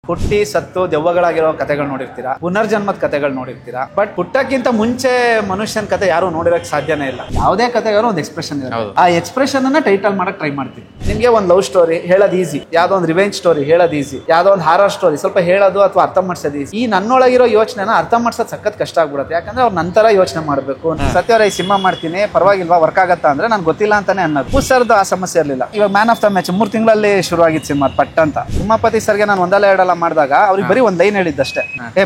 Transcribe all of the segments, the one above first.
ಹುಟ್ಟಿ ಸತ್ತು ದೆವ್ವಗಳಾಗಿರೋ ಕಥೆಗಳು ನೋಡಿರ್ತೀರಾ, ಪುನರ್ಜನ್ಮದ ಕಥೆಗಳು ನೋಡಿರ್ತೀರಾ. ಬಟ್ ಹುಟ್ಟಕ್ಕಿಂತ ಮುಂಚೆ ಮನುಷ್ಯನ ಕಥೆ ಯಾರು ನೋಡಿರಕ್ ಸಾಧ್ಯನೇ ಇಲ್ಲ. ಯಾವುದೇ ಕಥೆಗಾರು ಒಂದು ಎಕ್ಸ್ಪ್ರೆಷನ್ ಇದೆ. ಆ ಎಕ್ಸ್ಪ್ರೆಷನ್ ಅನ್ನ ಟೈಟಲ್ ಮಾಡಕ್ ಟ್ರೈ ಮಾಡ್ತೀವಿ. ನಿಮ್ಗೆ ಒಂದು ಲವ್ ಸ್ಟೋರಿ ಹೇಳೋದು ಈಸಿ, ಯಾವ್ದೋ ಒಂದು ರಿವೆಂಜ್ ಸ್ಟೋರಿ ಹೇಳೋದು ಈಸಿ, ಯಾವ್ದೋ ಒಂದು ಹಾರರ್ ಸ್ಟೋರಿ ಸ್ವಲ್ಪ ಹೇಳೋದು ಅಥವಾ ಅರ್ಥ ಮಾಡ್ಸೋದು ಈಸಿ. ಈ ನನ್ನೊಳಗಿರೋ ಯೋಚನೆನ ಅರ್ಥ ಮಾಡ್ಸೋದು ಸಖತ್ ಕಷ್ಟ ಆಗ್ಬಿಡುತ್ತೆ. ಯಾಕಂದ್ರೆ ಅವ್ರ ನಂತರ ಯೋಚನೆ ಮಾಡಬೇಕು. ಸತ್ಯವರ ಈ ಸಿನಿಮಾ ಮಾಡ್ತೀನಿ ಪರವಾಗಿಲ್ವಾ, ವರ್ಕ್ ಆಗತ್ತಾ ಅಂದ್ರೆ ನನ್ಗೆ ಗೊತ್ತಿಲ್ಲ ಅಂತಾನೆ ಅನ್ನೋದು. ಸರ್ದು ಆ ಸಮಸ್ಯೆ ಇರಲಿಲ್ಲ. ಇವಾಗ ಮ್ಯಾನ್ ಆಫ್ ದ ಮ್ಯಾಚ್ 3 ತಿಂಗಳಲ್ಲಿ ಶುರುವಾಗಿತ್ತು ಸಿನಿಮಾ ಪಟ್ ಅಂತ. ಉಮಾಪತಿ ಸರ್ಗೆ ನಾನು ಒಂದಲ್ಲ ಎರಡಲ್ಲ ಮಾಡಿದಾಗ ಅವ್ರಿಗೆ ಬರೀ ಒಂದು ಲೈನ್ ಹೇಳಿದ್ದಷ್ಟೇ,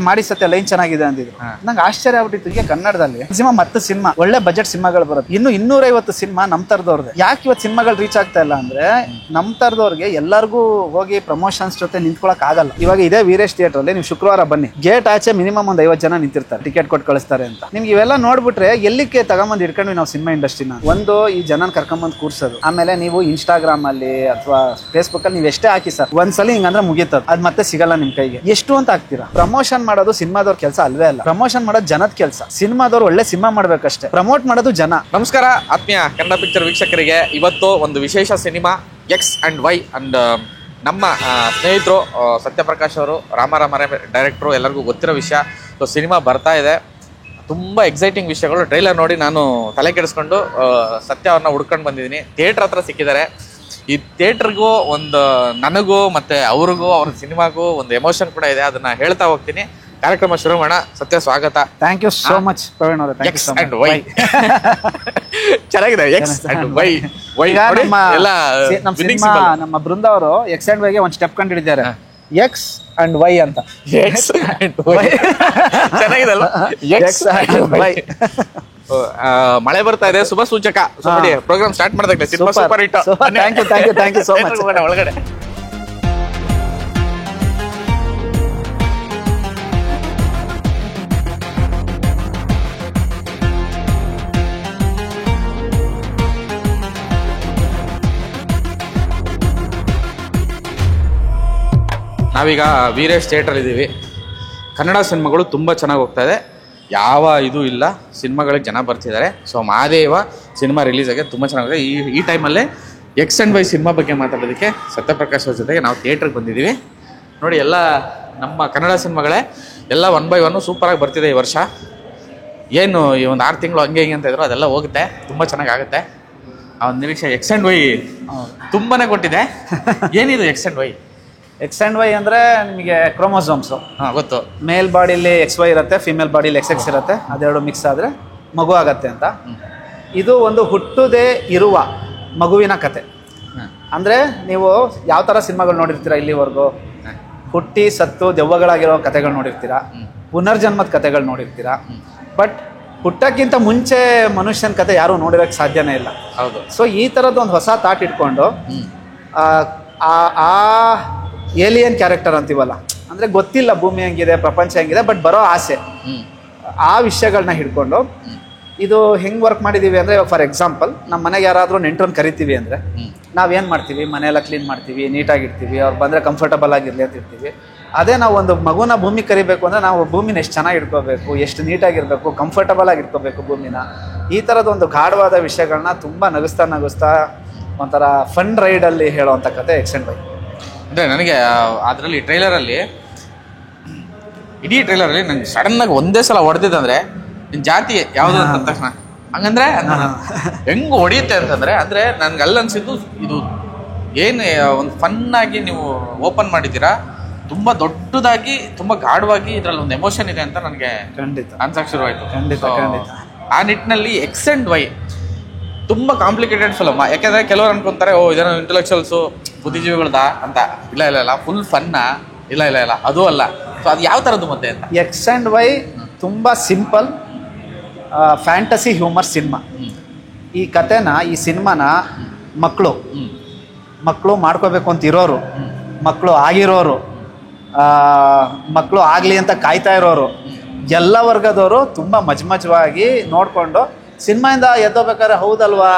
ಮಾಡಿ ಸತ್ಯ ಲೈನ್ ಚೆನ್ನಾಗಿದೆ ಅಂದಿದ್ರು. ನಂಗೆ ಆಶ್ಚರ್ಯ ಆಗ್ಬಿಟ್ಟಿತ್ತು. ಈಗ ಕನ್ನಡದಲ್ಲಿ ಸಿನಿಮಾ ಒಳ್ಳೆ ಬಜೆಟ್ ಸಿನಿಮಾಗಳು ಬರುತ್ತೆ. ಇನ್ನು 250 ಸಿನಿಮಾ ನಮ್ ತರದವ್ರದ್ದು. ಯಾಕೆ ಇವತ್ತು ಸಿನಿಮಾಗಳು ರೀಚ್ ಆಗ್ತಾ ಇಲ್ಲ ಅಂದ್ರೆ ನಮ್ ತರದವ್ರಿಗೆ ಎಲ್ಲರಿಗೂ ಹೋಗಿ ಪ್ರಮೋಷನ್ಸ್ ಜೊತೆ ನಿಂತ್ಕೊಳಕ್ ಆಗಲ್ಲ. ಇವಾಗ ಇದೇ ವೀರೇಶ್ ಥಿಯೇಟರ್ ಅಲ್ಲಿ ನೀವು ಶುಕ್ರವಾರ ಬನ್ನಿ, ಗೇಟ್ ಆಚೆ ಮಿನಿಮಮ್ ಒಂದು 50 ಜನ ನಿಂತಿರ್ತಾರೆ ಟಿಕೆಟ್ ಕೊಟ್ಟು ಕಳಿಸ್ತಾರೆ ಅಂತ. ನಿಮ್ಗೆ ಇವೆಲ್ಲ ನೋಡ್ಬಿಟ್ರೆ ಎಲ್ಲಿಕ್ಕೆ ತಗೊಂಬಂದು ಇಟ್ಕೊಂಡ್ವಿ ನಾವು ಸಿನಿಮಾ ಇಂಡಸ್ಟ್ರಿನ. ಒಂದು ಈ ಜನನ್ ಕರ್ಕೊಂಬಂದು ಕೂರ್ಸೋದು, ಆಮೇಲೆ ನೀವು ಇನ್ಸ್ಟಾಗ್ರಾಮ್ ಅಲ್ಲಿ ಅಥವಾ ಫೇಸ್ಬುಕ್ ಅಲ್ಲಿ ನೀವು ಎಷ್ಟೇ ಹಾಕಿ ಸರ್ ಒಂದ್ಸಲಿ ಹಿಂಗಂದ್ರೆ ಮುಗಿತದ, ಅದ್ ಮತ್ತೆ ಸಿಗಲ್ಲ ನಿಮ್ ಕೈಗೆ. ಎಷ್ಟು ಅಂತ ಹಾಕ್ತೀರಾ? ಪ್ರಮೋಷನ್ ಮಾಡೋದು ಸಿನಿಮಾದವ್ರ ಕೆಲಸ ಅಲ್ವೇ ಅಲ್ಲ. ಪ್ರಮೋಷನ್ ಮಾಡೋದು ಜನದ ಕೆಲಸ. ಸಿನಿಮಾದವ್ರು ಒಳ್ಳೆ ಸಿನಿಮಾ ಮಾಡ್ಬೇಕಷ್ಟೇ, ಪ್ರಮೋಟ್ ಮಾಡೋದು ಜನ. ನಮಸ್ಕಾರ ಆತ್ಮೀಯ ಕನ್ನಡ ಪಿಕ್ಚರ್ ವೀಕ್ಷಕರಿಗೆ. ಇವತ್ತು ಒಂದು ವಿಶೇಷ cinema X and Y and ನಮ್ಮ ಸ್ನೇಹಿತರು ಸತ್ಯಪ್ರಕಾಶ್ ಅವರು, ರಾಮಾರಾಮ ಡೈರೆಕ್ಟ್ರು, ಎಲ್ಲರಿಗೂ ಗೊತ್ತಿರೋ ವಿಷಯ. ಸೊ ಸಿನಿಮಾ ಬರ್ತಾ ಇದೆ, ತುಂಬ ಎಕ್ಸೈಟಿಂಗ್ ವಿಷಯಗಳು. ಟ್ರೈಲರ್ ನೋಡಿ ನಾನು ತಲೆ ಕೆಡಿಸ್ಕೊಂಡು ಸತ್ಯ ಅವ್ರನ್ನ ಹುಡ್ಕೊಂಡು ಬಂದಿದ್ದೀನಿ. ಥಿಯೇಟ್ರ್ ಹತ್ರ ಸಿಕ್ಕಿದ್ದಾರೆ. ಈ ಥಿಯೇಟ್ರಿಗೂ ಒಂದು ನನಗೂ ಮತ್ತು ಅವ್ರಿಗೂ ಅವ್ರ ಸಿನಿಮಾಗೂ ಒಂದು ಎಮೋಷನ್ ಕೂಡ ಇದೆ. ಅದನ್ನ ಹೇಳ್ತಾ ಹೋಗ್ತೀನಿ. ಕಾರ್ಯಕ್ರಮ ಶುರು ಮಾಡೋಣ. ಸತ್ಯ ಸ್ವಾಗತ. Thank you so much Praveen ಅವರೇ. ಎಕ್ಸ್ ಅಂಡ್ ವೈ ಚೆನ್ನಾಗಿದೆ. ಎಕ್ಸ್ ಅಂಡ್ ವೈ ನಮ್ಮ ಬೃಂದ ಅವರು ಎಕ್ಸ್ ಅಂಡ್ ವೈಗೆ ಒಂದು ಸ್ಟೆಪ್ ಕಂಡಿದ್ದಾರೆ. ಎಕ್ಸ್ ಅಂಡ್ ವೈ ಅಂತ. ಎಕ್ಸ್ ಅಂಡ್ ವೈ ಚೆನ್ನಾಗಿದಲ್ಲ. X and Y. ಮಳೆ ಬರ್ತಾ ಇದೆ, ಶುಭ ಸೂಚಕ. ಪ್ರೋಗ್ರಾಮ್ ಸ್ಟಾರ್ಟ್ ಮಾಡಿದಾಗ cinema super hit. Thank you so much. ಒಳಗಡೆ ನಾವೀಗ ವೀರೇಶ್ ಥಿಯೇಟರ್ ಇದ್ದೀವಿ. ಕನ್ನಡ ಸಿನಿಮಾಗಳು ತುಂಬ ಚೆನ್ನಾಗಿ ಹೋಗ್ತಾ ಇದೆ. ಯಾವ ಇದು ಇಲ್ಲ, ಸಿನಿಮಾಗಳಿಗೆ ಜನ ಬರ್ತಿದ್ದಾರೆ. ಸೊ ಮಹಾದೇವ ಸಿನಿಮಾ ರಿಲೀಸ್ ಆಗಿ ತುಂಬ ಚೆನ್ನಾಗಿದೆ. ಈ ಟೈಮಲ್ಲೇ ಎಕ್ಸ್ ಅಂಡ್ ವೈ ಸಿನಿಮಾ ಬಗ್ಗೆ ಮಾತಾಡೋದಕ್ಕೆ ಸತ್ಯಪ್ರಕಾಶ್ ಅವ್ರ ಜೊತೆಗೆ ನಾವು ಥಿಯೇಟ್ರಿಗೆ ಬಂದಿದ್ದೀವಿ. ನೋಡಿ, ಎಲ್ಲ ನಮ್ಮ ಕನ್ನಡ ಸಿನಿಮಾಗಳೇ ಎಲ್ಲ 1 by 1 ಸೂಪರಾಗಿ ಬರ್ತಿದೆ ಈ ವರ್ಷ. ಏನು ಈ ಒಂದು 6 ತಿಂಗಳು ಹಂಗೆ ಹಿಂಗೆ ಅಂತ ಇದ್ರು, ಅದೆಲ್ಲ ಹೋಗುತ್ತೆ, ತುಂಬ ಚೆನ್ನಾಗಿ ಆಗುತ್ತೆ. ಆ ಒಂದು ನಿರೀಕ್ಷೆ. ಎಕ್ಸ್ ಅಂಡ್ ವೈ ತುಂಬಾ ಕೊಟ್ಟಿದೆ. ಏನಿದು X and Y? X and Y ಅಂದ್ರೆ ನಿಮಗೆ ಕ್ರೋಮೋಸೋಮ್ಸ್ ಗೊತ್ತು. ಮೇಲ್ ಬಾಡಿಲಿ XY ಇರುತ್ತೆ, ಫಿಮೇಲ್ ಬಾಡಿಲಿ XX ಇರುತ್ತೆ. ಅದೆರಡು ಮಿಕ್ಸ್ ಆದ್ರೆ ಮಗು ಆಗತ್ತೆ ಅಂತ. ಇದು ಒಂದು ಹುಟ್ಟುದೇ ಇರುವ ಮಗುವಿನ ಕತೆ. ಅಂದ್ರೆ ನೀವು ಯಾವ ತರ ಸಿನಿಮಾಗಳು ನೋಡಿರ್ತೀರಾ ಇಲ್ಲಿವರೆಗೂ? ಹುಟ್ಟಿ ಸತ್ತು ದೆವ್ವಗಳಾಗಿರೋ ಕಥೆಗಳು ನೋಡಿರ್ತೀರಾ, ಪುನರ್ಜನ್ಮದ ಕಥೆಗಳು ನೋಡಿರ್ತೀರಾ. ಬಟ್ ಹುಟ್ಟಕ್ಕಿಂತ ಮುಂಚೆ ಮನುಷ್ಯನ ಕತೆ ಯಾರು ನೋಡಿರಕ್ ಸಾಧ್ಯನೇ ಇಲ್ಲ. ಹೌದು. ಸೊ ಈ ತರದ್ದು ಒಂದು ಹೊಸ ಥಾಟ್ ಇಟ್ಕೊಂಡು ಆ ಏಲಿಯನ್ ಕ್ಯಾರೆಕ್ಟರ್ ಅಂತೀವಲ್ಲ, ಅಂದ್ರೆ ಗೊತ್ತಿಲ್ಲ ಭೂಮಿ ಹೆಂಗಿದೆ, ಪ್ರಪಂಚ ಹೆಂಗಿದೆ, ಬಟ್ ಬರೋ ಆಸೆ, ಆ ವಿಷಯಗಳನ್ನ ಹಿಡ್ಕೊಂಡು ಇದು ಹೆಂಗ್ ವರ್ಕ್ ಮಾಡಿದೀವಿ ಅಂದ್ರೆ, ಫಾರ್ ಎಕ್ಸಾಂಪಲ್ ನಮ್ಮ ಮನೆಗೆ ಯಾರಾದ್ರೂ ನೆಂಟರನ್ನ ಕರಿತೀವಿ ಅಂದ್ರೆ ನಾವೇನ್ ಮಾಡ್ತೀವಿ? ಮನೆಯೆಲ್ಲ ಕ್ಲೀನ್ ಮಾಡ್ತೀವಿ, ನೀಟಾಗಿರ್ತೀವಿ, ಅವ್ರು ಬಂದ್ರೆ ಕಂಫರ್ಟಬಲ್ ಆಗಿರ್ಲಿ ಅಂತ ಇರ್ತೀವಿ. ಅದೇ ನಾವು ಒಂದು ಮಗುನ ಭೂಮಿ ಕರಿಬೇಕು ಅಂದ್ರೆ ನಾವು ಭೂಮಿನ ಎಷ್ಟು ಚೆನ್ನಾಗಿ ಇಟ್ಕೋಬೇಕು, ಎಷ್ಟು ನೀಟಾಗಿರ್ಬೇಕು, ಕಂಫರ್ಟಬಲ್ ಆಗಿ ಇಟ್ಕೋಬೇಕು ಭೂಮಿನ. ಈ ಥರದ ಒಂದು ಗಾಢವಾದ ವಿಷಯಗಳನ್ನ ತುಂಬಾ ನಗಿಸ್ತಾ ಒಂಥರ ಫನ್ ರೈಡಲ್ಲಿ ಹೇಳೋವಂಥ ಕತೆ ಎಕ್ಸ್ ಅಂಡ್ ವೈ. ಅಂದರೆ ನನಗೆ ಅದರಲ್ಲಿ ಟ್ರೈಲರಲ್ಲಿ, ಇಡೀ ಟ್ರೈಲರಲ್ಲಿ ನಂಗೆ ಸಡನ್ನಾಗಿ ಒಂದೇ ಸಲ ಹೊಡೆದಿದ್ದಂದ್ರೆ, ನಿನ್ನ ಜಾತಿ ಯಾವುದು ಅಂತ ತಕ್ಷಣ ಹಂಗಂದ್ರೆ ಹೆಂಗೆ ಹೊಡೆಯುತ್ತೆ ಅಂತಂದರೆ, ಅಂದರೆ ನನಗೆ ಅಲ್ಲನ್ಸಿದ್ದು ಇದು ಏನು ಒಂದು ಫನ್ನಾಗಿ ನೀವು ಓಪನ್ ಮಾಡಿದ್ದೀರಾ, ತುಂಬ ದೊಡ್ಡದಾಗಿ ತುಂಬ ಗಾಢವಾಗಿ ಇದರಲ್ಲಿ ಒಂದು ಎಮೋಷನ್ ಇದೆ ಅಂತ ನನಗೆ ಖಂಡಿತ ಅನ್ಸಕ್ಕೆ ಶುರುವಾಯಿತು. ಖಂಡಿತ. ಆ ನಿಟ್ಟಿನಲ್ಲಿ ಎಕ್ಸ್ ಅಂಡ್ ವೈ ತುಂಬ ಕಾಂಪ್ಲಿಕೇಟೆಡ್ ಫಿಲಮ್. ಯಾಕೆಂದರೆ ಕೆಲವರು ಅನ್ಕೊಂತಾರೆ, ಓ ಇದೇನೋ ಇಂಟೆಲೆಕ್ಚುಯಲ್ಸು ಬುದ್ಧಿಜೀವಿಗಳದ ಅಂತ. ಇಲ್ಲ ಫುಲ್ ಫನ್ನ. ಇಲ್ಲ ಅದು ಅಲ್ಲ. ಸೊ ಅದು ಯಾವ ಥರದ್ದು ಮತ್ತೆ ಅಂತ? ಎಕ್ಸ್ ಅಂಡ್ ವೈ ತುಂಬ ಸಿಂಪಲ್ ಫ್ಯಾಂಟಸಿ ಹ್ಯೂಮರ್ ಸಿನಿಮಾ. ಈ ಕತೆನ, ಈ ಸಿನಿಮಾನ ಮಕ್ಕಳು ಮಾಡ್ಕೋಬೇಕು ಅಂತ ಇರೋರು, ಮಕ್ಕಳು ಆಗಿರೋರು, ಮಕ್ಕಳು ಆಗಲಿ ಅಂತ ಕಾಯ್ತಾ ಇರೋರು, ಎಲ್ಲ ವರ್ಗದವರು ತುಂಬ ಮಜವಾಗಿ ನೋಡಿಕೊಂಡು ಸಿನಿಮಾಯಿಂದ ಎದ್ದೋಬೇಕಾದ್ರೆ ಹೌದಲ್ವಾ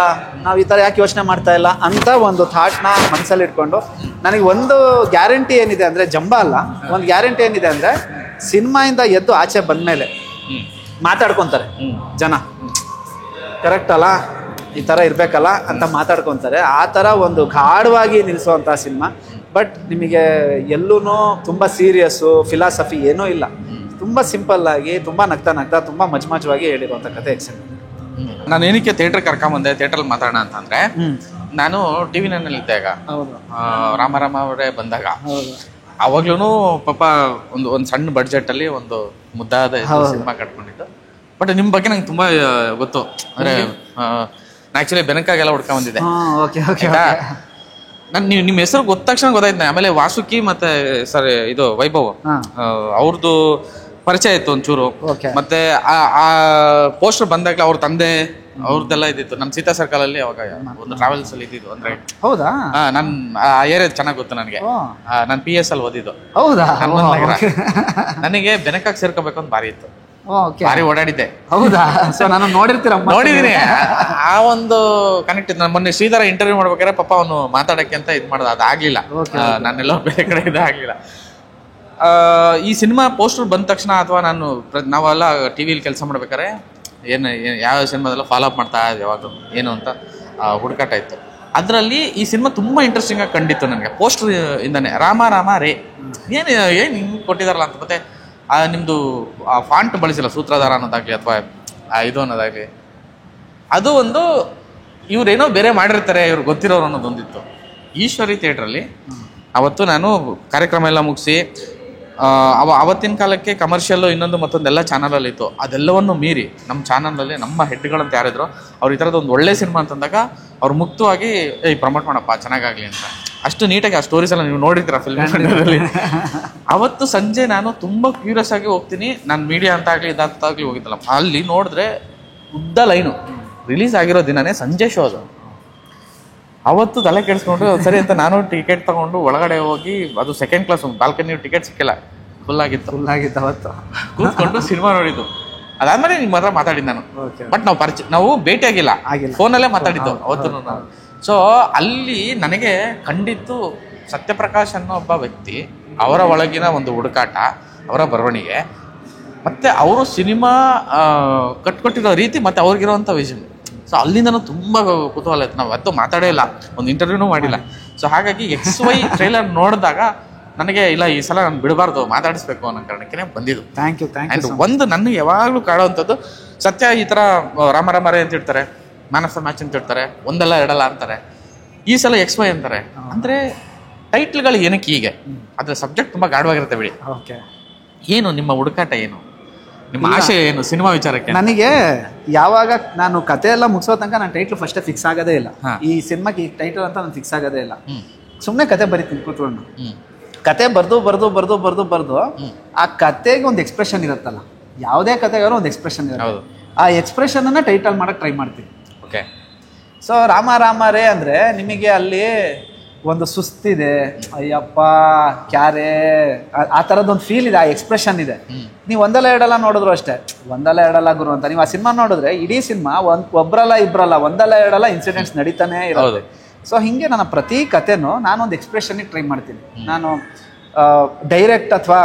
ನಾವು ಈ ಥರ ಯಾಕೆ ಯೋಚನೆ ಮಾಡ್ತಾ ಇಲ್ಲ ಅಂತ ಒಂದು ಥಾಟ್ನ ಮನಸ್ಸಲ್ಲಿ ಇಟ್ಕೊಂಡು, ನನಗೆ ಒಂದು ಗ್ಯಾರಂಟಿ ಏನಿದೆ ಅಂದರೆ, ಜಂಬ ಅಲ್ಲ, ಒಂದು ಗ್ಯಾರಂಟಿ ಏನಿದೆ ಅಂದರೆ, ಸಿನಿಮಾಯಿಂದ ಎದ್ದು ಆಚೆ ಬಂದಮೇಲೆ ಮಾತಾಡ್ಕೊತಾರೆ ಜನ, ಕರೆಕ್ಟ್ ಅಲ್ಲ, ಈ ಥರ ಇರಬೇಕಲ್ಲ ಅಂತ ಮಾತಾಡ್ಕೊತಾರೆ. ಆ ಥರ ಒಂದು ಗಾಢವಾಗಿ ನಿಲ್ಲಿಸುವಂಥ ಸಿನಿಮಾ. ಬಟ್ ನಿಮಗೆ ಎಲ್ಲೂ ತುಂಬ ಸೀರಿಯಸ್ಸು ಫಿಲಾಸಫಿ ಏನೂ ಇಲ್ಲ. ತುಂಬ ಸಿಂಪಲ್ ಆಗಿ, ತುಂಬ ನಗ್ತಾ ನಗ್ತಾ, ತುಂಬ ಮಜವಾಗಿ ಹೇಳಿರುವಂಥ ಕತೆ ಎಕ್ಸೆಂಡ್. ನಾನು ಏನಕ್ಕೆ ಥಿಯೇಟರ್ ಕರ್ಕೊಂಬಂದೆ, ಥಿಯೇಟ್ರಲ್ಲಿ ಮಾತಾಡೋಣ ಅಂತಂದ್ರೆ, ನಾನು ಟಿವಿ ನೈನಲ್ಲಿ ಇದ್ದಾಗ ರಾಮಾರಾಮ ಅವರೇ ಬಂದಾಗ ಅವಾಗ್ಲೂ ಪಾಪ ಒಂದು ಸಣ್ಣ ಬಡ್ಜೆಟ್ ಅಲ್ಲಿ ಒಂದು ಮುದ್ದಾದ ಸಿನಿಮಾ ಕಟ್ಕೊಂಡಿದ್ದು. ಬಟ್ ನಿಮ್ ಬಗ್ಗೆ ನಂಗೆ ತುಂಬಾ ಗೊತ್ತು. ಅಂದ್ರೆ ಆಕ್ಚುಲಿ ಬೆನಕಾಗೆಲ್ಲ ಹುಡ್ಕೊಂಡ್ ಬಂದಿದ್ದೆ. ನಾನು ನಿಮ್ಮ ಹೆಸರು ಗೊತ್ತ ತಕ್ಷಣ ಗೊತ್ತಾಯ್ತು. ಆಮೇಲೆ ವಾಸುಕಿ ಮತ್ತೆ ಸರ್ ಇದು ವೈಭವ್ ಅವ್ರದ್ದು ಪರಿಚಯ ಇತ್ತು ಒಂಚೂರು. ಮತ್ತೆ ಆ ಪೋಸ್ಟರ್ ಬಂದಾಗ ಅವ್ರ ತಂದೆ ಅವ್ರದ್ದೆಲ್ಲ ಇದ್ದಿತ್ತು. ನಮ್ ಸೀತಾ ಸರ್ಕಲ್ ಅಲ್ಲಿ ಅವಾಗ ಒಂದು ಟ್ರಾವೆಲ್ಸ್ ಅಲ್ಲಿ ಇದ್ದಿದ್ದು. ಅಂದ್ರೆ ಹೌದಾ, ನನ್ ಆ ಏರಿಯಾ ಚೆನ್ನಾಗ್ ಗೊತ್ತು ನನಗೆ. ನಾನು PS ಅಲ್ಲಿ ಓದಿದ್ದು. ಹೌದಾ, ನನಗೆ ಬೆನಕಾಗ್ ಸೇರ್ಕೋಬೇಕು ಅಂತ ಬಾರಿ ಇತ್ತು. ಬಾರಿ ಓಡಾಡಿದ್ದೆ. ಹೌದಾ, ಸೊ ನಾನು ನೋಡಿದೀನಿ. ಆ ಒಂದು ಕನೆಕ್ಟ್ ಇತ್ತು. ನಾನು ಮೊನ್ನೆ ಶ್ರೀಧರ ಇಂಟರ್ವ್ಯೂ ಮಾಡ್ಬೇಕಾದ್ರೆ ಪಾಪ ಅವನು ಮಾತಾಡಕ್ಕೆ ಅಂತ ಇದ್ ಮಾಡ್ದ, ಅದಾಗ್ಲಿಲ್ಲ. ನಾನೆಲ್ಲ ಬೇರೆ ಕಡೆ ಇದಾಗ್ಲಿಲ್ಲ. ಈ ಸಿನಿಮಾ ಪೋಸ್ಟರ್ ಬಂದ ತಕ್ಷಣ ಅಥವಾ ನಾವೆಲ್ಲ ಟಿವಿಲಿ ಕೆಲಸ ಮಾಡ್ಬೇಕಾರೆ ಯಾವ ಸಿನಿಮಾದೆಲ್ಲ ಫಾಲೋ ಅಪ್ ಮಾಡ್ತಾ ಯಾವಾಗ ಏನು ಅಂತ ಹುಡುಕಾಟ ಇತ್ತು. ಅದರಲ್ಲಿ ಈ ಸಿನಿಮಾ ತುಂಬಾ ಇಂಟ್ರೆಸ್ಟಿಂಗ್ ಆಗಿ ಕಂಡಿತ್ತು ನನಗೆ. ಪೋಸ್ಟರ್ ಇಂದಾನೆ ರಾಮ ರೇ ಏನು ಹಿಂಗೆ ಕೊಟ್ಟಿದಾರಲ್ಲ ಅಂತ. ಮತ್ತೆ ನಿಮ್ದು ಆ ಫಾಂಟ್ ಬಳಸಿಲ್ಲ, ಸೂತ್ರಧಾರ ಅನ್ನೋದಾಗ್ಲಿ ಅಥವಾ ಇದು ಅನ್ನೋದಾಗ್ಲಿ, ಅದು ಒಂದು ಇವ್ರೇನೋ ಬೇರೆ ಮಾಡಿರ್ತಾರೆ, ಇವ್ರು ಗೊತ್ತಿರೋರು ಅನ್ನೋದೊಂದಿತ್ತು. ಈಶ್ವರಿ ಥಿಯೇಟ್ರಲ್ಲಿ ಅವತ್ತು ನಾನು ಕಾರ್ಯಕ್ರಮ ಎಲ್ಲ ಮುಗಿಸಿ ಅವತ್ತಿನ ಕಾಲಕ್ಕೆ ಕಮರ್ಷಿಯಲ್ಲು ಇನ್ನೊಂದು ಮತ್ತೊಂದೆಲ್ಲ ಚಾನಲಲ್ಲಿ ಇತ್ತು. ಅದೆಲ್ಲವನ್ನು ಮೀರಿ ನಮ್ಮ ಚಾನಲಲ್ಲಿ ನಮ್ಮ ಹೆಡ್ಗಳಂತ ಯಾರಿದ್ರು ಅವ್ರು ಈ ಥರದ್ದು ಒಂದು ಒಳ್ಳೆ ಸಿನಿಮಾ ಅಂತಂದಾಗ ಅವ್ರು ಮುಕ್ತವಾಗಿ ಪ್ರಮೋಟ್ ಮಾಡಪ್ಪ ಚೆನ್ನಾಗಾಗ್ಲಿ ಅಂತ ಅಷ್ಟು ನೀಟಾಗಿ ಆ ಸ್ಟೋರೀಸ್ ಎಲ್ಲ ನೀವು ನೋಡಿರ್ತೀರ ಫಿಲ್ಮ್. ಅವತ್ತು ಸಂಜೆ ನಾನು ತುಂಬ ಕ್ಯೂರಿಯಸ್ ಆಗಿ ಹೋಗ್ತೀನಿ. ನಾನು ಮೀಡಿಯಾ ಅಂತ ಆಗಲಿ ಇದಾಗ್ಲಿ ಹೋಗಿದ್ದಲ್ಲ, ಅಲ್ಲಿ ನೋಡಿದ್ರೆ ಉದ್ದ ಲೈನು. ರಿಲೀಸ್ ಆಗಿರೋ ದಿನನೇ ಸಂಜೆ ಶೋ ಅದು. ಅವತ್ತು ತಲೆ ಕೆಡಿಸ್ಕೊಂಡು ಸರಿ ಅಂತ ನಾನು ಟಿಕೆಟ್ ತಗೊಂಡು ಒಳಗಡೆ ಹೋಗಿ, ಅದು ಸೆಕೆಂಡ್ ಕ್ಲಾಸ್, ಬಾಲ್ಕನಿ ಟಿಕೆಟ್ ಸಿಕ್ಕಿಲ್ಲ, ಫುಲ್ ಆಗಿತ್ತು ಅವತ್ತು. ಕೂತ್ಕೊಂಡು ಸಿನಿಮಾ ನೋಡಿದ್ದು. ಅದಾದ್ಮೇಲೆ ನಿಮ್ಮ ಹತ್ರ ಮಾತಾಡಿದ್ದು ನಾನು. ಬಟ್ ನಾವು ಭೇಟಿ ಆಗಿಲ್ಲ, ಫೋನಲ್ಲೇ ಮಾತಾಡಿದ್ದು ಅವತ್ತು. ಸೊ ಅಲ್ಲಿ ನನಗೆ ಕಂಡಿತ್ತು ಸತ್ಯಪ್ರಕಾಶ್ ಅನ್ನೋ ಒಬ್ಬ ವ್ಯಕ್ತಿ, ಅವರ ಒಳಗಿನ ಒಂದು ಹುಡುಕಾಟ, ಅವರ ಬರವಣಿಗೆ, ಮತ್ತೆ ಅವರು ಸಿನಿಮಾ ಕಟ್ಕೊಟ್ಟಿರೋ ರೀತಿ, ಮತ್ತೆ ಅವ್ರಿಗಿರೋಂಥ ವಿಷನ್. ಸೊ ಅಲ್ಲಿಂದ ತುಂಬ ಕುತೂಹಲ ಇತ್ತು. ನಾವು ಅದು ಮಾತಾಡೇ ಇಲ್ಲ, ಒಂದು ಇಂಟರ್ವ್ಯೂನೂ ಮಾಡಿಲ್ಲ. ಸೊ ಹಾಗಾಗಿ XY ಟ್ರೈಲರ್ ನೋಡಿದಾಗ ನನಗೆ ಇಲ್ಲ, ಈ ಸಲ ನಾನು ಬಿಡಬಾರ್ದು, ಮಾತಾಡಿಸ್ಬೇಕು ಅನ್ನೋ ಕಾರಣಕ್ಕೆ ಬಂದಿದ್ದು. Thank you. ಆ್ಯಂಡ್ ಒಂದು ನನಗೆ ಯಾವಾಗಲೂ ಕಾಡುವಂಥದ್ದು, ಸತ್ಯ ಈ ಥರ ರಾಮರೇ ಅಂತ ಇರ್ತಾರೆ, ಮ್ಯಾನ್ ಆಫ್ ದ ಮ್ಯಾಚ್ ಅಂತ ಇರ್ತಾರೆ, ಒಂದಲ್ಲ ಎರಡಲ್ಲ ಅಂತಾರೆ. ಈ ಸಲ XY ಅಂತಾರೆ. ಅಂದರೆ ಟೈಟ್ಲ್ಗಳು ಏನಕ್ಕೆ ಹೀಗೆ, ಅದ್ರ ಸಬ್ಜೆಕ್ಟ್ ತುಂಬ ಗಾಢವಾಗಿರುತ್ತೆ ಬಿಡಿ. ಏನು ನಿಮ್ಮ ಹುಡುಕಾಟ, ಏನು ನಿಮ್ಮ ಆಶೆ, ಏನು ಸಿನಿಮಾ ವಿಚಾರಕ್ಕೆ? ನನಗೆ ಯಾವಾಗ ನಾನು ಕತೆ ಎಲ್ಲ ಮುಗಿಸೋ ತನಕ ನಾನು ಟೈಟ್ಲ್ ಫಸ್ಟೇ ಫಿಕ್ಸ್ ಆಗೋದೇ ಇಲ್ಲ. ಈ ಸಿನಿಮಾಗೆ ಈ ಟೈಟಲ್ ಅಂತ ನಾನು ಫಿಕ್ಸ್ ಆಗೋದೇ ಇಲ್ಲ. ಸುಮ್ಮನೆ ಕತೆ ಬರೀತೀನಿ ಕೂತ್ಕೊಂಡು. ಕತೆ ಬರ್ದು ಆ ಕತೆಗೆ ಒಂದು ಎಕ್ಸ್ಪ್ರೆಷನ್ ಇರುತ್ತಲ್ಲ, ಯಾವುದೇ ಕತೆಗಾರು ಒಂದು ಎಕ್ಸ್ಪ್ರೆಷನ್ ಇರುತ್ತೆ. ಆ ಎಕ್ಸ್ಪ್ರೆಷನ್ ಅನ್ನ ಟೈಟಲ್ ಮಾಡಕ್ ಟ್ರೈ ಮಾಡ್ತೀನಿ. ಓಕೆ. ಸೊ ರಾಮ ರೇ ಅಂದ್ರೆ ನಿಮಗೆ ಅಲ್ಲಿ ಒಂದು ಸುಸ್ತಿದೆ, ಅಯ್ಯಪ್ಪ ಕ್ಯಾರೆ, ಆ ಥರದ್ದೊಂದು ಫೀಲ್ ಇದೆ, ಆ ಎಕ್ಸ್ಪ್ರೆಷನ್ ಇದೆ. ನೀವು ಒಂದಲ್ಲ ಎರಡಲ್ಲ ನೋಡಿದ್ರು ಅಷ್ಟೇ, ಒಂದಲ್ಲ ಎರಡಲ್ಲ ಗುರು ಅಂತ ನೀವು ಆ ಸಿನಿಮಾ ನೋಡಿದ್ರೆ ಇಡೀ ಸಿನಿಮಾ ಒಬ್ಬರಲ್ಲ ಇಬ್ಬರಲ್ಲ, ಒಂದಲ್ಲ ಎರಡಲ್ಲ ಇನ್ಸಿಡೆಂಟ್ಸ್ ನಡೀತಾನೆ ಇರೋದು. ಸೊ ಹಿಂಗೆ ನನ್ನ ಪ್ರತಿ ಕತೆನೂ ನಾನೊಂದು ಎಕ್ಸ್ಪ್ರೆಷನ್ಗೆ ಟ್ರೈ ಮಾಡ್ತೀನಿ. ನಾನು ಡೈರೆಕ್ಟ್ ಅಥವಾ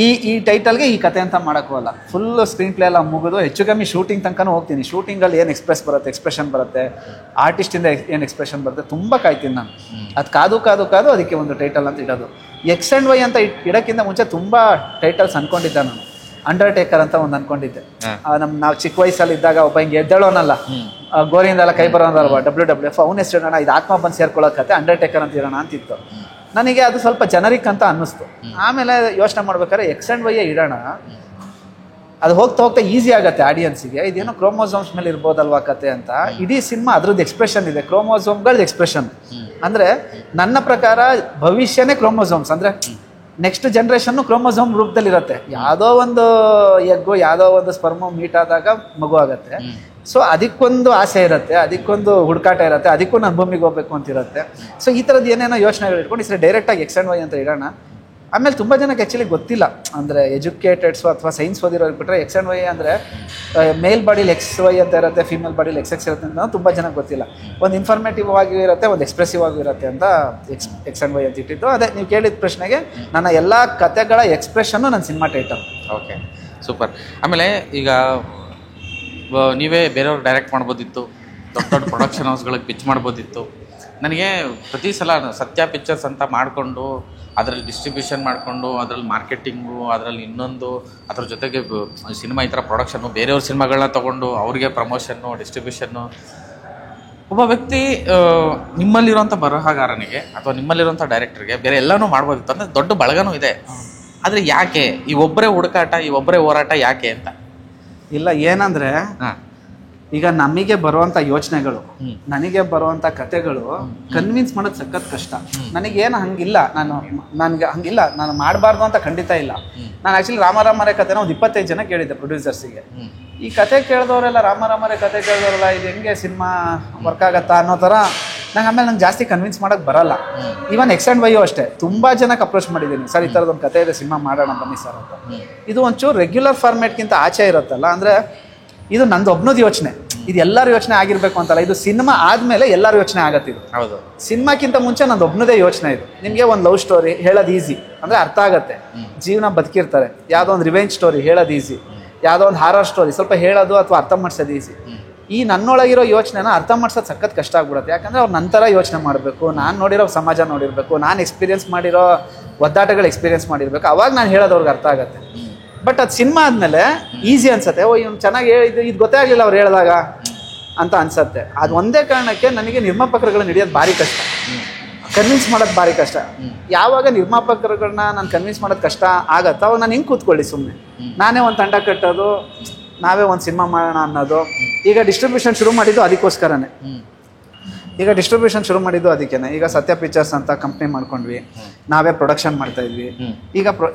ಈ ಟೈಟಲ್ಗೆ ಈ ಕತೆ ಅಂತ ಮಾಡೋಕ್ಕಲ್ಲ, ಫುಲ್ ಸ್ಕ್ರೀನ್ ಪ್ಲೇ ಎಲ್ಲ ಮುಗಿದು ಹೆಚ್ಚು ಕಮ್ಮಿ ಶೂಟಿಂಗ್ ತನಕನೂ ಹೋಗ್ತೀನಿ. ಶೂಟಿಂಗಲ್ಲಿ ಏನು ಎಕ್ಸ್ಪ್ರೆಷನ್ ಬರುತ್ತೆ, ಆರ್ಟಿಸ್ಟಿಂದ ಏನು ಎಕ್ಸ್ಪ್ರೆಷನ್ ಬರುತ್ತೆ, ತುಂಬ ಕಾಯ್ತೀನಿ ನಾನು. ಅದು ಕಾದು ಅದಕ್ಕೆ ಒಂದು ಟೈಟಲ್ ಅಂತ ಇಡೋದು. XY ಅಂತ ಇಡೋಕ್ಕಿಂತ ಮುಂಚೆ ತುಂಬ ಟೈಟಲ್ಸ್ ಅನ್ಕೊಂಡಿದ್ದೆ ನಾನು. ಅಂಡರ್ಟೇಕರ್ ಅಂತ ಒಂದು ಅನ್ಕೊಂಡಿದ್ದೆ. ನಾವು ಚಿಕ್ಕ ವಯಸ್ಸಲ್ಲಿ ಇದ್ದಾಗ ಒಬ್ಬ ಹಿಂಗೆ ಎದ್ದೇಳೋನಲ್ಲ, ಗೋರಿಯಿಂದೆಲ್ಲ ಕೈ ಬರೋನಲ್ವ, WWF, ಅವನ ಹೆಸರು ಇಡೋಣ, ಇದು ಆತ್ಮ ಬಂದು ಸೇರ್ಕೊಳ್ಳೋ ಕತೆ ಅಂಡರ್ಟೇಕರ್ ಅಂತ ಇರೋಣ ಅಂತಿತ್ತು. ನನಗೆ ಅದು ಸ್ವಲ್ಪ ಜನರಿಕ್ ಅಂತ ಅನ್ನಿಸ್ತು. ಆಮೇಲೆ ಯೋಚನೆ ಮಾಡ್ಬೇಕಾದ್ರೆ XY ಇಡೋಣ, ಅದು ಹೋಗ್ತಾ ಈಸಿ ಆಗುತ್ತೆ ಆಡಿಯನ್ಸಿಗೆ. ಇದೇನೋ ಕ್ರೋಮೋಸೋಮ್ಸ್ ಮೇಲೆ ಇರ್ಬೋದಲ್ವಾ ಕತೆ ಅಂತ. ಇಡೀ ಸಿನಿಮಾ ಅದ್ರದ್ದು ಎಕ್ಸ್ಪ್ರೆಷನ್ ಇದೆ, ಕ್ರೋಮೋಸೋಮ್ಗಳದ್ದು ಎಕ್ಸ್ಪ್ರೆಷನ್. ಅಂದರೆ ನನ್ನ ಪ್ರಕಾರ ಭವಿಷ್ಯನೇ ಕ್ರೋಮೋಸೋಮ್ಸ್. ಅಂದರೆ ನೆಕ್ಸ್ಟ್ ಜನ್ರೇಷನ್ನು ಕ್ರೋಮೋಸೋಮ್ ರೂಪದಲ್ಲಿ ಇರುತ್ತೆ. ಯಾವುದೋ ಒಂದು ಎಗ್ಗು, ಯಾವುದೋ ಒಂದು ಸ್ಪರ್ಮು ಮೀಟ್ ಆದಾಗ ಮಗು ಆಗುತ್ತೆ. ಸೊ ಅದಕ್ಕೊಂದು ಆಸೆ ಇರುತ್ತೆ, ಅದಕ್ಕೊಂದು ಹುಡುಕಾಟ ಇರುತ್ತೆ, ಅದಕ್ಕೂ ನಾನು ಭೂಮಿಗೆ ಹೋಗ್ಬೇಕು ಅಂತ ಇರುತ್ತೆ. ಸೊ ಈ ಥರದ್ದು ಏನೇನೋ ಯೋಚನೆಗಳು ಇಟ್ಕೊಂಡು ಈ ಸರಿ ಡೈರೆಕ್ಟಾಗಿ XY ಅಂತ ಇಡೋಣ. ಆಮೇಲೆ ತುಂಬ ಜನಕ್ಕೆ ಆ್ಯಕ್ಚುಲಿ ಗೊತ್ತಿಲ್ಲ, ಅಂದರೆ ಎಜುಕೇಟೆಡ್ಸು ಅಥವಾ ಸೈನ್ಸ್ ಓದಿರೋರು ಬಿಟ್ಟರೆ XY ಅಂದರೆ ಮೇಲ್ ಬಾಡಿಲಿ XY ಅಂತ ಇರುತ್ತೆ, ಫೀಮೇಲ್ ಬಾಡಿಲಿ XX ಇರುತ್ತೆ ಅಂತ ತುಂಬ ಜನಕ್ಕೆ ಗೊತ್ತಿಲ್ಲ. ಒಂದು ಇನ್ಫಾರ್ಮೇಟಿವ್ ಆಗಿ ಇರುತ್ತೆ, ಒಂದು ಎಕ್ಸ್ಪ್ರೆಸಿವ್ ಆಗಿ ಇರುತ್ತೆ ಅಂತ XY ಅಂತ ಇಟ್ಟಿದ್ದು. ಅದೇ ನೀವು ಕೇಳಿದ ಪ್ರಶ್ನೆಗೆ ನನ್ನ ಎಲ್ಲ ಕತೆಗಳ ಎಕ್ಸ್ಪ್ರೆಷನ್ನು ನನ್ನ ಸಿನಿಮಾ ಟೈಟಲ್. Okay, super. ಆಮೇಲೆ ಈಗ ನೀವೇ ಬೇರೆಯವ್ರು ಡೈರೆಕ್ಟ್ ಮಾಡ್ಬೋದಿತ್ತು, ದೊಡ್ಡ ಪ್ರೊಡಕ್ಷನ್ ಹೌಸ್ಗಳಿಗೆ ಪಿಚ್ ಮಾಡ್ಬೋದಿತ್ತು. ನನಗೆ ಪ್ರತಿ ಸಲ ಸತ್ಯ ಪಿಕ್ಚರ್ಸ್ ಅಂತ ಮಾಡಿಕೊಂಡು ಅದರಲ್ಲಿ ಡಿಸ್ಟ್ರಿಬ್ಯೂಷನ್ ಮಾಡಿಕೊಂಡು ಅದರಲ್ಲಿ ಮಾರ್ಕೆಟಿಂಗು ಅದರಲ್ಲಿ ಇನ್ನೊಂದು ಅದ್ರ ಜೊತೆಗೆ ಸಿನಿಮಾ ಈ ಥರ ಪ್ರೊಡಕ್ಷನ್ನು ಬೇರೆಯವ್ರ ಸಿನಿಮಾಗಳನ್ನ ತೊಗೊಂಡು ಅವ್ರಿಗೆ ಪ್ರಮೋಷನ್ನು ಡಿಸ್ಟ್ರಿಬ್ಯೂಷನ್ನು ಒಬ್ಬ ವ್ಯಕ್ತಿ ನಿಮ್ಮಲ್ಲಿರುವಂಥ ಬರಹಗಾರನಿಗೆ ಅಥವಾ ನಿಮ್ಮಲ್ಲಿರುವಂಥ ಡೈರೆಕ್ಟರ್ಗೆ ಬೇರೆ ಎಲ್ಲನೂ ಮಾಡ್ಬೋದಿತ್ತು ಅಂದರೆ ದೊಡ್ಡ ಬಳಗನೂ ಇದೆ. ಆದರೆ ಯಾಕೆ ಈ ಒಬ್ಬರೇ ಹುಡುಕಾಟ ಈ ಒಬ್ಬರೇ ಹೋರಾಟ ಯಾಕೆ ಅಂತ? ಇಲ್ಲ ಏನಂದರೆ ಈಗ ನಮಗೆ ಬರುವಂಥ ಯೋಚನೆಗಳು ನನಗೆ ಬರುವಂಥ ಕತೆಗಳು ಕನ್ವಿನ್ಸ್ ಮಾಡೋದು ಸಖತ್ ಕಷ್ಟ. ನನಗೇನು ಹಂಗಿಲ್ಲ, ನನಗೆ ಹಂಗಿಲ್ಲ, ನಾನು ಮಾಡಬಾರ್ದು ಅಂತ ಖಂಡಿತ ಇಲ್ಲ. ನಾನು ಆ್ಯಕ್ಚುಲಿ ರಾಮರೇ ಕತೆನ ಒಂದು 25 ಜನ ಕೇಳಿದ್ದೆ ಪ್ರೊಡ್ಯೂಸರ್ಸಿಗೆ. ಈ ಕತೆ ಕೇಳಿದವರೆಲ್ಲ ರಾಮರೇ ಕತೆ ಕೇಳಿದವರೆಲ್ಲ ಇದು ಹೆಂಗೆ ಸಿನಿಮಾ ವರ್ಕ್ ಆಗತ್ತಾ ಅನ್ನೋ ಥರ ನಂಗೆ ಜಾಸ್ತಿ ಕನ್ವಿನ್ಸ್ ಮಾಡೋಕ್ಕೆ ಬರಲ್ಲ. ಈವನ್ ಎಕ್ಸ್ ಆ್ಯಂಡ್ ವೈಯು ಅಷ್ಟೇ ತುಂಬ ಜನಕ್ಕೆ ಅಪ್ರೋಚ್ ಮಾಡಿದ್ದೀನಿ, ಸರ್ ಈ ಥರದೊಂದು ಕತೆ ಇದೆ ಸಿನಿಮಾ ಮಾಡೋಣ ಬನ್ನಿ ಸರ್ ಅಂತ. ಇದು ಒಂಚೂರು ರೆಗ್ಯುಲರ್ ಫಾರ್ಮೇಟ್ಗಿಂತ ಆಚೆ ಇರುತ್ತಲ್ಲ, ಅಂದರೆ ಇದು ನಂದು ಒಬ್ಬನದು ಯೋಚನೆ, ಇದು ಎಲ್ಲರ ಯೋಚನೆ ಆಗಿರ್ಬೇಕು ಅಂತಲ್ಲ, ಇದು ಸಿನಿಮಾ ಆದಮೇಲೆ ಎಲ್ಲರ ಯೋಚನೆ ಆಗತ್ತಿದು. ಹೌದು, ಸಿನಿಮಾಕ್ಕಿಂತ ಮುಂಚೆ ನಂದು ಒಬ್ಬನದೇ ಯೋಚನೆ ಇದು. ನಿಮಗೆ ಒಂದು ಲವ್ ಸ್ಟೋರಿ ಹೇಳೋದು ಈಸಿ, ಅಂದರೆ ಅರ್ಥ ಆಗುತ್ತೆ, ಜೀವನ ಬದುಕಿರ್ತಾರೆ. ಯಾವುದೋ ಒಂದು ರಿವೆಂಜ್ ಸ್ಟೋರಿ ಹೇಳೋದು ಈಸಿ, ಯಾವುದೋ ಒಂದು ಹಾರರ್ ಸ್ಟೋರಿ ಸ್ವಲ್ಪ ಹೇಳೋದು ಅಥವಾ ಅರ್ಥ ಮಾಡಿಸೋದು ಈಸಿ. ಈ ನನ್ನೊಳಗಿರೋ ಯೋಚನೆನ ಅರ್ಥ ಮಾಡ್ಸೋದು ಸಖತ್ ಕಷ್ಟ ಆಗ್ಬಿಡುತ್ತೆ. ಯಾಕಂದರೆ ಅವ್ರು ನಂತರ ಯೋಚನೆ ಮಾಡಬೇಕು, ನಾನು ನೋಡಿರೋ ಸಮಾಜ ನೋಡಿರಬೇಕು, ನಾನು ಎಕ್ಸ್ಪೀರಿಯೆನ್ಸ್ ಮಾಡಿರೋ ಒದ್ದಾಟಗಳು ಎಕ್ಸ್ಪೀರಿಯೆನ್ಸ್ ಮಾಡಿರಬೇಕು, ಅವಾಗ ನಾನು ಹೇಳೋದು ಅವ್ರಿಗೆ ಅರ್ಥ ಆಗುತ್ತೆ. ಬಟ್ ಅದು ಸಿನಿಮಾ ಆದಮೇಲೆ ಈಸಿ ಅನ್ಸುತ್ತೆ, ಓ ಇವ್ನು ಚೆನ್ನಾಗಿ ಇದು ಗೊತ್ತೇ ಆಗಲಿಲ್ಲ ಅವ್ರು ಹೇಳಿದಾಗ ಅಂತ ಅನ್ಸುತ್ತೆ. ಅದು ಒಂದೇ ಕಾರಣಕ್ಕೆ ನನಗೆ ನಿರ್ಮಾಪಕರುಗಳನ್ನ ಹಿಡಿಯೋದು ಭಾರಿ ಕಷ್ಟ, ಕನ್ವಿನ್ಸ್ ಮಾಡೋದು ಭಾರಿ ಕಷ್ಟ. ಯಾವಾಗ ನಿರ್ಮಾಪಕರುಗಳನ್ನ ನಾನು ಕನ್ವಿನ್ಸ್ ಮಾಡೋದು ಕಷ್ಟ ಆಗತ್ತೆ ಅವಾಗ ನಾನು ಹಿಂಗೆ ಕೂತ್ಕೊಳ್ಳಿ ಸುಮ್ಮನೆ ನಾನೇ ಒಂದು ತಂಡ ಕಟ್ಟೋದು, ನಾವೇ ಒಂದು ಸಿನಿಮಾ ಮಾಡೋಣ ಅನ್ನೋದು. ಈಗ ಡಿಸ್ಟ್ರಿಬ್ಯೂಷನ್ ಶುರು ಮಾಡಿದ್ದು ಅದಕ್ಕೋಸ್ಕರನೇ, ಅದಕ್ಕೇನೆ. ಈಗ ಸತ್ಯ ಪಿಕ್ಚರ್ಸ್ ಅಂತ ಕಂಪ್ನಿ ಮಾಡ್ಕೊಂಡ್ವಿ, ನಾವೇ ಪ್ರೊಡಕ್ಷನ್ ಮಾಡ್ತಾ ಇದ್ವಿ. ಈಗ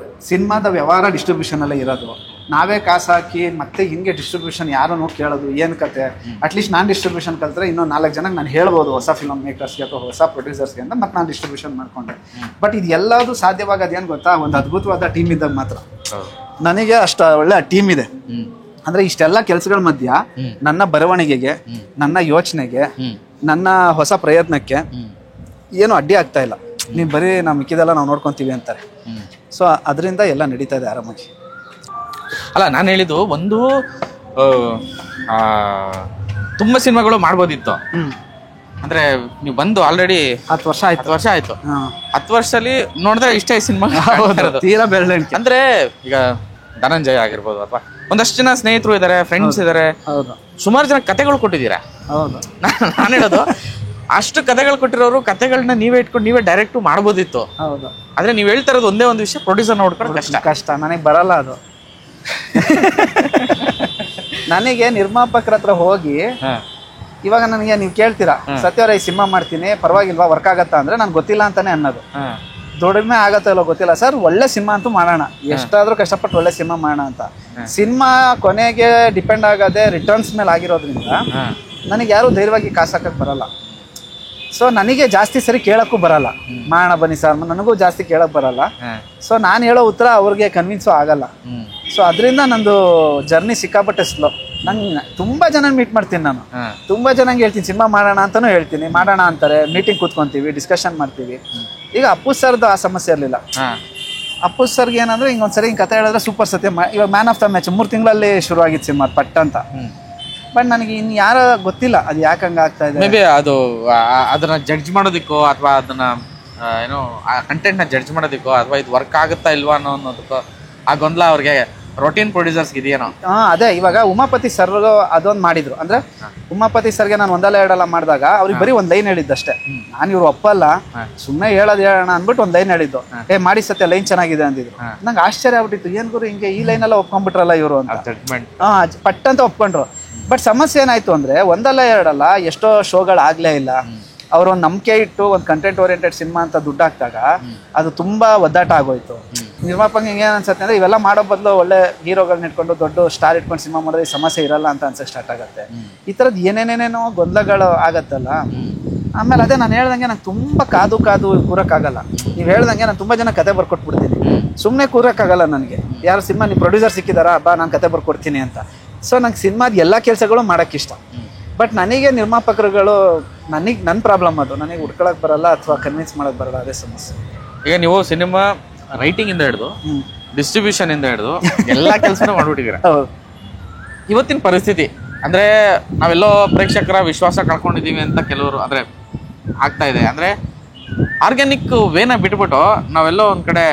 ಸಿನಿಮಾದ ವ್ಯವಹಾರ ಡಿಸ್ಟ್ರಿಬ್ಯೂಷನಲ್ಲೇ ಇರೋದು, ನಾವೇ ಕಾಸು ಹಾಕಿ ಮತ್ತೆ ಹಿಂಗೆ ಡಿಸ್ಟ್ರಿಬ್ಯೂಷನ್ ಯಾರನ್ನು ಕೇಳೋದು ಏನು ಕತೆ. ಅಟ್ಲೀಸ್ಟ್ ನಾನು ಡಿಸ್ಟ್ರಿಬ್ಯೂಷನ್ ಕಲ್ತ್ರೆ ಇನ್ನೂ 4 ಜನಕ್ಕೆ ನಾನು ಹೇಳ್ಬೋದು, ಹೊಸ ಫಿಲ್ಮ್ ಮೇಕರ್ಸ್ಗೆ ಅಥವಾ ಹೊಸ ಪ್ರೊಡ್ಯೂಸರ್ಸ್ಗೆ ಅಂತ. ಮತ್ತೆ ನಾನು ಡಿಸ್ಟ್ರಿಬ್ಯೂಷನ್ ಮಾಡ್ಕೊಂಡೆ. ಬಟ್ ಇದು ಎಲ್ಲದೂ ಸಾಧ್ಯವಾಗೋದು ಏನು ಗೊತ್ತಾ, ಒಂದು ಅದ್ಭುತವಾದ ಟೀಮ್ ಇದ್ದಾಗ ಮಾತ್ರ. ನನಗೆ ಅಷ್ಟು ಒಳ್ಳೆ ಟೀಮ್ ಇದೆ. ಅಂದರೆ ಇಷ್ಟೆಲ್ಲ ಕೆಲಸಗಳ ಮಧ್ಯ ನನ್ನ ಬರವಣಿಗೆಗೆ, ನನ್ನ ಯೋಚನೆಗೆ, ನನ್ನ ಹೊಸ ಪ್ರಯತ್ನಕ್ಕೆ ಏನು ಅಡ್ಡಿ ಆಗ್ತಾ ಇಲ್ಲ. ನೀವು ಬರೀ ನಾವು ಮಿಕ್ಕಿದೆಲ್ಲ ನಾವು ನೋಡ್ಕೊತೀವಿ ಅಂತಾರೆ. ಸೊ ಅದರಿಂದ ಎಲ್ಲ ನಡೀತಾ ಇದೆ ಆರಾಮಾಗಿ. ಅಲ್ಲ, ನಾನು ಹೇಳಿದ್ದು ಒಂದು ತುಂಬ ಸಿನಿಮಾಗಳು ಮಾಡ್ಬೋದಿತ್ತು. ಅಂದ್ರೆ ನೀವು ಬಂದು ಆಲ್ರೆಡಿ 10 ವರ್ಷ ಆಯ್ತು. 10 ವರ್ಷ ಆಯ್ತು. 10 ವರ್ಷದಲ್ಲಿ ನೋಡಿದ್ರೆ ಇಷ್ಟೇ ಸಿನಿಮಾ ತೀರಾ ಬೆರಳೆಣಿಕೆ. ಅಂದ್ರೆ ಈಗ ಧನಂಜಯ ಆಗಿರ್ಬೋದು ಅಥವಾ ಒಂದಷ್ಟು ಜನ ಸ್ನೇಹಿತರು ಇದ್ದಾರೆ, ಫ್ರೆಂಡ್ಸ್ ಇದ್ದಾರೆ, ಸುಮಾರು ಜನ ಕತೆಗಳು ಕೊಟ್ಟಿದ್ದೀರಾ. ನಾನು ಹೇಳೋದು ಅಷ್ಟು ಕತೆಗಳು ಕೊಟ್ಟಿರೋರು ಕತೆಗಳನ್ನ ನೀವೇ ಇಟ್ಕೊಂಡು ನೀವೇ ಡೈರೆಕ್ಟ್ ಮಾಡ್ಬೋದಿತ್ತು. ಆದ್ರೆ ನೀವು ಹೇಳ್ತಾ ಇರೋದು ಒಂದೇ ಒಂದು ವಿಷಯ, ಪ್ರೊಡ್ಯೂಸರ್ ನೋಡ್ಕೊಂಡು ಕಷ್ಟ. ನನಗೆ ಬರಲ್ಲ ಅದು. ನನಗೆ ನಿರ್ಮಾಪಕರ ಹತ್ರ ಹೋಗಿ ಇವಾಗ ನನಗೆ ನೀವು ಕೇಳ್ತೀರಾ, ಸತ್ಯವರ ಈ ಸಿನಿಮಾ ಮಾಡ್ತೀನಿ ಪರವಾಗಿಲ್ವಾ ವರ್ಕ್ ಆಗತ್ತಾ ಅಂದ್ರೆ ನನ್ಗೆ ಗೊತ್ತಿಲ್ಲ ಅಂತಾನೆ ಅನ್ನೋದು. ದುಡಿಮೆ ಆಗತ್ತೋ ಇಲ್ಲೋ ಗೊತ್ತಿಲ್ಲ ಸರ್, ಒಳ್ಳೆ ಸಿನಿಮಾ ಅಂತೂ ಮಾಡೋಣ, ಎಷ್ಟಾದ್ರೂ ಕಷ್ಟಪಟ್ಟು ಒಳ್ಳೆ ಸಿನಿಮಾ ಮಾಡೋಣ ಅಂತ. ಸಿನಿಮಾ ಕೊನೆಗೆ ಡಿಪೆಂಡ್ ಆಗೋದೇ ರಿಟರ್ನ್ಸ್ ಮೇಲೆ ಆಗಿರೋದ್ರಿಂದ ನನಗೆ ಯಾರು ಧೈರ್ಯವಾಗಿ ಕಾಸು ಹಾಕಕ್ಕೆ ಬರಲ್ಲ. ಸೊ ನನಗೆ ಜಾಸ್ತಿ ಸರಿ ಕೇಳೋಕ್ಕೂ ಬರಲ್ಲ, ಮಾಡೋಣ ಬನ್ನಿ ಸರ್, ನನಗೂ ಜಾಸ್ತಿ ಕೇಳೋಕ್ಕೆ ಬರಲ್ಲ. ಸೊ ನಾನು ಹೇಳೋ ಉತ್ತರ ಅವ್ರಿಗೆ ಕನ್ವಿನ್ಸು ಆಗಲ್ಲ. ಸೊ ಅದರಿಂದ ನಂದು ಜರ್ನಿ ಸಿಕ್ಕಾಪಟ್ಟೆ ಸ್ಲೋ. ನಂಗೆ ತುಂಬ ಜನ ಮೀಟ್ ಮಾಡ್ತೀನಿ ನಾನು, ತುಂಬ ಜನಂಗೆ ಹೇಳ್ತೀನಿ ಸಿನಿಮಾ ಮಾಡೋಣ ಅಂತಲೂ ಹೇಳ್ತೀನಿ, ಮಾಡೋಣ ಅಂತಾರೆ, ಮೀಟಿಂಗ್ ಕೂತ್ಕೊತೀವಿ, ಡಿಸ್ಕಷನ್ ಮಾಡ್ತೀವಿ. ಈಗ ಅಪ್ಪು ಸರ್ದು ಆ ಸಮಸ್ಯೆ ಇರಲಿಲ್ಲ. ಅಪ್ಪು ಸರ್ಗೆ ಏನಂದ್ರೆ ಹಿಂಗೊಂದ್ಸರಿ ಹಿಂಗೆ ಕತೆ ಹೇಳಿದ್ರೆ ಸೂಪರ್ ಸತ್ಯ. ಇವಾಗ ಮ್ಯಾನ್ ಆಫ್ ದ ಮ್ಯಾಚ್ 3 ತಿಂಗಳಲ್ಲಿ ಶುರುವಾಗಿತ್ತು ಸಿನಿಮಾ ಪಟ್ ಅಂತ. ಬಟ್ ನನಗೆ ಇನ್ನು ಯಾರೋ ಗೊತ್ತಿಲ್ಲ ಅದು ಯಾಕೆ ಹಂಗೆ ಆಗ್ತಾ ಇದೆ. ಮೇ ಬಿ ಅದು ಅದನ್ನ ಜಡ್ಜ್ ಮಾಡೋದಕ್ಕೋ ಅಥವಾ ಅದನ್ನ ಏನೋ ಆ ಕಂಟೆಂಟ್ನ ಜಡ್ಜ್ ಮಾಡೋದಕ್ಕೋ ಅಥವಾ ಇದು ವರ್ಕ್ ಆಗುತ್ತಾ ಇಲ್ವಾ ಅನ್ನೋದಕ್ಕೋ ಆ ಗೊಂದಲ ಅವ್ರಿಗೆ ರೊಟೀನ್ ಪ್ರೊಡ್ಯೂಸರ್ಸ್ ಇದೆಯೇನೋ. ಅದೇ ಇವಾಗ ಉಮಾಪತಿ ಸರ್ ಅದೊಂದು ಮಾಡಿದ್ರು. ಅಂದ್ರೆ ಉಮಾಪತಿ ಸರ್ಗೆ ನಾನು 1-2 ಮಾಡಿದಾಗ ಅವ್ರಿಗೆ ಬರೀ 1 ಲೈನ್ ಹೇಳಿದ್ದಷ್ಟೇ. ನಾನು ಇವ್ರು ಒಪ್ಪಲ್ಲ, ಸುಮ್ಮನೆ ಹೇಳೋಣ ಅಂದ್ಬಿಟ್ಟು 1 ಲೈನ್ ಹೇಳಿದ್ದು. ಮಾಡಿ ಸತ್ಯ ಲೈನ್ ಚೆನ್ನಾಗಿದೆ ಅಂದಿದ್ರು. ನಂಗೆ ಆಶ್ಚರ್ಯ ಆಗ್ಬಿಟ್ಟಿತ್ತು, ಏನ್ ಗುರು ಹಿಂಗೆ ಈ ಲೈನ್ ಎಲ್ಲ ಒಪ್ಕೊಂಡ್ಬಿಟ್ರಲ್ಲ ಇವರು ಅಂತ. ಪಟ್ಟಂತ ಒಪ್ಕೊಂಡ್ರು. ಬಟ್ ಸಮಸ್ಯೆ ಏನಾಯ್ತು ಅಂದ್ರೆ 1-2 ಎಷ್ಟೋ ಶೋಗಳಾಗ್ಲೇ ಇಲ್ಲ. ಅವ್ರೊಂದು ನಂಬಿಕೆ ಇಟ್ಟು ಒಂದು ಕಂಟೆಂಟ್ ಓರಿಯೆಂಟೆಡ್ ಸಿನಿಮಾ ಅಂತ ದುಡ್ಡು ಹಾಕ್ದಾಗ ಅದು ತುಂಬಾ ಒದ್ದಾಟ ಆಗೋಯ್ತು. ನಿರ್ಮಾಪಕ ಹಿಂಗೆ ಏನು ಅನ್ಸುತ್ತೆ ಅಂದ್ರೆ ಇವೆಲ್ಲ ಮಾಡೋ ಬದಲು ಒಳ್ಳೆ ಹೀರೋಗಳನ್ನ ಇಟ್ಕೊಂಡು ದೊಡ್ಡ ಸ್ಟಾರ್ ಇಟ್ಕೊಂಡು ಸಿನಿಮಾ ಮಾಡಿದ್ರೆ ಈ ಸಮಸ್ಯೆ ಇರಲ್ಲ ಅಂತ ಅನ್ಸಕ್ಕೆ ಸ್ಟಾರ್ಟ್ ಆಗುತ್ತೆ. ಈ ಥರದ್ದು ಏನೇನೇನೇನೋ ಗೊಂದಲಗಳು ಆಗತ್ತಲ್ಲ. ಆಮೇಲೆ ಅದೇ ನಾನು ಹೇಳ್ದಂಗೆ ನಂಗೆ ತುಂಬ ಕಾದು ಕೂರಕ್ಕಾಗಲ್ಲ. ನೀವು ಹೇಳ್ದಂಗೆ ನಾನು ತುಂಬ ಜನ ಕತೆ ಬರ್ಕೊಟ್ಬಿಡ್ತೀನಿ, ಸುಮ್ಮನೆ ಕೂರಕ್ಕಾಗಲ್ಲ ನನಗೆ. ಯಾರು ಸಿನಿಮಾ ನೀವು ಪ್ರೊಡ್ಯೂಸರ್ ಸಿಕ್ಕಿದಾರಾ ಬಾ ನಾನು ಕತೆ ಬರ್ಕೊಡ್ತೀನಿ ಅಂತ. ಸೊ ನಂಗೆ ಸಿನಿಮಾದ ಎಲ್ಲ ಕೆಲಸಗಳು ಮಾಡೋಕ್ಕಿಷ್ಟ. ಬಟ್ ನನಗೆ ನಿರ್ಮಾಪಕರುಗಳು ನನ್ನ ಪ್ರಾಬ್ಲಮ್ ಅದು, ನನಗೆ ಹುಡ್ಕೊಳಕ್ಕೆ ಬರಲ್ಲ ಅಥವಾ ಕನ್ವಿನ್ಸ್ ಮಾಡೋಕ್ಕೆ ಬರಲ್ಲ, ಅದೇ ಸಮಸ್ಯೆ. ಈಗ ನೀವು ಸಿನಿಮಾ ರೈಟಿಂಗ್ ಇಂದ ಹಿಡಿದು ಡಿಸ್ಟ್ರಿಬ್ಯೂಷನ್ ಇಂದ ಹಿಡಿದು ಎಲ್ಲ ಕೆಲಸನೂ ಮಾಡ್ಬಿಟ್ಟಿದ್ದೀರ. ಇವತ್ತಿನ ಪರಿಸ್ಥಿತಿ ಅಂದ್ರೆ ನಾವೆಲ್ಲೋ ಪ್ರೇಕ್ಷಕರ ವಿಶ್ವಾಸ ಕಳ್ಕೊಂಡಿದ್ದೀವಿ ಅಂತ ಕೆಲವರು, ಅಂದ್ರೆ ಆಗ್ತಾ ಇದೆ. ಅಂದರೆ ಆರ್ಗ್ಯಾನಿಕ್ ವೇನ ಬಿಟ್ಬಿಟ್ಟು ನಾವೆಲ್ಲೋ ಒಂದು ಕಡೆ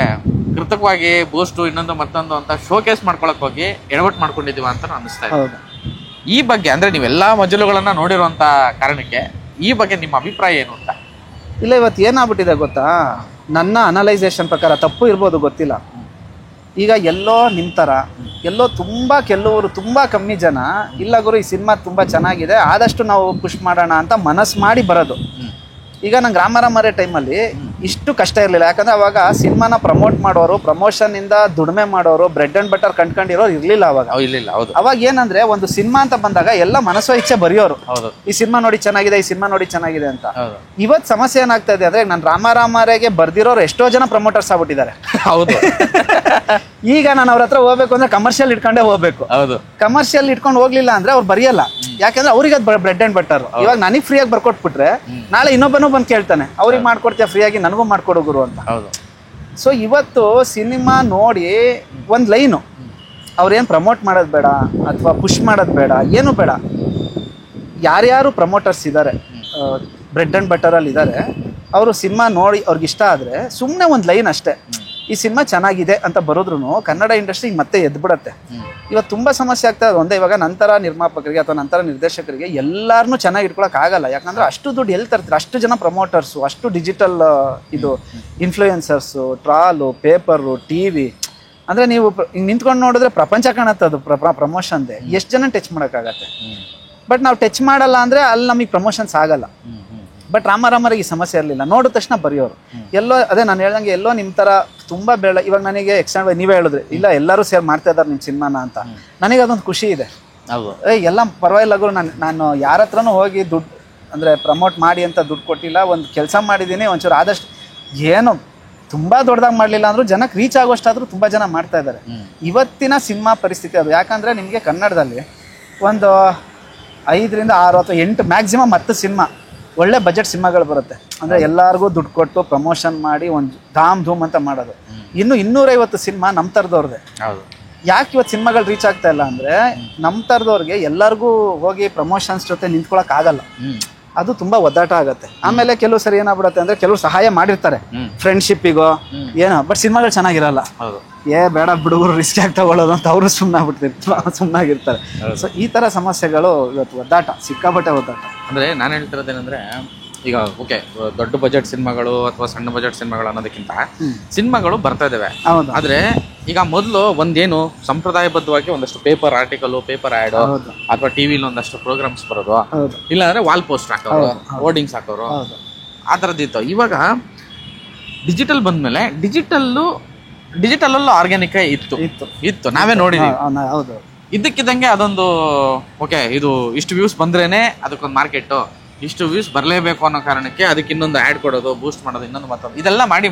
ಕೃತಕವಾಗಿ ಬೂಸ್ಟು ಇನ್ನೊಂದು ಮತ್ತೊಂದು ಅಂತ ಶೋಕೇಸ್ ಮಾಡ್ಕೊಳಕ್ ಹೋಗಿ ಎಡವಟ್ಟು ಮಾಡ್ಕೊಂಡಿದ್ದೀವ ಅಂತ ಅನ್ನಿಸ್ತಾ ಇದೆ. ಈ ಬಗ್ಗೆ ಅಂದರೆ ನೀವೆಲ್ಲ ಮಜಲುಗಳನ್ನು ನೋಡಿರುವಂಥ ಕಾರಣಕ್ಕೆ ಈ ಬಗ್ಗೆ ನಿಮ್ಮ ಅಭಿಪ್ರಾಯ ಏನು ಅಂತ? ಇಲ್ಲ, ಇವತ್ತು ಏನಾಗ್ಬಿಟ್ಟಿದೆ ಗೊತ್ತಾ, ನನ್ನ ಅನಲೈಸೇಷನ್ ಪ್ರಕಾರ ತಪ್ಪು ಇರ್ಬೋದು, ಗೊತ್ತಿಲ್ಲ. ಈಗ ಎಲ್ಲೋ ನಿಮ್ಮ ಥರ ಎಲ್ಲೋ ಕೆಲವರು ತುಂಬ ಕಮ್ಮಿ ಜನ ಇಲ್ಲ ಗುರು ಈ ಸಿನಿಮಾ ತುಂಬ ಚೆನ್ನಾಗಿದೆ ಆದಷ್ಟು ನಾವು ಪುಷ್ ಮಾಡೋಣ ಅಂತ ಮನಸ್ಸು ಮಾಡಿ ಬರೋದು. ಈಗ ನಂಗೆ ರಾಮರಾಮರೇ ಟೈಮಲ್ಲಿ ಇಷ್ಟು ಕಷ್ಟ ಇರಲಿಲ್ಲ, ಯಾಕಂದರೆ ಅವಾಗ ಸಿನಿಮಾನ ಪ್ರಮೋಟ್ ಮಾಡೋರು, ಪ್ರಮೋಷನ್ನಿಂದ ದುಡಿಮೆ ಮಾಡೋರು, ಬ್ರೆಡ್ ಆ್ಯಂಡ್ ಬಟರ್ ಕಂಡ್ಕೊಂಡಿರೋರು ಇರಲಿಲ್ಲ ಅವಾಗ. ಇರಲಿಲ್ಲ, ಹೌದು. ಅವಾಗ ಏನಂದರೆ ಒಂದು ಸಿನಿಮಾ ಅಂತ ಬಂದಾಗ ಎಲ್ಲ ಮನಸ್ಸೋ ಇಚ್ಛೆ ಬರೆಯೋರು, ಈ ಸಿನಿಮಾ ನೋಡಿ ಚೆನ್ನಾಗಿದೆ, ಈ ಸಿನಿಮಾ ನೋಡಿ ಚೆನ್ನಾಗಿದೆ ಅಂತ. ಇವತ್ತು ಸಮಸ್ಯೆ ಏನಾಗ್ತಾ ಇದೆ ಅಂದರೆ ನಾನು ರಾಮರಾಮರೆಗೆ ಬರ್ದಿರೋರು ಎಷ್ಟೋ ಜನ ಪ್ರಮೋಟರ್ಸ್ ಆಗ್ಬಿಟ್ಟಿದ್ದಾರೆ. ಹೌದು. ಈಗ ನಾನು ಅವ್ರ ಹತ್ರ ಹೋಗ್ಬೇಕು ಅಂದರೆ ಕಮರ್ಷಿಯಲ್ ಇಟ್ಕೊಂಡೇ ಹೋಗ್ಬೇಕು. ಹೌದು. ಕಮರ್ಷಿಯಲ್ ಇಟ್ಕೊಂಡು ಹೋಗ್ಲಿಲ್ಲ ಅಂದರೆ ಅವ್ರು ಬರೆಯಲ್ಲ, ಯಾಕಂದ್ರೆ ಅವ್ರಿಗೆ ಅದು ಬ್ರೆಡ್ ಆ್ಯಂಡ್ ಬಟರ್. ಇವಾಗ ನನಗೆ ಫ್ರೀಯಾಗಿ ಬರ್ಕೊಟ್ಬಿಟ್ರೆ ನಾಳೆ ಇನ್ನೊಬ್ಬನೂ ಬಂದು ಕೇಳ್ತಾನೆ, ಅವ್ರಿಗೆ ಮಾಡ್ಕೊಡ್ತೀಯ ಫ್ರೀಯಾಗಿ, ನನಗೂ ಮಾಡ್ಕೊಡು ಗುರು ಅಂತ. ಸೊ ಇವತ್ತು ಸಿನಿಮಾ ನೋಡಿ ಒಂದು ಲೈನು ಅವ್ರೇನು ಪ್ರಮೋಟ್ ಮಾಡೋದು ಬೇಡ ಅಥವಾ ಪುಷ್ ಮಾಡೋದು ಬೇಡ, ಏನು ಬೇಡ. ಯಾರ್ಯಾರು ಪ್ರಮೋಟರ್ಸ್ ಇದ್ದಾರೆ, ಬ್ರೆಡ್ ಆ್ಯಂಡ್ ಬಟರಲ್ಲಿ ಇದ್ದಾರೆ, ಅವರು ಸಿನಿಮಾ ನೋಡಿ ಅವ್ರಿಗೆ ಇಷ್ಟ ಆದರೆ ಸುಮ್ಮನೆ ಒಂದು ಲೈನ್ ಅಷ್ಟೇ, ಈ ಸಿನಿಮಾ ಚೆನ್ನಾಗಿದೆ ಅಂತ ಬರೋದ್ರೂ ಕನ್ನಡ ಇಂಡಸ್ಟ್ರಿ ಮತ್ತೆ ಎದ್ಬಿಡತ್ತೆ. ಇವತ್ತು ತುಂಬ ಸಮಸ್ಯೆ ಆಗ್ತಾ ಇದೆ. ಒಂದೇ ಇವಾಗ ನಂತರ ನಿರ್ಮಾಪಕರಿಗೆ ಅಥವಾ ನಂತರ ನಿರ್ದೇಶಕರಿಗೆ ಎಲ್ಲರನ್ನೂ ಚೆನ್ನಾಗಿ ಇಟ್ಕೊಳಕ್ಕೆ ಆಗಲ್ಲ, ಯಾಕಂದರೆ ಅಷ್ಟು ದುಡ್ಡು ಎಲ್ಲಿ ತರ್ತಾರೆ, ಅಷ್ಟು ಜನ ಪ್ರಮೋಟರ್ಸು, ಅಷ್ಟು ಡಿಜಿಟಲ್ ಇದು ಇನ್ಫ್ಲೂಯೆನ್ಸರ್ಸು, ಟ್ರಾಲು, ಪೇಪರು, TV. ಅಂದರೆ ನೀವು ಹಿಂಗೆ ನಿಂತ್ಕೊಂಡು ನೋಡಿದ್ರೆ ಪ್ರಪಂಚ ಕಾಣುತ್ತೆ ಅದು ಪ್ರಮೋಷನ್ದೆ, ಎಷ್ಟು ಜನ ಟಚ್ ಮಾಡೋಕ್ಕಾಗತ್ತೆ. ಬಟ್ ನಾವು ಟಚ್ ಮಾಡಲ್ಲ ಅಂದರೆ ಅಲ್ಲಿ ನಮಗೆ ಪ್ರಮೋಷನ್ಸ್ ಆಗಲ್ಲ. ಬಟ್ ರಾಮರಾಮರಿಗೆ ಈ ಸಮಸ್ಯೆ ಇರಲಿಲ್ಲ, ನೋಡಿದ ತಕ್ಷಣ ಬರೆಯೋರು. ಎಲ್ಲೋ ಅದೇ ನಾನು ಹೇಳ್ದಂಗೆ ಎಲ್ಲೋ ನಿಮ್ಮ ಥರ ತುಂಬ ಇವಾಗ ನನಗೆ ಎಕ್ಸ್ಟೆಂಡ್ ನೀವೇ ಹೇಳಿದ್ರಿ, ಇಲ್ಲ ಎಲ್ಲರೂ ಸೇರಿ ಮಾಡ್ತಾ ಇದ್ದಾರೆ ನಿಮ್ಮ ಸಿನಿಮಾನ ಅಂತ. ನನಗೆ ಅದೊಂದು ಖುಷಿ ಇದೆ. ಎಲ್ಲ ಪರವಾಗಿಲ್ಲ ಗುರು, ನಾನು ಯಾರ ಹತ್ರನೂ ಹೋಗಿ ದುಡ್ಡು ಅಂದರೆ ಪ್ರಮೋಟ್ ಮಾಡಿ ಅಂತ ದುಡ್ಡು ಕೊಟ್ಟಿಲ್ಲ, ಒಂದು ಕೆಲಸ ಮಾಡಿದ್ದೀನಿ, ಒಂಚೂರು ಆದಷ್ಟು ಏನು ತುಂಬ ದೊಡ್ಡದಾಗಿ ಮಾಡಲಿಲ್ಲ ಅಂದರೂ ಜನಕ್ಕೆ ರೀಚ್ ಆಗೋಷ್ಟಾದರೂ ತುಂಬ ಜನ ಮಾಡ್ತಾ ಇದ್ದಾರೆ. ಇವತ್ತಿನ ಸಿನಿಮಾ ಪರಿಸ್ಥಿತಿ ಅದು. ಯಾಕಂದರೆ ನಿಮಗೆ ಕನ್ನಡದಲ್ಲಿ ಒಂದು 5 ರಿಂದ 6 ಅಥವಾ 8 ಮ್ಯಾಕ್ಸಿಮಮ್ 10 ಸಿನಿಮಾ ಒಳ್ಳೆ ಬಜೆಟ್ ಸಿನಿಮಾಗಳು ಬರುತ್ತೆ. ಅಂದರೆ ಎಲ್ಲರಿಗೂ ದುಡ್ಡು ಕೊಟ್ಟು ಪ್ರಮೋಷನ್ ಮಾಡಿ ಒಂದು ಧಾಮ್ ಧೂಮ್ ಅಂತ ಮಾಡೋದು. ಇನ್ನು 250 ಸಿನಿಮಾ ನಮ್ಮ ಥರದವ್ರದ್ದೇ. ಯಾಕೆ ಇವತ್ತು ಸಿನಿಮಾಗಳು ರೀಚ್ ಆಗ್ತಾ ಇಲ್ಲ ಅಂದರೆ ನಮ್ಮ ಥರದವ್ರಿಗೆ ಎಲ್ಲರಿಗೂ ಹೋಗಿ ಪ್ರಮೋಷನ್ಸ್ ಜೊತೆ ನಿಂತ್ಕೊಳಕ್ಕಾಗಲ್ಲ, ಅದು ತುಂಬ ಒದ್ದಾಟ ಆಗುತ್ತೆ. ಆಮೇಲೆ ಕೆಲವು ಸರಿ ಏನಾಗ್ಬಿಡುತ್ತೆ ಅಂದರೆ ಕೆಲವರು ಸಹಾಯ ಮಾಡಿರ್ತಾರೆ ಫ್ರೆಂಡ್ಶಿಪ್ಪಿಗೋ ಏನೋ, ಬಟ್ ಸಿನಿಮಾಗಳು ಚೆನ್ನಾಗಿರಲ್ಲ. ಬೇಡ ಬಿಡುಗರು ರಿಸ್ಕ್ ಆಗಿ ತಗೊಳ್ಳೋದು ಅಂತ ಅವರು ಸುಮ್ಮನಾಗಿರ್ತಾರೆ. ಸೊ ಈ ಥರ ಸಮಸ್ಯೆಗಳು ಇವತ್ತು ಒದ್ದಾಟ, ಸಿಕ್ಕಾಪಟ್ಟೆ ಒದ್ದಾಟ. ಅಂದರೆ ನಾನು ಹೇಳ್ತಿರೋದೇನೆಂದರೆ ಈಗ ಓಕೆ ದೊಡ್ಡ ಬಜೆಟ್ ಸಿನಿಮಾಗಳು ಅಥವಾ ಸಣ್ಣ ಬಜೆಟ್ ಸಿನಿಮಾಗಳು ಅನ್ನೋದಕ್ಕಿಂತ ಸಿನಿಮಾಗಳು ಬರ್ತಾ ಇದ್ದಾವೆ. ಆದರೆ ಈಗ ಮೊದಲು ಒಂದೇನು ಸಂಪ್ರದಾಯಬದ್ಧವಾಗಿ ಒಂದಷ್ಟು ಪೇಪರ್ ಆರ್ಟಿಕಲು, ಪೇಪರ್ ಆ್ಯಡು ಅಥವಾ ಟಿವಿಲಿ ಒಂದಷ್ಟು ಪ್ರೋಗ್ರಾಮ್ಸ್ ಬರೋದು, ಇಲ್ಲಾಂದರೆ ವಾಲ್ ಪೋಸ್ಟರ್ ಹಾಕೋರು, ಹೋರ್ಡಿಂಗ್ಸ್ ಹಾಕೋರು, ಆ ಥರದ್ದಿತ್ತು. ಇವಾಗ ಡಿಜಿಟಲ್ ಬಂದಮೇಲೆ ಡಿಜಿಟಲಲ್ಲೂ ಆರ್ಗ್ಯಾನಿಕ್ ಇತ್ತು ನಾವೇ ನೋಡಿದ್ದೀವಿ. ಇದ್ದಕ್ಕಿದ್ದಂಗೆ ಅದೊಂದು ಓಕೆ ಇದು ಇಷ್ಟು ವ್ಯೂಸ್ ಬಂದ್ರೇನೆ ಅದಕ್ಕೊಂದು ಮಾರ್ಕೆಟು, ಇಷ್ಟು ವ್ಯೂಸ್ ಬರಲೇಬೇಕು ಅನ್ನೋ ಕಾರಣಕ್ಕೆ ಅದಕ್ಕೆ ಇನ್ನೊಂದು ಆ್ಯಡ್ ಕೊಡೋದು, ಬೂಸ್ಟ್ ಮಾಡೋದು, ಇನ್ನೊಂದು ಮತ್ತೊಂದು, ಇದೆಲ್ಲ ಮಾಡಿ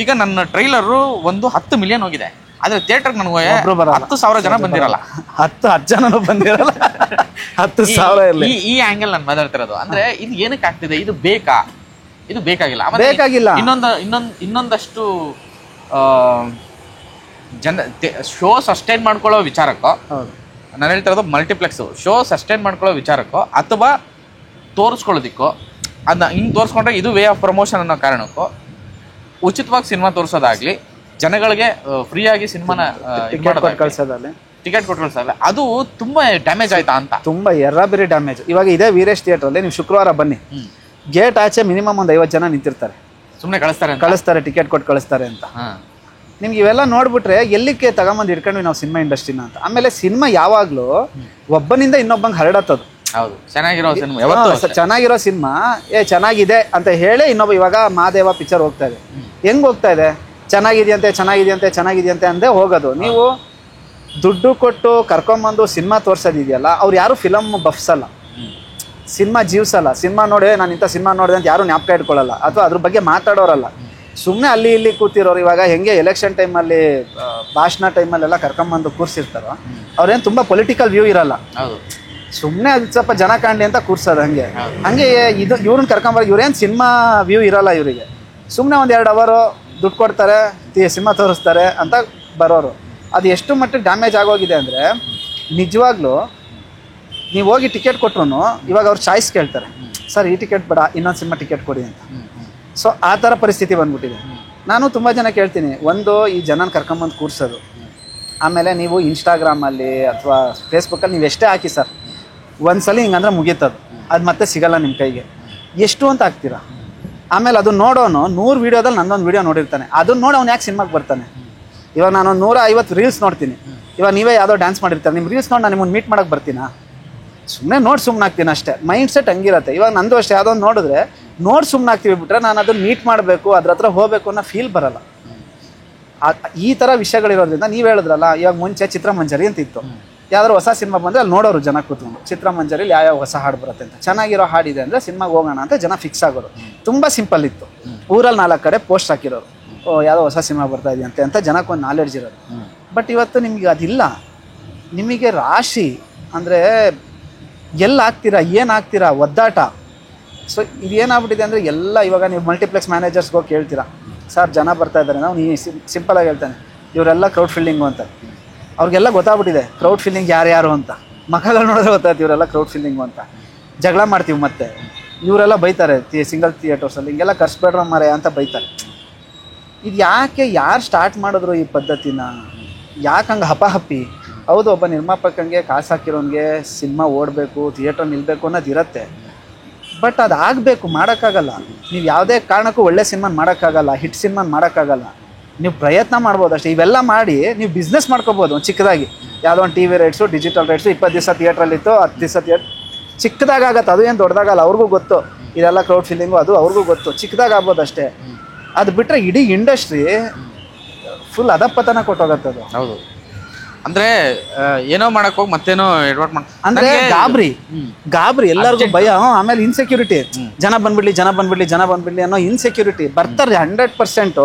ಈಗ ನನ್ನ ಟ್ರೈಲರು ಒಂದು 10 ಮಿಲಿಯನ್ ಹೋಗಿದೆ. ಆದರೆ ಥಿಯೇಟರ್ಗೆ ನನಗೆ 10,000 ಜನ ಬಂದಿರಲ್ಲ, 10 ಜನನೂ ಬಂದಿರಲ್ಲ, 10,000 ಇರಲಿ. ಈ ಆ್ಯಂಗಲ್ ನಾನು ಮಾತಾಡ್ತಿರೋದು. ಅಂದರೆ ಇದು ಏನಕ್ಕೆ ಆಗ್ತಿದೆ, ಇದು ಬೇಕಾ, ಇದು ಬೇಕಾಗಿಲ್ಲ. ಇನ್ನೊಂದಷ್ಟು ಶೋ ಸಸ್ಟೈನ್ ಮಾಡ್ಕೊಳ್ಳೋ ವಿಚಾರಕ್ಕೋ, ನಾನು ಹೇಳ್ತಿರೋದು ಮಲ್ಟಿಪ್ಲೆಕ್ಸು ಶೋ ಸಸ್ಟೈನ್ ಮಾಡ್ಕೊಳ್ಳೋ ವಿಚಾರಕ್ಕೋ ಅಥವಾ ತೋರಿಸ್ಕೊಳ್ಳೋದಿಕ್ಕೋ, ಅದನ್ನ ಹಿಂಗೆ ತೋರಿಸ್ಕೊಂಡ್ರೆ ಇದು ವೇ ಆಫ್ ಪ್ರಮೋಷನ್ ಅನ್ನೋ ಕಾರಣಕ್ಕೋ ಉಚಿತವಾಗಿ ಸಿನಿಮಾ ತೋರಿಸೋದಾಗ್ಲಿ, ಜನಗಳಿಗೆ ಫ್ರೀಯಾಗಿ ಸಿನಿಮಾನ ಟಿಕೆಟ್ ಕೊಟ್ಟು ಕಳ್ಸೋದಾಗಲಿ, ಅದು ತುಂಬ ಡ್ಯಾಮೇಜ್ ಆಯ್ತಾ ಅಂತ. ತುಂಬ ಎರ್ರಾಬಿರಿ ಡ್ಯಾಮೇಜ್. ಇವಾಗ ಇದೇ ವೀರೇಶ್ ಥಿಯೇಟ್ರಲ್ಲಿ ನೀವು ಶುಕ್ರವಾರ ಬನ್ನಿ, ಗೇಟ್ ಆಚೆ ಮಿನಿಮಮ್ ಒಂದು 50 ಜನ ನಿಂತಿರ್ತಾರೆ, ಸುಮ್ಮನೆ ಕಳಿಸ್ತಾರೆ ಟಿಕೆಟ್ ಕೊಟ್ಟು ಕಳಿಸ್ತಾರೆ ಅಂತ. ನಿಮ್ಗೆ ಇವೆಲ್ಲ ನೋಡ್ಬಿಟ್ರೆ ಎಲ್ಲಿಗೆ ತಗೊಂಬಂದು ಇಟ್ಕೊಂಡ್ವಿ ನಾವು ಸಿನಿಮಾ ಇಂಡಸ್ಟ್ರಿನ ಅಂತ. ಆಮೇಲೆ ಸಿನಿಮಾ ಯಾವಾಗಲೂ ಒಬ್ಬನಿಂದ ಇನ್ನೊಬ್ಬಂಗೆ ಹರಡತ್ತದು. ಹೌದು, ಚೆನ್ನಾಗಿರೋ ಸಿನಿಮಾ ಚೆನ್ನಾಗಿದೆ ಅಂತ ಹೇಳಿ ಇನ್ನೊಬ್ಬ, ಇವಾಗ ಮಹಾದೇವ ಪಿಕ್ಚರ್ ಹೋಗ್ತಾ ಇದೆ, ಹೆಂಗ್ ಹೋಗ್ತಾ ಇದೆ, ಚೆನ್ನಾಗಿದೆಯಂತೆ ಅಂದೇ ಹೋಗೋದು. ನೀವು ದುಡ್ಡು ಕೊಟ್ಟು ಕರ್ಕೊಂಬಂದು ಸಿನಿಮಾ ತೋರ್ಸೋದಿದೆಯಲ್ಲ, ಅವ್ರು ಯಾರು ಫಿಲಮ್ ಬಫ್ಸಲ್ಲ, ಸಿನಿಮಾ ಜೀವ್ಸಲ್ಲ. ಸಿನಿಮಾ ನೋಡಿ ನಾನು ಇಂಥ ಸಿನಿಮಾ ನೋಡಿದೆ ಅಂತ ಯಾರು ಜ್ಞಾಪಕ ಇಟ್ಕೊಳ್ಳಲ್ಲ ಅಥವಾ ಅದ್ರ ಬಗ್ಗೆ ಮಾತಾಡೋರಲ್ಲ. ಸುಮ್ಮನೆ ಅಲ್ಲಿ ಇಲ್ಲಿ ಕೂತಿರೋರು. ಇವಾಗ ಹೆಂಗೆ ಎಲೆಕ್ಷನ್ ಟೈಮಲ್ಲಿ ಭಾಷಣ ಟೈಮಲ್ಲೆಲ್ಲ ಕರ್ಕೊಂಬಂದು ಕೂರಿಸಿರ್ತಾರೋ, ಅವ್ರೇನು ತುಂಬ ಪೊಲಿಟಿಕಲ್ ವ್ಯೂ ಇರಲ್ಲ, ಸುಮ್ಮನೆ ಅದು ಸ್ವಲ್ಪ ಜನ ಕಾಣಲಿ ಅಂತ ಕೂರ್ಸೋದು. ಹಂಗೆ ಇದು ಇವ್ರನ್ನ ಕರ್ಕೊಂಬರೋ, ಇವ್ರೇನು ಸಿನಿಮಾ ವ್ಯೂ ಇರಲ್ಲ ಇವರಿಗೆ. ಸುಮ್ಮನೆ ಒಂದು 2 ಅವರು ದುಡ್ಡು ಕೊಡ್ತಾರೆ, ಸಿನಿಮಾ ತೋರಿಸ್ತಾರೆ ಅಂತ ಬರೋರು. ಅದು ಎಷ್ಟು ಮಟ್ಟಿಗೆ ಡ್ಯಾಮೇಜ್ ಆಗೋಗಿದೆ ಅಂದರೆ, ನಿಜವಾಗ್ಲೂ ನೀವು ಹೋಗಿ ಟಿಕೆಟ್ ಕೊಟ್ರು ಇವಾಗ ಅವ್ರು ಚಾಯ್ಸ್ ಕೇಳ್ತಾರೆ. ಸರ್ ಈ ಟಿಕೆಟ್ ಬೇಡ, ಇನ್ನೊಂದು ಸಿನಿಮಾ ಟಿಕೆಟ್ ಕೊಡಿ ಅಂತ. ಸೊ ಆ ಥರ ಪರಿಸ್ಥಿತಿ ಬಂದ್ಬಿಟ್ಟಿದೆ. ನಾನು ತುಂಬ ಜನ ಕೇಳ್ತೀನಿ, ಒಂದು ಈ ಜನನ ಕರ್ಕೊಂಬಂದು ಕೂರಿಸೋದು, ಆಮೇಲೆ ನೀವು ಇನ್ಸ್ಟಾಗ್ರಾಮಲ್ಲಿ ಅಥವಾ ಫೇಸ್ಬುಕ್ಕಲ್ಲಿ ನೀವು ಎಷ್ಟೇ ಹಾಕಿ ಸರ್, ಒಂದ್ಸಲ ಹಿಂಗಂದ್ರೆ ಮುಗೀತದು, ಅದು ಮತ್ತೆ ಸಿಗಲ್ಲ ನಿಮ್ಮ ಕೈಗೆ. ಎಷ್ಟು ಅಂತ ಹಾಕ್ತೀರಾ? ಆಮೇಲೆ ಅದು ನೋಡೋನು 100 ವೀಡಿಯೋದಲ್ಲಿ ನನ್ನೊಂದು ವೀಡಿಯೋ ನೋಡಿರ್ತಾನೆ, ಅದನ್ನ ನೋಡಿ ಅವ್ನು ಯಾಕೆ ಸಿನಿಮಾಗೆ ಬರ್ತಾನೆ? ಇವಾಗ ನಾನು 150 ರೀಲ್ಸ್ ನೋಡ್ತೀನಿ, ಇವಾಗ ನೀವೇ ಯಾವುದೋ ಡ್ಯಾನ್ಸ್ ಮಾಡಿರ್ತಾರೆ, ನಿಮ್ಮ ರೀಲ್ಸ್ ನೋಡಿ ನಾನು ನಿಮ್ಮನ್ನು ಮೀಟ್ ಮಾಡೋಕ್ಕೆ ಬರ್ತೀನಾ? ಸುಮ್ಮನೆ ನೋಡಿ ಸುಮ್ಮನೆ ಆಗ್ತೀನಿ ಅಷ್ಟೇ. ಮೈಂಡ್ ಸೆಟ್ ಹಂಗಿರತ್ತೆ. ಇವಾಗ ನಂದು ಅಷ್ಟೇ, ಯಾವುದೊಂದು ನೋಡಿದ್ರೆ ನೋಡಿ ಸುಮ್ಮನೆ ಆಗ್ತೀವಿ ಬಿಟ್ರೆ ನಾನು ಅದನ್ನು ಮೀಟ್ ಮಾಡಬೇಕು, ಅದ್ರ ಹತ್ರ ಹೋಗಬೇಕು ಅನ್ನೋ ಫೀಲ್ ಬರಲ್ಲ. ಈ ಥರ ವಿಷಯಗಳಿರೋದ್ರಿಂದ ನೀವು ಹೇಳಿದ್ರಲ್ಲ, ಇವಾಗ ಮುಂಚೆ ಚಿತ್ರಮಂಜರಿ ಅಂತ ಇತ್ತು, ಯಾವ್ದಾದ್ರು ಹೊಸ ಸಿನಿಮಾ ಬಂದರೆ ಅಲ್ಲಿ ನೋಡೋರು ಜನ ಕೂತ್ಕೊಂಡು ಚಿತ್ರಮಂಜರಿಲಿ ಯಾವ ಹೊಸ ಹಾಡು ಬರುತ್ತೆ ಅಂತ, ಚೆನ್ನಾಗಿರೋ ಹಾಡಿದೆ ಅಂದರೆ ಸಿನಿಮಾಗೆ ಹೋಗೋಣ ಅಂತ ಜನ ಫಿಕ್ಸ್ ಆಗೋರು. ತುಂಬ ಸಿಂಪಲ್ ಇತ್ತು. ಊರಲ್ಲಿ 4 ಕಡೆ ಪೋಸ್ಟ್ ಹಾಕಿರೋರು, ಯಾವುದೋ ಹೊಸ ಸಿನಿಮಾ ಬರ್ತಾ ಇದೆಯಂತೆ ಅಂತ ಜನಕ್ಕೊಂದು ನಾಲೆಡ್ಜ್ ಇರೋದು. ಬಟ್ ಇವತ್ತು ನಿಮಗೆ ಅದಿಲ್ಲ. ನಿಮಗೆ ರಾಶಿ ಅಂದರೆ ಎಲ್ಲ ಆಗ್ತೀರಾ, ಏನು ಆಗ್ತೀರಾ, ಒದ್ದಾಟ. ಸೊ ಇದೇನಾಗ್ಬಿಟ್ಟಿದೆ ಅಂದರೆ ಎಲ್ಲ ಇವಾಗ ನೀವು ಮಲ್ಟಿಪ್ಲೆಕ್ಸ್ ಮ್ಯಾನೇಜರ್ಸ್ಗೆ ಹೋಗಿ ಕೇಳ್ತೀರಾ, ಸರ್ ಜನ ಬರ್ತಾ ಇದ್ದಾರೆ, ನಾವು ನೀ ಸಿಂಪಲಾಗಿ ಹೇಳ್ತಾನೆ, ಇವರೆಲ್ಲ ಕ್ರೌಡ್ ಫಿಲ್ಲಿಂಗು ಅಂತ. ಅವ್ರಿಗೆಲ್ಲ ಗೊತ್ತಾಗ್ಬಿಟ್ಟಿದೆ ಕ್ರೌಡ್ ಫಿಲ್ಲಿಂಗ್ ಯಾರ್ಯಾರು ಅಂತ. ಮಕ್ಕಳು ನೋಡಿದ್ರೆ ಗೊತ್ತಾಯ್ತು ಇವರೆಲ್ಲ ಕ್ರೌಡ್ ಫಿಲ್ಲಿಂಗು ಅಂತ. ಜಗಳ ಮಾಡ್ತೀವಿ ಮತ್ತೆ, ಇವರೆಲ್ಲ ಬೈತಾರೆ ಸಿಂಗಲ್ ಥಿಯೇಟರ್ಸಲ್ಲಿ, ಹಿಂಗೆಲ್ಲ ಕರ್ಸ್ಬೇಡ್ರ ಮಾರೆ ಅಂತ ಬೈತಾರೆ. ಇದು ಯಾಕೆ, ಯಾರು ಸ್ಟಾರ್ಟ್ ಮಾಡಿದ್ರು ಈ ಪದ್ಧತಿನ? ಯಾಕೆ ಹಂಗೆ ಹಪಾಹಪ್ಪಿ? ಹೌದು, ಒಬ್ಬ ನಿರ್ಮಾಪಕಂಗೆ ಕಾಸು ಹಾಕಿರೋನಿಗೆ ಸಿನಿಮಾ ಓಡಬೇಕು, ಥಿಯೇಟರ್ ನಿಲ್ಲಬೇಕು ಅನ್ನೋದು ಇರುತ್ತೆ. ಬಟ್ ಅದು ಆಗಬೇಕು, ಮಾಡೋಕ್ಕಾಗಲ್ಲ. ನೀವು ಯಾವುದೇ ಕಾರಣಕ್ಕೂ ಒಳ್ಳೆ ಸಿನಿಮಾನ ಮಾಡೋಕ್ಕಾಗಲ್ಲ, ಹಿಟ್ ಸಿನಿಮಾನ ಮಾಡೋಕ್ಕಾಗಲ್ಲ. ನೀವು ಪ್ರಯತ್ನ ಮಾಡ್ಬೋದು ಅಷ್ಟೇ. ಇವೆಲ್ಲ ಮಾಡಿ ನೀವು ಬಿಸ್ನೆಸ್ ಮಾಡ್ಕೋಬೋದು ಒಂದು ಚಿಕ್ಕದಾಗಿ. ಯಾವುದೋ ಒಂದು TV ರೈಟ್ಸು, ಡಿಜಿಟಲ್ ರೈಟ್ಸು, 20 ದಿವಸ ಥಿಯೇಟ್ರಲ್ಲಿತ್ತು, 10 ದಿವಸ ಚಿಕ್ಕದಾಗತ್ತೆ. ಅದು ಏನು ದೊಡ್ಡದಾಗಲ್ಲ, ಅವ್ರಿಗೂ ಗೊತ್ತು ಇದೆಲ್ಲ ಕ್ರೌಡ್ ಫಿಲ್ಲಿಂಗು, ಅದು ಅವ್ರಿಗೂ ಗೊತ್ತು. ಚಿಕ್ಕದಾಗ್ಬೋದು ಅಷ್ಟೇ. ಅದು ಬಿಟ್ಟರೆ ಇಡೀ ಇಂಡಸ್ಟ್ರಿ ಫುಲ್ ಅಧಪತನ ಕೊಟ್ಟೋಗತ್ತೆ ಅದು. ಹೌದು. ಅಂದ್ರೆ ಏನೋ ಮಾಡಕ್ ಹೋಗಿ ಮತ್ತೇನೋ ಎಡ್ವರ್ಟ್ ಮಾಡ ಅಂದ್ರೆ ಗಾಬರಿ ಎಲ್ಲರಿಗೂ ಭಯ. ಆಮೇಲೆ ಇನ್ಸೆಕ್ಯೂರಿಟಿ, ಜನ ಬಂದ್ಬಿಡ್ಲಿ ಅನ್ನೋ ಇನ್ಸೆಕ್ಯೂರಿಟಿ. ಬರ್ತಾರೆ 100%.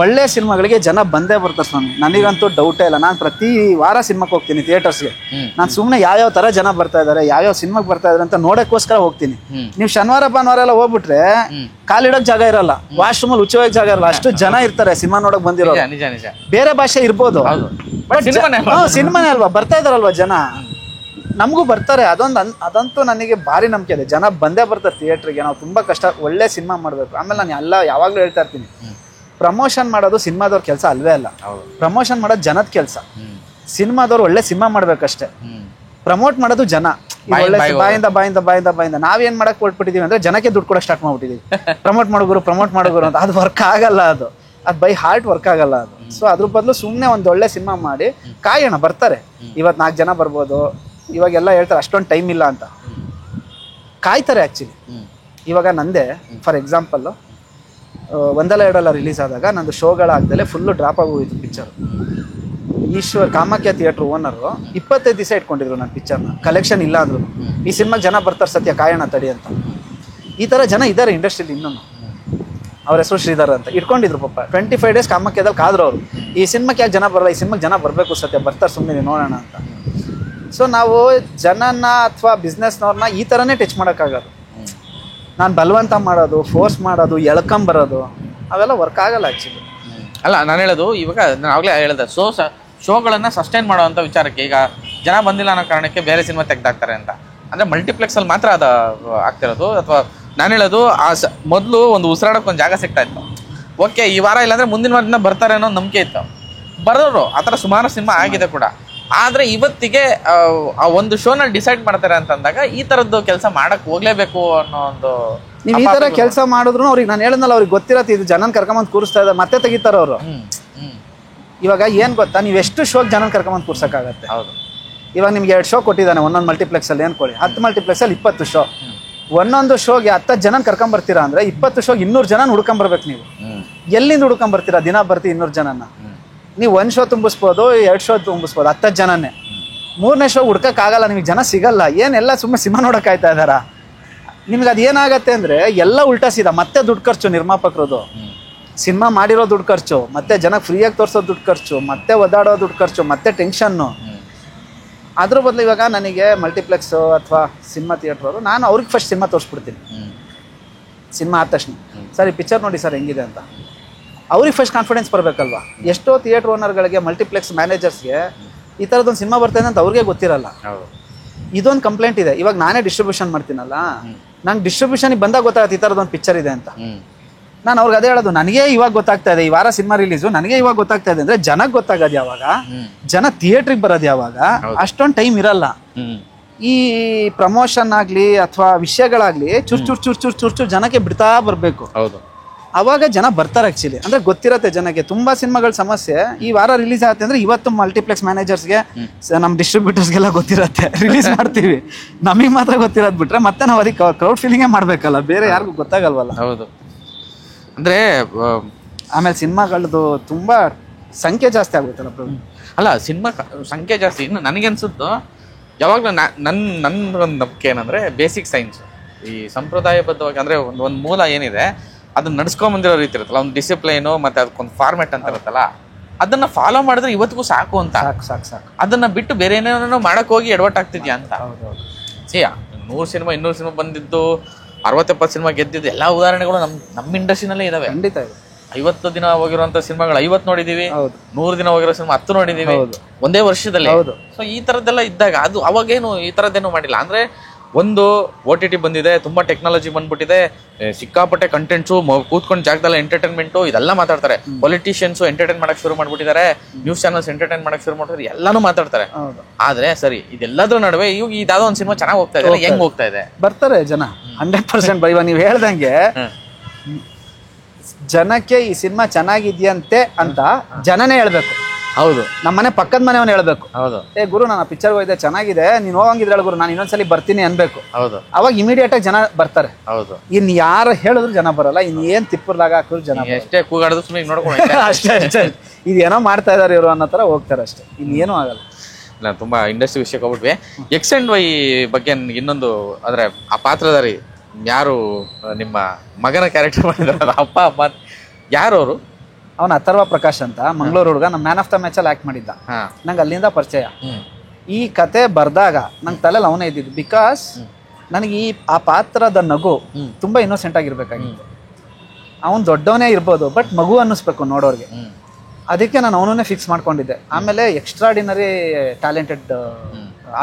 ಒಳ್ಳೆ ಸಿನಿಮಾಗಳಿಗೆ ಜನ ಬಂದೇ ಬರ್ತಾರೆ ಸ್ವಾಮಿ, ನನಗಂತೂ ಡೌಟೇ ಇಲ್ಲ. ನಾನು ಪ್ರತಿ ವಾರ ಸಿನಿಮಾಗೆ ಹೋಗ್ತೀನಿ ಥಿಯೇಟರ್ಸ್ಗೆ. ನಾನು ಸುಮ್ಮನೆ ಯಾವ್ಯಾವ ಥರ ಜನ ಬರ್ತಾ ಇದ್ದಾರೆ, ಯಾವ್ಯಾವ ಸಿನಿಮಾಗೆ ಬರ್ತಾ ಇದ್ದಾರೆ ಅಂತ ನೋಡೋಕ್ಕೋಸ್ಕರ ಹೋಗ್ತೀನಿ. ನೀವು ಶನಿವಾರ ಭಾನುವಾರ ಎಲ್ಲ ಹೋಗ್ಬಿಟ್ರೆ ಕಾಲಿಡೋಕ್ ಜಾಗ ಇರಲ್ಲ, ವಾಶ್ರೂಮಲ್ಲಿ ಉಚ್ಚವಾಗಿ ಜಾಗ ಇರಲ್ಲ, ಅಷ್ಟು ಜನ ಇರ್ತಾರೆ ಸಿನಿಮಾ ನೋಡಕ್ ಬಂದಿರೋ. ಬೇರೆ ಭಾಷೆ ಇರ್ಬೋದು, ಸಿನಿಮಾನೇ ಅಲ್ವಾ, ಬರ್ತಾ ಇದಾರಲ್ವಾ ಜನ, ನಮಗೂ ಬರ್ತಾರೆ. ಅದಂತೂ ನನಗೆ ಭಾರಿ ನಂಬಿಕೆ ಇದೆ. ಜನ ಬಂದೇ ಬರ್ತಾರೆ ಥಿಯೇಟ್ರಿಗೆ. ನಾವು ತುಂಬಾ ಕಷ್ಟ, ಒಳ್ಳೆ ಸಿನಿಮಾ ಮಾಡಬೇಕು. ಆಮೇಲೆ ನಾನು ಎಲ್ಲ ಯಾವಾಗಲೂ ಹೇಳ್ತಾ ಇರ್ತೀನಿ, ಪ್ರಮೋಷನ್ ಮಾಡೋದು ಸಿನಿಮಾದವ್ರ ಕೆಲಸ ಅಲ್ವೇ ಅಲ್ಲ. ಪ್ರಮೋಷನ್ ಮಾಡೋದು ಜನದ ಕೆಲಸ. ಸಿನಿಮಾದವ್ರು ಒಳ್ಳೆ ಸಿನಿಮಾ ಮಾಡ್ಬೇಕಷ್ಟೇ, ಪ್ರಮೋಟ್ ಮಾಡೋದು ಜನ. ಒಳ್ಳೆ ಬಾಯಿಂದ ನಾವೇನ್ ಮಾಡಕ್ ಹೊರಟ್ಬಿಟ್ಟಿದೀವಿ ಅಂದ್ರೆ ಜನಕ್ಕೆ ದುಡ್ಡು ಕೊಡಕ್ ಸ್ಟಾರ್ಟ್ ಮಾಡ್ಬಿಟ್ಟಿದೀವಿ. ಪ್ರಮೋಟ್ ಮಾಡೋಗುರು ಅಂತ. ಅದು ವರ್ಕ್ ಆಗಲ್ಲ, ಅದು ಬೈ ಹಾರ್ಟ್ ವರ್ಕ್ ಆಗಲ್ಲ ಅದು. ಸೊ ಅದ್ರ ಬದಲು ಸುಮ್ಮನೆ ಒಂದು ಒಳ್ಳೆ ಸಿನಿಮಾ ಮಾಡಿ ಕಾಯೋಣ, ಬರ್ತಾರೆ. ಇವತ್ತು 4 ಜನ ಬರ್ಬೋದು. ಇವಾಗೆಲ್ಲ ಹೇಳ್ತಾರೆ ಅಷ್ಟೊಂದು ಟೈಮ್ ಇಲ್ಲ ಅಂತ, ಕಾಯ್ತಾರೆ ಆ್ಯಕ್ಚುಲಿ. ಇವಾಗ ನಂದೇ ಫಾರ್ ಎಕ್ಸಾಂಪಲ್ಲು, 1 2 ರಿಲೀಸ್ ಆದಾಗ ನಂದು ಶೋಗಳಾಗ್ದಲೆ ಫುಲ್ಲು ಡ್ರಾಪ್ ಆಗೋಗಿತ್ತು picture. Ishwar Kamakhya theatre owner 25 ದಿವಸ ಇಟ್ಕೊಂಡಿದ್ರು ನನ್ನ ಪಿಕ್ಚರ್ನ, ಕಲೆಕ್ಷನ್ ಇಲ್ಲ ಅಂದ್ರು. ಈ ಸಿನಿಮಾಗೆ ಜನ ಬರ್ತಾರೆ ಸತ್ಯ, ಕಾಯೋಣ ತಡಿ ಅಂತ. ಈ ಥರ ಜನ ಇದ್ದಾರೆ ಇಂಡಸ್ಟ್ರಿಲಿ ಇನ್ನೂ. ಅವ್ರ ಹೆಸರು ಶ್ರೀಧರ್ ಅಂತ ಇಟ್ಕೊಂಡಿದ್ರು ಪಾಪ. 25 ಡೇಸ್ ಕಾಮಾಖ್ಯದಲ್ಲಿ ಕಾದ್ರು ಅವರು. ಈ ಸಿನಿಮಾಕ್ಕೆ ಯಾಕೆ ಜನ ಬರಲ್ಲ, ಈ ಸಿನಿಮಾಗೆ ಜನ ಬರಬೇಕು ಸತ್ಯ, ಬರ್ತಾರೆ ಸುಮ್ಮನೆ ನೋಡೋಣ ಅಂತ. ಸೊ ನಾವು ಜನನ ಅಥವಾ ಬಿಸ್ನೆಸ್ನವ್ರನ್ನ ಈ ಥರನೇ ಟಚ್ ಮಾಡೋಕ್ಕಾಗೋದು. ನಾನು ಬಲವಂತ ಮಾಡೋದು, ಫೋರ್ಸ್ ಮಾಡೋದು, ಎಳ್ಕೊಂಬರೋದು ಅವೆಲ್ಲ ವರ್ಕ್ ಆಗಲ್ಲ ಆ್ಯಕ್ಚುಲಿ. ಅಲ್ಲ, ನಾನು ಹೇಳೋದು ಇವಾಗ ನಾನು ಆಗಲೇ ಹೇಳಿದೆ, ಶೋಗಳನ್ನು ಸಸ್ಟೈನ್ ಮಾಡೋವಂಥ ವಿಚಾರಕ್ಕೆ ಈಗ ಜನ ಬಂದಿಲ್ಲ ಅನ್ನೋ ಕಾರಣಕ್ಕೆ ಬೇರೆ ಸಿನಿಮಾ ತೆಗ್ದಾಕ್ತಾರೆ ಅಂತ. ಅಂದರೆ ಮಲ್ಟಿಪ್ಲೆಕ್ಸಲ್ಲಿ ಮಾತ್ರ ಅದು ಆಗ್ತಿರೋದು. ಅಥವಾ ನಾನು ಹೇಳೋದು ಮೊದಲು ಒಂದು ಉಸಿರಾಡೋಕೆ ಒಂದು ಜಾಗ ಸಿಗ್ತಾ ಇತ್ತು. ಓಕೆ, ಈ ವಾರ ಇಲ್ಲಾಂದರೆ ಮುಂದಿನ ವಾರದಿಂದ ಬರ್ತಾರೆ ಅನ್ನೋ ನಂಬಿಕೆ ಇತ್ತು, ಬರೋರು. ಆ ಥರ ಸುಮಾರು ಸಿನಿಮಾ ಆಗಿದೆ ಕೂಡ. ಆದರೆ ಇವತ್ತಿಗೆ ಆ ಒಂದು ಶೋನ ಡಿಸೈಡ್ ಮಾಡ್ತಾರೆ ಅಂತಂದಾಗ ಈ ಥರದ್ದು ಕೆಲಸ ಮಾಡಕ್ಕೆ ಹೋಗಲೇಬೇಕು ಅನ್ನೋ ಒಂದು. ನೀವು ಈ ಥರ ಕೆಲಸ ಮಾಡಿದ್ರು ಅವ್ರಿಗೆ, ನಾನು ಹೇಳಿದ್ನಲ್ಲ, ಅವ್ರಿಗೆ ಗೊತ್ತಿರತ್ತೆ ಇದು ಜನನ ಕರ್ಕೊಂಬಂದು ಕೂರಿಸ್ತಾ ಇದ್ದಾರೆ, ಮತ್ತೆ ತೆಗಿತಾರೆ ಅವರು. ಇವಾಗ ಏನು ಗೊತ್ತಾ, ನೀವು ಎಷ್ಟು ಶೋಗೆ ಜನನ ಕರ್ಕೊಂಬಂದು ಕೂರ್ಸೋಕ್ಕಾಗತ್ತೆ? ಹೌದು. ಇವಾಗ ನಿಮ್ಗೆ 2 ಶೋ ಕೊಟ್ಟಿದ್ದಾನೆ ಒಂದೊಂದು ಮಲ್ಟಿಪ್ಲೆಕ್ಸಲ್ಲಿ, ಏನ್ಕೊಳ್ಳಿ 10 ಮಲ್ಟಿಪ್ಲೆಕ್ಸಲ್ಲಿ 20 ಶೋ. ಒಂದೊಂದು ಶೋಗೆ 10 ಜನ ಕರ್ಕೊಂಬರ್ತೀರಾ ಅಂದರೆ 20 ಶೋಗೆ 200 ಜನ ಹುಡ್ಕೊಂಬರ್ಬೇಕು. ನೀವು ಎಲ್ಲಿಂದ ಹುಡ್ಕೊಂಬರ್ತೀರಾ? ದಿನ ಬರ್ತೀವಿ 200 ಜನನ. ನೀವು 1 ಶೋ ತುಂಬಿಸ್ಬೋದು, 2 ಶೋ ತುಂಬಿಸ್ಬೋದು, 10 ಜನನೇ. 3ನೇ ಶೋ ಹುಡ್ಕೋಕ್ಕಾಗಲ್ಲ, ನಿಮಗೆ ಜನ ಸಿಗಲ್ಲ. ಏನೆಲ್ಲ ಸುಮ್ಮನೆ ಸಿನಿಮಾ ನೋಡೋಕ್ಕಾಯ್ತಾ ಇದ್ದಾರಾ? ನಿಮ್ಗೆ ಅದು ಏನಾಗತ್ತೆ ಅಂದರೆ ಎಲ್ಲ ಉಲ್ಟಾ ಸೀದಾ. ಮತ್ತೆ ದುಡ್ಡು ಖರ್ಚು ನಿರ್ಮಾಪಕರದು, ಸಿನಿಮಾ ಮಾಡಿರೋ ದುಡ್ಡು ಖರ್ಚು, ಮತ್ತೆ ಜನಕ್ಕೆ ಫ್ರೀಯಾಗಿ ತೋರಿಸೋ ದುಡ್ಡು ಖರ್ಚು, ಮತ್ತೆ ಒದ್ದಾಡೋ ದುಡ್ಡು ಖರ್ಚು, ಮತ್ತೆ ಟೆನ್ಷನ್ನು. ಅದ್ರ ಬದಲು ಇವಾಗ ನನಗೆ ಮಲ್ಟಿಪ್ಲೆಕ್ಸು ಅಥವಾ ಸಿನಿಮಾ ಥಿಯೇಟ್ರವರು, ನಾನು ಅವ್ರಿಗೆ ಫಸ್ಟ್ ಸಿನಿಮಾ ತೋರಿಸ್ಬಿಡ್ತೀನಿ. ಸಿನಿಮಾ ಆದ ತಕ್ಷಣ, ಸರ್ ಈ ಪಿಕ್ಚರ್ ನೋಡಿ ಸರ್ ಹೆಂಗಿದೆ ಅಂತ. ಅವ್ರಿಗೆ ಫಸ್ಟ್ ಕಾನ್ಫಿಡೆನ್ಸ್ ಬರಬೇಕಲ್ವಾ. ಎಷ್ಟೋ ಥಿಯೇಟ್ರ್ ಓನರ್ಗಳಿಗೆ, ಮಲ್ಟಿಪ್ಲೆಕ್ಸ್ ಮ್ಯಾನೇಜರ್ಸ್ಗೆ ಈ ಥರದ್ದೊಂದು ಸಿನಿಮಾ ಬರ್ತಾಯಿದೆ ಅಂತ ಅವ್ರಿಗೆ ಗೊತ್ತಿರಲ್ಲ. ಇದೊಂದು ಕಂಪ್ಲೇಂಟ್ ಇದೆ. ಇವಾಗ ನಾನೇ ಡಿಸ್ಟ್ರಿಬ್ಯೂಷನ್ ಮಾಡ್ತೀನಲ್ಲ, ನಂಗೆ ಡಿಸ್ಟ್ರಿಬ್ಯೂಷನ್ಗೆ ಬಂದಾಗ ಗೊತ್ತಾಗುತ್ತೆ ಈ ಥರದೊಂದು ಪಿಕ್ಚರ್ ಇದೆ ಅಂತ. ನಾನು ಅವ್ರಿಗೆ ಅದೇ ಹೇಳೋದು, ನನಗೆ ಇವಾಗ ಗೊತ್ತಾಗ್ತಾ ಇದೆ, ಈ ವಾರ ಸಿನಿಮಾ ರಿಲೀಸು ನನಗೆ ಇವಾಗ ಗೊತ್ತಾಗ್ತಾ ಇದೆ ಅಂದ್ರೆ ಜನಕ್ಕೆ ಗೊತ್ತಾಗೋದು ಯಾವಾಗ, ಜನ ಥಿಯೇಟ್ರಿಗೆ ಬರೋದು ಯಾವಾಗ, ಅಷ್ಟೊಂದು ಟೈಮ್ ಇರಲ್ಲ. ಈ ಪ್ರಮೋಷನ್ ಆಗ್ಲಿ ಅಥವಾ ವಿಷಯಗಳಾಗ್ಲಿ ಚುರ್ ಜನಕ್ಕೆ ಬಿಡ್ತಾ ಬರ್ಬೇಕು. ಅವಾಗ ಜನ ಬರ್ತಾರೆ. ಆಕ್ಚುಲಿ ಅಂದ್ರೆ ಗೊತ್ತಿರತ್ತೆ ಜನಕ್ಕೆ. ತುಂಬಾ ಸಿನಿಮಾಗಳ ಸಮಸ್ಯೆ ಈ ವಾರ ರಿಲೀಸ್ ಆಗುತ್ತೆ ಅಂದ್ರೆ ಇವತ್ತು ಮಲ್ಟಿಪ್ಲೆಕ್ಸ್ ಮ್ಯಾನೇಜರ್ಸ್ಗೆ ನಮ್ಮ ಡಿಸ್ಟ್ರಿಬ್ಯೂಟರ್ಸ್ಗೆಲ್ಲ ಗೊತ್ತಿರತ್ತೆ, ರಿಲೀಸ್ ಮಾಡ್ತೀವಿ, ನಮಗೆ ಮಾತ್ರ ಗೊತ್ತಿರೋದು ಬಿಟ್ರೆ ಮತ್ತೆ ನಾವು ಅದಕ್ಕೆ ಕ್ರೌಡ್ ಫೀಲಿಂಗೇ ಮಾಡ್ಬೇಕಲ್ಲ, ಬೇರೆ ಯಾರಿಗೂ ಗೊತ್ತಾಗಲ್ವಲ್ಲ. ಹೌದು. ಅಂದ್ರೆ ಆಮೇಲೆ ಸಿನಿಮಾಗಳದ್ದು ತುಂಬಾ ಸಂಖ್ಯೆ ಜಾಸ್ತಿ ಆಗುತ್ತಲ್ಲ ಅಲ್ಲ, ಸಿನಿಮಾ ಸಂಖ್ಯೆ ಜಾಸ್ತಿ. ಇನ್ನು ನನಗನ್ಸುತ್ತೋ ಯಾವಾಗಲೂ ನನ್ನ ಒಂದು ನಂಬಿಕೆ ಏನಂದ್ರೆ ಬೇಸಿಕ್ ಸೈನ್ಸ್, ಈ ಸಂಪ್ರದಾಯಬದ್ಧವಾಗಿ ಅಂದ್ರೆ ಒಂದು ಮೂಲ ಏನಿದೆ ಅದನ್ನ ನಡ್ಸ್ಕೊಂಬಂದಿರೋ ರೀತಿ ಇರುತ್ತಲ್ಲ, ಒಂದು ಡಿಸಿಪ್ಲೈನು ಮತ್ತೆ ಅದಕ್ಕೊಂದು ಫಾರ್ಮೆಟ್ ಅಂತ ಇರುತ್ತಲ್ಲ, ಅದನ್ನ ಫಾಲೋ ಮಾಡಿದ್ರೆ ಇವತ್ತಿಗೂ ಸಾಕು ಅಂತ. ಸಾಕು ಅದನ್ನ ಬಿಟ್ಟು ಬೇರೆ ಏನೇನೋ ಮಾಡಕ್ ಹೋಗಿ ಎಡವಟ್ಟಾಗ್ತಿದ್ಯಾ ಅಂತ. ಸಿ 100 ಸಿನಿಮಾ 200 ಸಿನಿಮಾ ಬಂದಿದ್ದು 60-70 ಸಿನಿಮಾ ಗೆದ್ದಿದ್ದು ಎಲ್ಲ ಉದಾಹರಣೆಗಳು ನಮ್ಮ ಇಂಡಸ್ಟ್ರಿನಲ್ಲೇ ಇದಾವೆ. ಖಂಡಿತ. 50 ದಿನ ಹೋಗಿರುವಂತ ಸಿನಿಮಾಗಳು 50 ನೋಡಿದೀವಿ, 100 ದಿನ ಹೋಗಿರೋ ಸಿನಿಮಾ 10 ನೋಡಿದೀವಿ ಒಂದೇ ವರ್ಷದಲ್ಲಿ. ಸೊ ಈ ತರದ್ದೆಲ್ಲ ಇದ್ದಾಗ ಅದು ಅವಾಗೇನು ಈ ತರದ್ದೇನು ಮಾಡಿಲ್ಲ. ಅಂದ್ರೆ ಒಂದು OTT ಬಂದಿದೆ, ತುಂಬಾ ಟೆಕ್ನಾಲಜಿ ಬಂದ್ಬಿಟ್ಟಿದೆ, ಸಿಕ್ಕಾಪಟ್ಟೆ ಕಂಟೆಂಟ್ಸು, ಕೂತ್ಕೊಂಡು ಜಾಗದಲ್ಲ ಎಂಟರ್ಟೈನ್ಮೆಂಟು ಇದೆಲ್ಲ ಮಾತಾಡ್ತಾರೆ. ಪೊಲಿಟಿಷಿಯನ್ಸು ಎಂಟರ್ಟೈನ್ ಮಾಡಕ್ ಶುರು ಮಾಡ್ಬಿಟ್ಟಿದ್ದಾರೆ, ನ್ಯೂಸ್ ಚಾನಲ್ಸ್ ಎಂಟರ್ಟೈನ್ ಮಾಡಕ್ ಶುರು ಮಾಡ್ತಾರೆ, ಎಲ್ಲಾನು ಮಾತಾಡ್ತಾರೆ. ಆದ್ರೆ ಸರಿ, ಇದೆಲ್ಲದ್ರ ನಡುವೆ ಇವಾಗ ಇದಾವ ಒಂದು ಸಿನಿಮಾ ಚೆನ್ನಾಗಿ ಹೋಗ್ತಾ ಇದೆ, ಹೆಂಗ್ ಹೋಗ್ತಾ ಇದೆ ಬರ್ತಾರೆ ಜನ 100%. ಇವಾಗ ನೀವು ಹೇಳ್ದಂಗೆ ಜನಕ್ಕೆ ಈ ಸಿನಿಮಾ ಚೆನ್ನಾಗಿದ್ಯಂತೆ ಅಂತ ಜನನೇ ಹೇಳ್ಬೇಕು. ಹೌದು, ನಮ್ಮನೆ ಪಕ್ಕದ ಮನೆಯವನ್ನ ಹೇಳ್ಬೇಕು. ಹೌದು, ಏ ಗುರು ನಾನು ಪಿಕ್ಚರ್ ಹೋಗಿದ್ದೆ ಚೆನ್ನಾಗಿದೆ, ನೀನ್ ಹೋಗಂಗಿದ್ರೆ ಹೇಳ ಗುರು, ನಾನು ಇನ್ನೊಂದ್ಸಲಿ ಬರ್ತೀನಿ ಅನ್ಬೇಕು. ಹೌದು, ಅವಾಗ ಇಮಿಡಿಯೇಟ್ ಆಗಿ ಜನ ಬರ್ತಾರೆ. ಹೌದು. ಇನ್ ಯಾರು ಹೇಳಿದ್ರು ಜನ ಬರಲ್ಲ, ಇನ್ ಏನ್ ತಿಪ್ಪರ್ಲಾಗ ಹಾಕಿದ್ರು ಜನ ಎಷ್ಟೇ ಕೂಗಾಡಿದ್ರು ಸುಮ್ಮನೆ ನೋಡ್ಕೊಂಡು ಅಷ್ಟೇ ಇದೇನೋ ಮಾಡ್ತಾ ಇದಾರೆ ಇವರು ಅನ್ನೋ ತರ ಹೋಗ್ತಾರೆ ಅಷ್ಟೇ, ಇನ್ನೇನು ಆಗಲ್ಲ. ಇಲ್ಲ, ತುಂಬಾ ಇಂಡಸ್ಟ್ರಿ ವಿಷಯಕ್ಕೆ ಹೋಗ್ಬಿಟ್ವಿ. X and Y ಬಗ್ಗೆ ಇನ್ನೊಂದು, ಅಂದ್ರೆ ಆ ಪಾತ್ರಧಾರಿ ಯಾರು ನಿಮ್ಮ ಮಗನ ಕ್ಯಾರೆಕ್ಟರ್ ಮಾಡಿದಾರ, ಅಪ್ಪ ಅಮ್ಮ ಯಾರು ಅವರು? ಅವನ ಅಥರ್ವ ಪ್ರಕಾಶ್ ಅಂತ, ಮಂಗಳೂರು ಹುಡುಗ, ನಮ್ಮ ಮ್ಯಾನ್ ಆಫ್ ದ ಮ್ಯಾಚ್ ಅಲ್ಲಿ ಆಕ್ಟ್ ಮಾಡಿದ್ದ. ನಂಗೆ ಅಲ್ಲಿಂದ ಪರಿಚಯ. ಈ ಕತೆ ಬರ್ದಾಗ ನಂಗೆ ತಲೆಯಲ್ಲಿ ಅವನೇ ಇದ್ದಿದ್ದು. ಬಿಕಾಸ್ ನನಗೆ ಆ ಪಾತ್ರದ ನಗು ತುಂಬಾ ಇನ್ನೋಸೆಂಟ್ ಆಗಿರ್ಬೇಕಾಗಿತ್ತು. ಅವನು ದೊಡ್ಡವನೇ ಇರ್ಬೋದು, ಬಟ್ ಮಗು ಅನ್ನಿಸ್ಬೇಕು ನೋಡೋರ್ಗೆ. ಅದಕ್ಕೆ ನಾನು ಅವನನ್ನೇ ಫಿಕ್ಸ್ ಮಾಡ್ಕೊಂಡಿದ್ದೆ. ಆಮೇಲೆ ಎಕ್ಸ್ಟ್ರಾಡಿನರಿ ಟ್ಯಾಲೆಂಟೆಡ್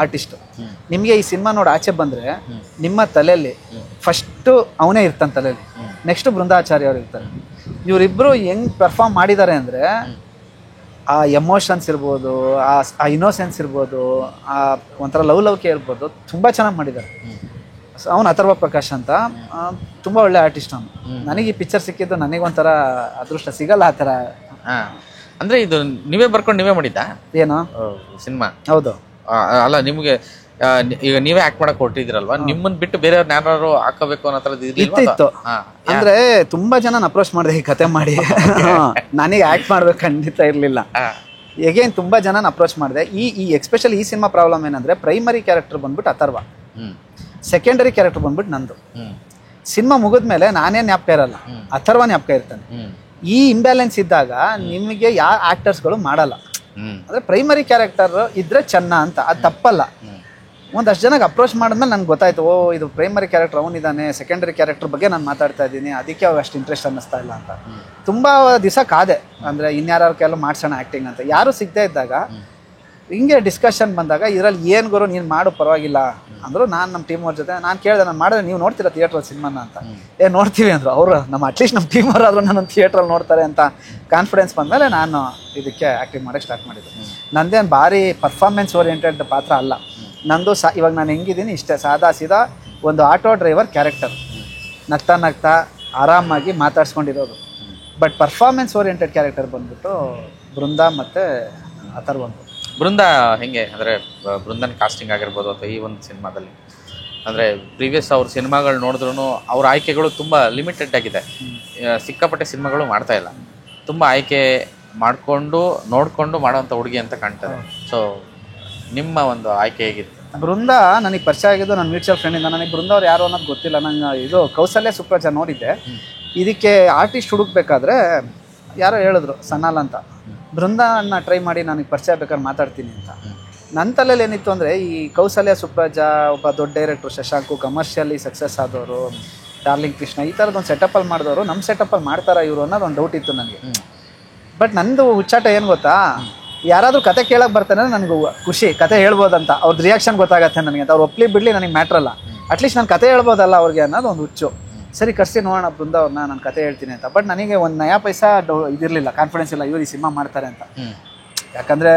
ಆರ್ಟಿಸ್ಟ್. ನಿಮಗೆ ಈ ಸಿನಿಮಾ ನೋಡಿ ಆಚೆ ಬಂದ್ರೆ ನಿಮ್ಮ ತಲೆಯಲ್ಲಿ ಫಸ್ಟ್ ಅವನೇ ಇರ್ತಾನೆ ತಲೆಯಲ್ಲಿ, ನೆಕ್ಸ್ಟ್ ಬೃಂದಾಚಾರ್ಯ ಅವ್ರು ಇರ್ತಾರೆ. ಇವರಿಬ್ರು ಹೆಂಗ್ ಪರ್ಫಾರ್ಮ್ ಮಾಡಿದ್ದಾರೆ ಅಂದ್ರೆ ಆ ಎಮೋಷನ್ಸ್ ಇರ್ಬೋದು, ಆ ಇನ್ನೋಸೆನ್ಸ್ ಇರ್ಬೋದು, ಆ ಒಂಥರ ಲವ್ಕೆ ಇರ್ಬೋದು, ತುಂಬಾ ಚೆನ್ನಾಗಿ ಮಾಡಿದ್ದಾರೆ. ಅವನು ಅಥರ್ವ ಪ್ರಕಾಶ್ ಅಂತ, ತುಂಬಾ ಒಳ್ಳೆ ಆರ್ಟಿಸ್ಟ್ ಅವನು. ನನಗೆ ಈ ಪಿಕ್ಚರ್ ಸಿಕ್ಕಿದ್ದು ನನಗೊಂಥರ ಅದೃಷ್ಟ, ಸಿಗಲ್ಲ ಆ ಥರ. ಅಂದ್ರೆ ಇದು ನೀವೇ ಬರ್ಕೊಂಡು ನೀವೇ ಮಾಡಿದ್ದ ಏನು ಸಿನಿಮಾ? ಹೌದು. ಅಲ್ಲ, ನಿಮ್ಗೆ ಈಗ ನೀವೇ ಆಕ್ಟ್ ಮಾಡಕ್ ಹೊರಟಿದ್ರಲ್ವಾ, ನಿಮ್ಮನ್ ಬಿಟ್ಟು ಬೇರೆಯವ್ರನ್ನ ಯಾರು ಹಾಕಬೇಕು ಅನ್ನೋ ಥರದ್ದು ಇತ್ತು. ಅಂದ್ರೆ ತುಂಬಾ ಜನ ಅಪ್ರೋಚ್ ಮಾಡಿದೆ ಈ ಕತೆ ಮಾಡಿ. ನನಗೆ ಆಕ್ಟ್ ಮಾಡ್ಬೇಕು ಖಂಡಿತ ಇರ್ಲಿಲ್ಲ. ಹೇಗೇನ್ ತುಂಬಾ ಜನ ಅಪ್ರೋಚ್ ಮಾಡಿದೆ. ಈ ಎಸ್ಪೆಷಲಿ ಈ ಸಿನಿಮಾ ಪ್ರಾಬ್ಲಮ್ ಏನಂದ್ರೆ, ಪ್ರೈಮರಿ ಕ್ಯಾರೆಕ್ಟರ್ ಬಂದ್ಬಿಟ್ಟು ಅಥರ್ವ, ಸೆಕೆಂಡರಿ ಕ್ಯಾರೆಕ್ಟರ್ ಬಂದ್ಬಿಟ್ಟು ನಂದು. ಸಿನಿಮಾ ಮುಗಿದ್ಮೇಲೆ ನಾನೇ ಜ್ಞಾಪಕ ಇರಲ್ಲ, ಅಥರ್ವ ಜ್ಞಾಪಕ ಇರ್ತಾನೆ. ಈ ಇಂಬ್ಯಾಲೆನ್ಸ್ ಇದ್ದಾಗ ನಿಮಗೆ ಯಾವ ಆಕ್ಟರ್ಸ್ಗಳು ಮಾಡಲ್ಲ. ಅಂದ್ರೆ ಪ್ರೈಮರಿ ಕ್ಯಾರೆಕ್ಟರ್ ಇದ್ರೆ ಚೆನ್ನ ಅಂತ, ಅದು ತಪ್ಪಲ್ಲ. ಒಂದಷ್ಟು ಜನಕ್ಕೆ ಅಪ್ರೋಚ್ ಮಾಡಿದ್ಮೇಲೆ ನನ್ಗೆ ಗೊತ್ತಾಯ್ತು, ಓ ಇದು ಪ್ರೈಮರಿ ಕ್ಯಾರೆಕ್ಟರ್ ಅವನಿದ್ದಾನೆ, ಸೆಕೆಂಡರಿ ಕ್ಯಾರೆಕ್ಟರ್ ಬಗ್ಗೆ ನಾನು ಮಾತಾಡ್ತಾ ಇದ್ದೀನಿ, ಅದಕ್ಕೆ ಅವ್ರು ಅಷ್ಟು ಇಂಟ್ರೆಸ್ಟ್ ಅನ್ನಿಸ್ತಾ ಇಲ್ಲ ಅಂತ. ತುಂಬಾ ದಿವಸ ಕಾದೆ, ಅಂದ್ರೆ ಇನ್ಯಾರ ಕೆಲವು ಮಾಡ್ಸೋಣ ಆ್ಯಕ್ಟಿಂಗ್ ಅಂತ. ಯಾರು ಸಿಗದೆ ಇದ್ದಾಗ ಹಿಂಗೆ ಡಿಸ್ಕಷನ್ ಬಂದಾಗ ಇದರಲ್ಲಿ ಏನು ಗುರು ನೀನು ಮಾಡು ಪರವಾಗಿಲ್ಲ ಅಂದರು. ನಾನು ನಮ್ಮ ಟೀಮ್ ಅವ್ರ ಜೊತೆ ನಾನು ಕೇಳಿದೆ, ನಾನು ಮಾಡಿದ್ರೆ ನೀವು ನೋಡ್ತೀರಾ ಥಿಯೇಟ್ರಲ್ಲಿ ಸಿನಿಮಾನ ಅಂತ. ನೋಡ್ತೀವಿ ಅಂದರು ಅವರು. ಅಟ್ಲೀಸ್ಟ್ ನಮ್ಮ ಟೀಮ್ ಅವ್ರು ಆದರೂ ನನ್ನ ಥಿಯೇಟ್ರಲ್ಲಿ ನೋಡ್ತಾರೆ ಅಂತ ಕಾನ್ಫಿಡೆನ್ಸ್ ಬಂದಮೇಲೆ ನಾನು ಇದಕ್ಕೆ ಆ್ಯಕ್ಟಿಂಗ್ ಮಾಡೋಕ್ಕೆ ಸ್ಟಾರ್ಟ್ ಮಾಡಿದ್ದೆ. ನಂದೇನು ಭಾರಿ ಪರ್ಫಾರ್ಮೆನ್ಸ್ ಓರಿಯೆಂಟೆಡ್ ಪಾತ್ರ ಅಲ್ಲ ನಂದು. ಇವಾಗ ನಾನು ಹೆಂಗಿದ್ದೀನಿ ಇಷ್ಟೇ, ಸಾದಾ ಸೀದಾ ಒಂದು ಆಟೋ ಡ್ರೈವರ್ ಕ್ಯಾರೆಕ್ಟರ್, ನಗ್ತಾ ಆರಾಮಾಗಿ ಮಾತಾಡ್ಸ್ಕೊಂಡಿರೋದು. ಬಟ್ ಪರ್ಫಾರ್ಮೆನ್ಸ್ ಓರಿಯೆಂಟೆಡ್ ಕ್ಯಾರೆಕ್ಟರ್ ಬಂದ್ಬಿಟ್ಟು ಬೃಂದಾ ಮತ್ತು ಅಥರ್ವ. ಬೃಂದಾ ಹೆಂಗೆ ಅಂದರೆ ಬೃಂದನ್ ಕಾಸ್ಟಿಂಗ್ ಆಗಿರ್ಬೋದು ಅಥವಾ ಈ ಒಂದು ಸಿನಿಮಾದಲ್ಲಿ, ಅಂದರೆ ಪ್ರೀವಿಯಸ್ ಅವ್ರ ಸಿನಿಮಾಗಳು ನೋಡಿದ್ರು ಅವ್ರ ಆಯ್ಕೆಗಳು ತುಂಬ ಲಿಮಿಟೆಡ್ ಆಗಿದೆ. ಸಿಕ್ಕಾಪಟ್ಟೆ ಸಿನಿಮಾಗಳು ಮಾಡ್ತಾ ಇಲ್ಲ, ತುಂಬ ಆಯ್ಕೆ ಮಾಡಿಕೊಂಡು ನೋಡಿಕೊಂಡು ಮಾಡೋವಂಥ ಹುಡುಗಿ ಅಂತ ಕಾಣ್ತದೆ. ಸೊ ನಿಮ್ಮ ಒಂದು ಆಯ್ಕೆ ಹೇಗಿತ್ತು? ಬೃಂದಾ ನನಗೆ ಪರಿಚಯ ಆಗಿದ್ದು ನನ್ನ ಮ್ಯೂಚುವಲ್ ಫ್ರೆಂಡಿಂದ. ನನಗೆ ಬೃಂದಾ ಅವ್ರು ಯಾರು ಅನ್ನೋದು ಗೊತ್ತಿಲ್ಲ. ನಂಗೆ ಇದು ಕೌಸಲ್ಯ ಸುಪ್ರಜಾ ನೋಡಿದ್ದೆ. ಇದಕ್ಕೆ ಆರ್ಟಿಸ್ಟ್ ಹುಡುಕ್ಬೇಕಾದ್ರೆ ಯಾರೋ ಹೇಳಿದ್ರು ಸನಾಲ್ ಅಂತ, ಬೃಂದಾನ ಟ್ರೈ ಮಾಡಿ ನನಗೆ ಪರಿಚಯ ಬೇಕಾದ್ರೆ ಮಾತಾಡ್ತೀನಿ ಅಂತ. ನನ್ನ ತಲೆಯಲ್ಲಿ ಏನಿತ್ತು ಅಂದರೆ, ಈ ಕೌಸಲ್ಯ ಸುಪ್ರಜಾ ಒಬ್ಬ ದೊಡ್ಡ ಡೈರೆಕ್ಟ್ರು, ಶಶಾಂಕು ಕಮರ್ಷಿಯಲಿ ಸಕ್ಸಸ್ ಆದವರು, ಡಾರ್ಲಿಂಗ್ ಕೃಷ್ಣ ಈ ಥರದೊಂದು ಸೆಟಪ್ಪಲ್ಲಿ ಮಾಡಿದವರು, ನಮ್ಮ ಸೆಟಪ್ಪಲ್ಲಿ ಮಾಡ್ತಾರಾ ಇವರು ಅನ್ನೋದು ಒಂದು ಡೌಟ್ ಇತ್ತು ನನಗೆ. ಬಟ್ ನಂದು ಹುಚ್ಚಾಟ ಏನು ಗೊತ್ತಾ, ಯಾರಾದರೂ ಕತೆ ಕೇಳಕ್ಕೆ ಬರ್ತಾನೆ ನನಗೆ ಖುಷಿ, ಕತೆ ಹೇಳ್ಬೋದಂತ, ಅವ್ರದ್ದು ರಿಯಾಕ್ಷನ್ ಗೊತ್ತಾಗತ್ತೆ ನನಗೆ ಅಂತ. ಅವ್ರು ಒಪ್ಲಿ ಬಿಡಲಿ ನನಗೆ ಮ್ಯಾಟ್ರಲ್ಲ. ಅಟ್ಲೀಸ್ಟ್ ನಾನು ಕತೆ ಹೇಳ್ಬೋದಲ್ಲ ಅವ್ರಿಗೆ ಅನ್ನೋದು ಒಂದು ಹುಚ್ಚು. ಸರಿ ಕರ್ಸಿ ನೋಡೋಣ ಬೃಂದವ್ರನ್ನ, ನಾನು ಕತೆ ಹೇಳ್ತೀನಿ ಅಂತ. ಬಟ್ ನನಗೆ ಒಂದು ನಯಾ ಪೈಸಾ ಇದಿರಲಿಲ್ಲ, ಕಾನ್ಫಿಡೆನ್ಸ್ ಇಲ್ಲ ಇವರು ಈ ಸಿನಿಮಾ ಮಾಡ್ತಾರೆ ಅಂತ. ಯಾಕಂದರೆ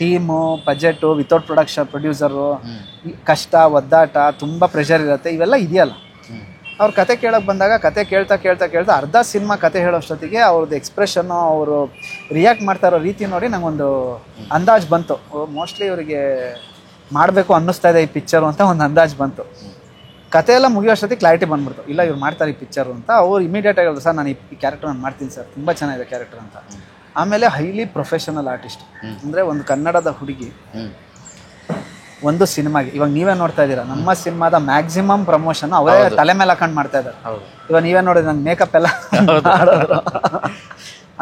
ಟೀಮು, ಬಜೆಟು, ವಿತೌಟ್ ಪ್ರೊಡ್ಯೂಸರು, ಕಷ್ಟ, ಒದ್ದಾಟ, ತುಂಬ ಪ್ರೆಷರ್ ಇರುತ್ತೆ, ಇವೆಲ್ಲ ಇದೆಯಲ್ಲ. ಅವ್ರು ಕತೆ ಕೇಳೋಕ್ಕೆ ಬಂದಾಗ ಕತೆ ಕೇಳ್ತಾ ಅರ್ಧ ಸಿನಿಮಾ ಕತೆ ಹೇಳೋಷ್ಟೊತ್ತಿಗೆ ಅವ್ರದ್ದು ಎಕ್ಸ್ಪ್ರೆಷನ್ನು, ಅವರು ರಿಯಾಕ್ಟ್ ಮಾಡ್ತಾ ಇರೋ ರೀತಿ ನೋಡಿ ನಂಗೊಂದು ಅಂದಾಜು ಬಂತು. ಮೋಸ್ಟ್ಲಿ ಇವರಿಗೆ ಮಾಡಬೇಕು ಅನ್ನಿಸ್ತಾ ಇದೆ ಈ ಪಿಕ್ಚರು ಅಂತ ಒಂದು ಅಂದಾಜು ಬಂತು. ಕತೆ ಎಲ್ಲ ಮುಗಿಯೋಷ್ಟೊತ್ತಿಗೆ ಕ್ಲಾರಿಟಿ ಬಂದ್ಬಿಡ್ತು, ಇಲ್ಲ ಇವ್ರು ಮಾಡ್ತಾರೆ ಈ ಪಿಕ್ಚರು ಅಂತ. ಅವ್ರು ಇಮಿಡಿಯೇಟಾಗಿ ಹೇಳಿದ್ರು, ಸರ್ ನಾನು ಈ ಕ್ಯಾರೆಕ್ಟರ್ ನಾನು ಮಾಡ್ತೀನಿ ಸರ್, ತುಂಬ ಚೆನ್ನಾಗಿದೆ ಕ್ಯಾರೆಕ್ಟರ್ ಅಂತ. ಆಮೇಲೆ ಹೈಲಿ ಪ್ರೊಫೆಷನಲ್ ಆರ್ಟಿಸ್ಟ್, ಅಂದರೆ ಒಂದು ಕನ್ನಡದ ಹುಡುಗಿ ಒಂದು ಸಿನಿಮಾಗೆ, ಇವಾಗ ನೀವೇ ನೋಡ್ತಾ ಇದ್ದೀರಾ ನಮ್ಮ ಸಿನಿಮಾದ ಮ್ಯಾಕ್ಸಿಮಮ್ ಪ್ರಮೋಷನ್ ಅವರೇ ತಲೆ ಮೇಲೆ ಹಾಕೊಂಡು ಮಾಡ್ತಾ ಇದ್ದಾರೆ. ಇವಾಗ ನೀವೇ ನೋಡಿದ್ರೆ ನಂಗೆ ಮೇಕಪ್ ಎಲ್ಲ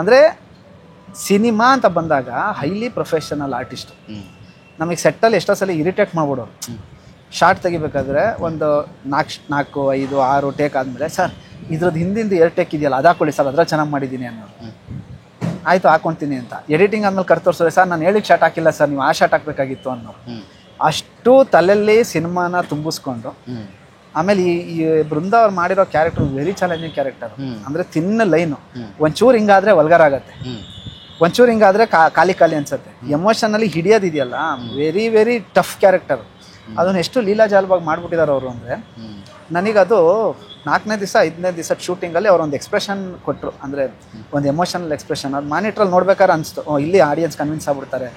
ಅಂದರೆ ಸಿನಿಮಾ ಅಂತ ಬಂದಾಗ ಹೈಲಿ ಪ್ರೊಫೆಷನಲ್ ಆರ್ಟಿಸ್ಟ್. ನಮಗೆ ಸೆಟ್ಟಲ್ಲಿ ಎಷ್ಟೋ ಸಲ ಇರಿಟೇಟ್ ಮಾಡ್ಬಿಡೋರು. ಶಾರ್ಟ್ ತೆಗಿಬೇಕಾದ್ರೆ ಒಂದು 4, 5, 6 ಟೇಕ್ ಆದಮೇಲೆ, ಸರ್ ಇದ್ರದ್ದು ಹಿಂದಿಂದು 2 ಟೇಕ್ ಇದೆಯಲ್ಲ ಅದು ಹಾಕೊಳ್ಳಿ ಸರ್, ಅದ್ರಲ್ಲಿ ಚೆನ್ನಾಗಿ ಮಾಡಿದ್ದೀನಿ ಅನ್ನೋದು. ಆಯಿತು ಹಾಕೊಳ್ತೀನಿ ಅಂತ. ಎಡಿಟಿಂಗ್ ಆದಮೇಲೆ ಕರ್ತೋರ್ಸೋರೆ, ಸರ್ ನಾನು ಹೇಳಿಕ್ಕೆ ಶಾರ್ಟ್ ಹಾಕಿಲ್ಲ ಸರ್, ನೀವು ಆ ಶಾರ್ಟ್ ಹಾಕಬೇಕಾಗಿತ್ತು ಅನ್ನೋರು. ಅಷ್ಟು ತಲೆಯಲ್ಲಿ ಸಿನಿಮಾನ ತುಂಬಿಸ್ಕೊಂಡು ಆಮೇಲೆ ಈ ಬೃಂದ ಅವ್ರು ಮಾಡಿರೋ ಕ್ಯಾರೆಕ್ಟರ್ ವೆರಿ ಚಾಲೆಂಜಿಂಗ್ ಕ್ಯಾರೆಕ್ಟರ್. ಅಂದರೆ ತಿನ್ನ ಲೈನು ಒಂಚೂರು ಹಿಂಗಾದ್ರೆ ವಲ್ಗರ್ ಆಗುತ್ತೆ, ಒಂಚೂರು ಹಿಂಗಾದ್ರೆ ಖಾಲಿ ಅನ್ಸುತ್ತೆ. ಎಮೋಷನಲ್ಲಿ ಹಿಡಿಯೋದಿದೆಯಲ್ಲ, ವೆರಿ ವೆರಿ ಟಫ್ ಕ್ಯಾರೆಕ್ಟರ್. ಅದನ್ನು ಎಷ್ಟು ಲೀಲಾಜಾಲವಾಗಿ ಮಾಡಿಬಿಟ್ಟಿದ್ದಾರೆ ಅವರು ಅಂದರೆ, ನನಗದು 4ನೇ ದಿವಸ 5ನೇ ದಿವಸ ಶೂಟಿಂಗಲ್ಲಿ ಅವರೊಂದು ಎಕ್ಸ್ಪ್ರೆಷನ್ ಕೊಟ್ಟರು, ಅಂದರೆ ಒಂದು ಎಮೋಷನಲ್ ಎಕ್ಸ್ಪ್ರೆಷನ್. ಅದು ಮಾನಿಟ್ರಲ್ಲಿ ನೋಡ್ಬೇಕಾದ್ರೆ ಅನಿಸ್ತು, ಇಲ್ಲಿ ಆಡಿಯನ್ಸ್ ಕನ್ವಿನ್ಸ್ ಆಗ್ಬಿಡ್ತಾರೆ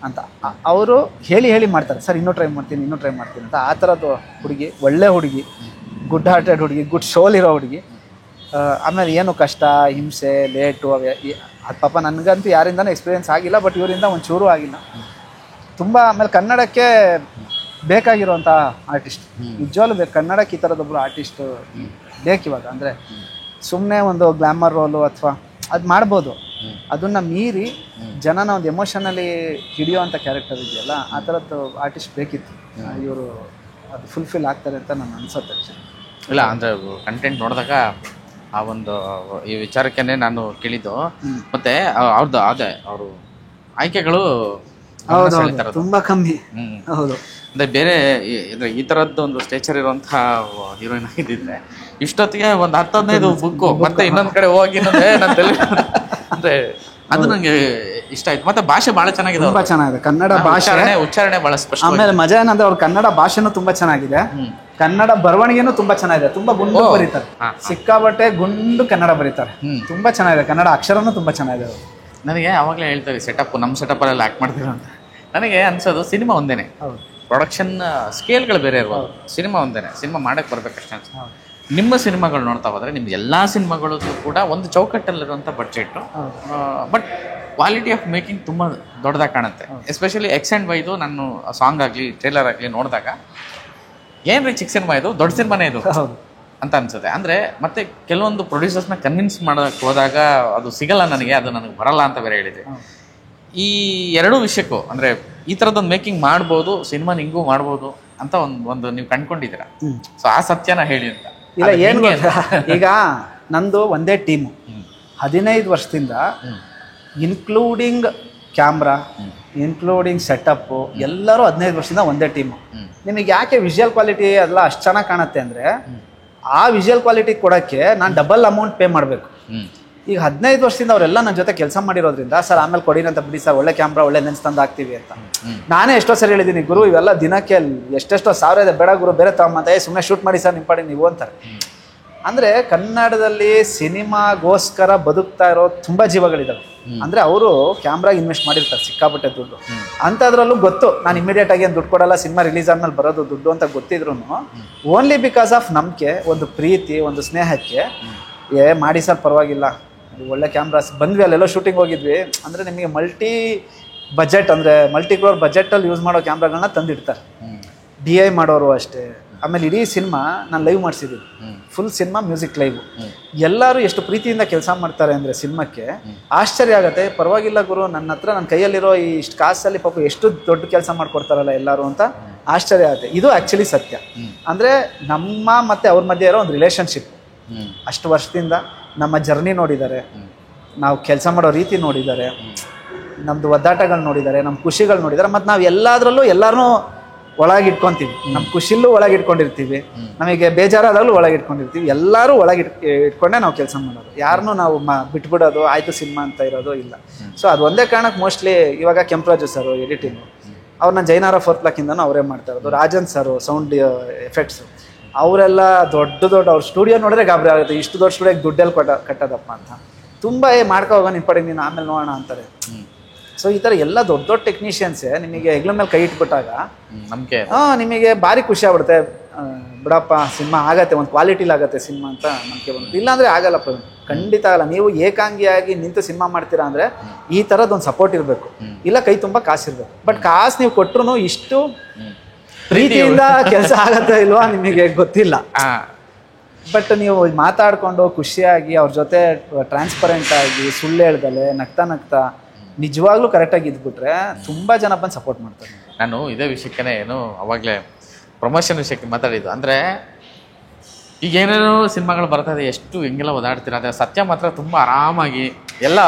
ಅಂತ. ಅವರು ಹೇಳಿ ಮಾಡ್ತಾರೆ, ಸರ್ ಇನ್ನೂ ಟ್ರೈ ಮಾಡ್ತೀನಿ ಅಂತ. ಆ ಥರದ್ದು ಹುಡುಗಿ, ಒಳ್ಳೆ ಹುಡುಗಿ, ಗುಡ್ ಹಾರ್ಟೆಡ್ ಹುಡುಗಿ, ಗುಡ್ ಶೋಲ್ ಇರೋ ಹುಡುಗಿ. ಆಮೇಲೆ ಏನು ಕಷ್ಟ, ಹಿಂಸೆ, ಲೇಟು ಅದು ಪಾಪ ನನಗಂತೂ ಯಾರಿಂದನೂ ಎಕ್ಸ್ಪೀರಿಯೆನ್ಸ್ ಆಗಿಲ್ಲ, ಬಟ್ ಇವರಿಂದ ಒಂಚೂರು ಆಗಿಲ್ಲ. ತುಂಬ ಆಮೇಲೆ ಕನ್ನಡಕ್ಕೆ ಬೇಕಾಗಿರುವಂಥ ಆರ್ಟಿಸ್ಟ್, ನಿಜವಾಗ್ಲೂ ಬೇಕು ಕನ್ನಡಕ್ಕೆ ಈ ಥರದೊಬ್ಬರು ಆರ್ಟಿಸ್ಟು ಬೇಕಿವಾಗ. ಅಂದರೆ ಸುಮ್ಮನೆ ಒಂದು ಗ್ಲಾಮರ್ ರೋಲು ಅಥವಾ ಅದು ಮಾಡ್ಬೋದು, ಅದನ್ನು ಮೀರಿ ಜನನ ಒಂದು ಎಮೋಷನಲಿ ಹಿಡಿಯೋವಂಥ ಕ್ಯಾರೆಕ್ಟರ್ ಇದೆಯಲ್ಲ, ಆ ಥರದ್ದು ಆರ್ಟಿಸ್ಟ್ ಬೇಕಿತ್ತು. ಇವರು ಅದು ಫುಲ್ಫಿಲ್ ಆಗ್ತಾರೆ ಅಂತ ನಾನು ಅನ್ಸುತ್ತೆ. ಇಲ್ಲ ಅಂದರೆ ಕಂಟೆಂಟ್ ನೋಡಿದಾಗ ಆ ಒಂದು ಈ ವಿಚಾರಕ್ಕೆ ನಾನು ಕೇಳಿದ್ದು. ಮತ್ತು ಅವ್ರದ್ದು ಅದೇ ಅವರು ಆಯ್ಕೆಗಳು ತುಂಬ ಕಮ್ಮಿ. ಹೌದು, ಅಂದರೆ ಬೇರೆ ಈ ಥರದ್ದು ಒಂದು ಸ್ಟೇಚರ್ ಇರುವಂತಹ ಹೀರೋಯಿನ್ ಆಗಿದ್ದಿದ್ರೆ ಇಷ್ಟೊತ್ತಿಗೆ ಒಂದು 10-15 ಬುಕ್ಕು ಮತ್ತೆ ಇನ್ನೊಂದು ಕಡೆ ಹೋಗಿ ಅಂದರೆ ಅದು ನನಗೆ ಇಷ್ಟ ಆಯ್ತು. ಮತ್ತೆ ಭಾಷೆ ಭಾಳ ಚೆನ್ನಾಗಿದೆ, ತುಂಬ ಚೆನ್ನಾಗಿದೆ ಕನ್ನಡ ಭಾಷೆ, ಉಚ್ಚಾರಣೆ ಭಾಳ ಸ್ಪಷ್ಟ. ಆಮೇಲೆ ಮಜಾ ಏನಂದ್ರೆ ಅವ್ರ ಕನ್ನಡ ಭಾಷೆನೂ ತುಂಬ ಚೆನ್ನಾಗಿದೆ, ಕನ್ನಡ ಬರವಣಿಗೆನೂ ತುಂಬ ಚೆನ್ನಾಗಿದೆ. ತುಂಬ ಗುಂಡು ಬರೀತಾರೆ, ಸಿಕ್ಕಾಬಟ್ಟೆ ಗುಂಡು ಕನ್ನಡ ಬರೀತಾರೆ, ತುಂಬ ಚೆನ್ನಾಗಿದೆ. ಕನ್ನಡ ಅಕ್ಷರನೂ ತುಂಬ ಚೆನ್ನಾಗಿದೆ. ನನಗೆ ಅವಾಗಲೇ ಹೇಳ್ತಾರೆ ಸೆಟಪ್, ನಮ್ಮ ಸೆಟಪ್ಪಲ್ಲಿ ಆ್ಯಕ್ಟ್ ಮಾಡ್ತೀರ ಅಂತ. ನನಗೆ ಅನ್ಸೋದು ಸಿನಿಮಾ ಒಂದೇನೆ, ಪ್ರೊಡಕ್ಷನ್ ಸ್ಕೇಲ್ಗಳು ಬೇರೆ ಇರ್ಬೋದು, ಸಿನಿಮಾ ಒಂದೇನೆ, ಸಿನಿಮಾ ಮಾಡೋಕ್ಕೆ ಬರ್ಬೇಕಷ್ಟೇ ಅನ್ಸುತ್ತೆ. ನಿಮ್ಮ ಸಿನಿಮಾಗಳು ನೋಡ್ತಾ ಹೋದರೆ ನಿಮ್ಮ ಎಲ್ಲ ಸಿನಿಮಾಗಳದ್ದು ಕೂಡ ಒಂದು ಚೌಕಟ್ಟಲ್ಲಿರುವಂಥ budget, but quality of making ತುಂಬ ದೊಡ್ಡದಾಗಿ ಕಾಣುತ್ತೆ. ಎಸ್ಪೆಷಲಿ ಎಕ್ಸ್ ಆ್ಯಂಡ್ ವೈದು ನಾನು ಸಾಂಗ್ ಆಗಲಿ ಟ್ರೇಲರ್ ಆಗಲಿ ನೋಡಿದಾಗ ಏನು ರೀ ಚಿಕ್ಕ ಸಿನಿಮಾ ಇದು, ದೊಡ್ಡ ಸಿನಿಮಾನೇ ಇದು ಅಂತ ಅನ್ಸುತ್ತೆ. ಅಂದರೆ ಮತ್ತೆ ಕೆಲವೊಂದು ಪ್ರೊಡ್ಯೂಸರ್ಸ್ನ ಕನ್ವಿನ್ಸ್ ಮಾಡೋಕ್ಕೆ ಹೋದಾಗ ಅದು ಸಿಗಲ್ಲ ನನಗೆ, ಅದು ನನಗೆ ಬರಲ್ಲ ಅಂತ ಬೇರೆ ಹೇಳಿದೆ. ಈ ಎರಡೂ ವಿಷಯಕ್ಕೂ ಅಂದರೆ ಈ ಥರದ್ದೊಂದು ಮೇಕಿಂಗ್ ಮಾಡ್ಬೋದು, ಸಿನಿಮಾ ಹಿಂಗೂ ಮಾಡ್ಬೋದು ಅಂತ ಒಂದು ನೀವು ಕಂಡ್ಕೊಂಡಿದ್ದೀರಾ. ಸೊ ಆ ಸತ್ಯನ ಹೇಳಿ ಅಂತ. ಇಲ್ಲ ಏನು ಈಗ ನಂದು ಒಂದೇ ಟೀಮು 15 ವರ್ಷದಿಂದ, ಇನ್ಕ್ಲೂಡಿಂಗ್ ಕ್ಯಾಮ್ರಾ, ಇನ್ಕ್ಲೂಡಿಂಗ್ ಸೆಟಪ್ಪು, ಎಲ್ಲರೂ 15 ವರ್ಷದಿಂದ ಒಂದೇ ಟೀಮು. ನಿಮಗೆ ಯಾಕೆ ವಿಜುವಲ್ ಕ್ವಾಲಿಟಿ ಎಲ್ಲ ಅಷ್ಟು ಚೆನ್ನಾಗಿ ಕಾಣುತ್ತೆ ಅಂದರೆ, ಆ ವಿಜುವಲ್ ಕ್ವಾಲಿಟಿ ಕೊಡೋಕ್ಕೆ ನಾನು ಡಬಲ್ ಅಮೌಂಟ್ ಪೇ ಮಾಡಬೇಕು. ಈಗ 15 ವರ್ಷದಿಂದ ಅವರೆಲ್ಲ ನನ್ನ ಜೊತೆ ಕೆಲಸ ಮಾಡಿರೋದ್ರಿಂದ, ಸರ್ ಆಮೇಲೆ ಕೊಡಿನಂತ ಬಿಡಿ ಸರ್, ಒಳ್ಳೆ ಕ್ಯಾಮ್ರಾ ಒಳ್ಳೆ ಲೆನ್ಸ್ ತಂದು ಹಾಕ್ತೀವಿ ಅಂತ. ನಾನೇ ಎಷ್ಟೋ ಸರಿ ಹೇಳಿದ್ದೀನಿ, ಗುರು ಇವೆಲ್ಲ ದಿನಕ್ಕೆ ಎಷ್ಟೆಷ್ಟೋ ಸಾವಿರ ಇದೆ, ಬೇಡ ಗುರು ಬೇರೆ ತಗೊಂಬಂತ, ಸುಮ್ಮನೆ ಶೂಟ್ ಮಾಡಿ ಸರ್ ನಿಮ್ಮ ಪಾಡಿ ನೀವು ಅಂತಾರೆ. ಅಂದರೆ ಕನ್ನಡದಲ್ಲಿ ಸಿನಿಮಾಗೋಸ್ಕರ ಬದುಕ್ತಾ ಇರೋ ತುಂಬ ಜೀವಗಳಿದ್ದಾವೆ. ಅಂದರೆ ಅವರು ಕ್ಯಾಮ್ರಾಗೆ ಇನ್ವೆಸ್ಟ್ ಮಾಡಿರ್ತಾರೆ ಸಿಕ್ಕಾಪಟ್ಟೆ ದುಡ್ಡು. ಅಂಥದ್ರಲ್ಲೂ ಗೊತ್ತು ನಾನು ಇಮಿಡಿಯೇಟ್ ಆಗಿ ಏನು ದುಡ್ಡು ಕೊಡಲ್ಲ, ಸಿನಿಮಾ ರಿಲೀಸ್ ಆದ್ಮೇಲೆ ಬರೋದು ದುಡ್ಡು ಅಂತ ಗೊತ್ತಿದ್ರು ಓನ್ಲಿ ಬಿಕಾಸ್ ಆಫ್ ನಂಬಿಕೆ, ಒಂದು ಪ್ರೀತಿ, ಒಂದು ಸ್ನೇಹಕ್ಕೆ ಮಾಡಿ ಸರ್ ಪರವಾಗಿಲ್ಲ, ಒಳ್ಳೆ ಕ್ಯಾಮ್ರಾಸ್ ಬಂದ್ವಿ, ಅಲ್ಲೆಲ್ಲೋ ಶೂಟಿಂಗ್ ಹೋಗಿದ್ವಿ ಅಂದರೆ ನಿಮಗೆ ಮಲ್ಟಿ ಬಜೆಟ್, ಅಂದರೆ ಮಲ್ಟಿ ಕ್ರೋರ್ ಬಜೆಟಲ್ಲಿ ಯೂಸ್ ಮಾಡೋ ಕ್ಯಾಮ್ರಾಗಳನ್ನ ತಂದಿಡ್ತಾರೆ. DI ಮಾಡೋರು ಅಷ್ಟೇ. ಆಮೇಲೆ ಇಡೀ ಸಿನಿಮಾ ನಾನು ಲೈವ್ ಮಾಡಿಸಿದ್ದೀನಿ, ಫುಲ್ ಸಿನಿಮಾ ಮ್ಯೂಸಿಕ್ ಲೈವ್. ಎಲ್ಲರೂ ಎಷ್ಟು ಪ್ರೀತಿಯಿಂದ ಕೆಲಸ ಮಾಡ್ತಾರೆ ಅಂದರೆ ಸಿನಿಮಾಕ್ಕೆ ಆಶ್ಚರ್ಯ ಆಗುತ್ತೆ. ಪರವಾಗಿಲ್ಲ ಗುರು, ನನ್ನ ಹತ್ರ ನನ್ನ ಕೈಯಲ್ಲಿರೋ ಈ ಇಷ್ಟು ಕಾಸಲ್ಲಿ ಪಾಪ ಎಷ್ಟು ದೊಡ್ಡ ಕೆಲಸ ಮಾಡ್ಕೊಡ್ತಾರಲ್ಲ ಎಲ್ಲರೂ ಅಂತ ಆಶ್ಚರ್ಯ ಆಗುತ್ತೆ. ಇದು ಆ್ಯಕ್ಚುಲಿ ಸತ್ಯ. ಅಂದರೆ ನಮ್ಮ ಮತ್ತು ಅವ್ರ ಮಧ್ಯೆ ಇರೋ ಒಂದು ರಿಲೇಷನ್ಶಿಪ್, ಅಷ್ಟು ವರ್ಷದಿಂದ ನಮ್ಮ ಜರ್ನಿ ನೋಡಿದ್ದಾರೆ, ನಾವು ಕೆಲಸ ಮಾಡೋ ರೀತಿ ನೋಡಿದ್ದಾರೆ, ನಮ್ಮದು ಒದ್ದಾಟಗಳು ನೋಡಿದ್ದಾರೆ, ನಮ್ಮ ಖುಷಿಗಳು ನೋಡಿದ್ದಾರೆ. ಮತ್ತು ನಾವು ಎಲ್ಲದರಲ್ಲೂ ಎಲ್ಲರೂ ಒಳಗಿಟ್ಕೊಂತೀವಿ, ನಮ್ಮ ಖುಷಿಲ್ಲೂ ಒಳಗಿಟ್ಕೊಂಡಿರ್ತೀವಿ, ನಮಗೆ ಬೇಜಾರಾದಾಗಲೂ ಒಳಗಿಟ್ಕೊಂಡಿರ್ತೀವಿ, ಎಲ್ಲರೂ ಇಟ್ಕೊಂಡೇ ನಾವು ಕೆಲಸ ಮಾಡೋದು. ಯಾರನ್ನೂ ನಾವು ಬಿಟ್ಬಿಡೋದು ಆಯಿತು ಸಿನಿಮಾ ಅಂತ ಇರೋದು ಇಲ್ಲ. ಸೊ ಅದು ಒಂದೇ ಕಾರಣಕ್ಕೆ ಮೋಸ್ಟ್ಲಿ ಇವಾಗ ಕೆಂಪರಾಜು ಸರು ಎಡಿಟಿಂಗು, ಅವ್ರನ್ನ ಜೈನಾರ 4th ಬ್ಲಾಕಿಂದನೂ ಅವರೇ ಮಾಡ್ತಾ ಇರೋದು. ರಾಜನ್ ಸರು ಸೌಂಡ್ ಎಫೆಕ್ಟ್ಸು, ಅವರೆಲ್ಲ ದೊಡ್ಡ ಅವ್ರ ಸ್ಟುಡಿಯೋ ನೋಡಿದ್ರೆ ಗಾಬರಿ ಆಗುತ್ತೆ, ಇಷ್ಟು ದೊಡ್ಡ ಸ್ಟುಡಿಯೋಗೆ ದುಡ್ಡೆಲ್ಲಿ ಕಟ್ಟೋದಪ್ಪ ಅಂತ. ತುಂಬ ಮಾಡ್ಕೊ ಹೋಗೋ ನಿಂಪಡಿ ನೀನು ಆಮೇಲೆ ನೋಡೋಣ ಅಂತಾರೆ. ಸೊ ಈ ಥರ ಎಲ್ಲ ದೊಡ್ಡ ಟೆಕ್ನಿಷಿಯನ್ಸೇ ನಿಮಗೆ ಹೆಗ್ಲ ಮೇಲೆ ಕೈ ಇಟ್ಬಿಟ್ಟಾಗ ನಿಮಗೆ ಭಾರಿ ಖುಷಿ ಆಗ್ಬಿಡುತ್ತೆ. ಬಿಡಪ್ಪ ಸಿನಿಮಾ ಆಗತ್ತೆ, ಒಂದು ಕ್ವಾಲಿಟಿಲಿ ಆಗುತ್ತೆ ಸಿನಿಮಾ ಅಂತ ನಂಬಿಕೆ ಬಂತು. ಇಲ್ಲಾಂದರೆ ಆಗಲ್ಲ ಪ್ರವೀಣ್, ಖಂಡಿತ ಆಗಲ್ಲ. ನೀವು ಏಕಾಂಗಿಯಾಗಿ ನಿಂತು ಸಿನಿಮಾ ಮಾಡ್ತೀರಾ ಅಂದರೆ ಈ ಥರದ್ದು ಒಂದು ಸಪೋರ್ಟ್ ಇರಬೇಕು, ಇಲ್ಲ ಕೈ ತುಂಬ ಕಾಸಿರ್ಬೇಕು. ಬಟ್ ಕಾಸು ನೀವು ಕೊಟ್ಟರು ಇಷ್ಟು ಪ್ರೀತಿಯಿಂದ ಕೆಲಸ ಆಗತ್ತೆ ಇಲ್ವಾ ನಿಮಗೆ ಗೊತ್ತಿಲ್ಲ. ಬಟ್ ನೀವು ಮಾತಾಡಿಕೊಂಡು ಖುಷಿಯಾಗಿ ಅವ್ರ ಜೊತೆ ಟ್ರಾನ್ಸ್ಪರೆಂಟ್ ಆಗಿ ಸುಳ್ಳು ಹೇಳ್ದಲೆ ನಗ್ತಾ ನಿಜವಾಗ್ಲೂ ಕರೆಕ್ಟಾಗಿ ಇದ್ಬಿಟ್ರೆ ತುಂಬ ಜನ ಬಂದು ಸಪೋರ್ಟ್ ಮಾಡ್ತಾರೆ. ನಾನು ಇದೇ ವಿಷಯಕ್ಕೆ ಅವಾಗಲೇ ಪ್ರಮೋಷನ್ ವಿಷಯಕ್ಕೆ ಮಾತಾಡಿದ್ದು. ಅಂದರೆ ಈಗ ಏನೇನೋ ಸಿನಿಮಾಗಳು ಬರ್ತಾ ಇದೆ, ಎಷ್ಟು ಹೆಂಗೆಲ್ಲ ಓದಾಡ್ತೀರ. ಆದರೆ ಸತ್ಯ ಮಾತ್ರ ತುಂಬ ಆರಾಮಾಗಿ ಎಲ್ಲ,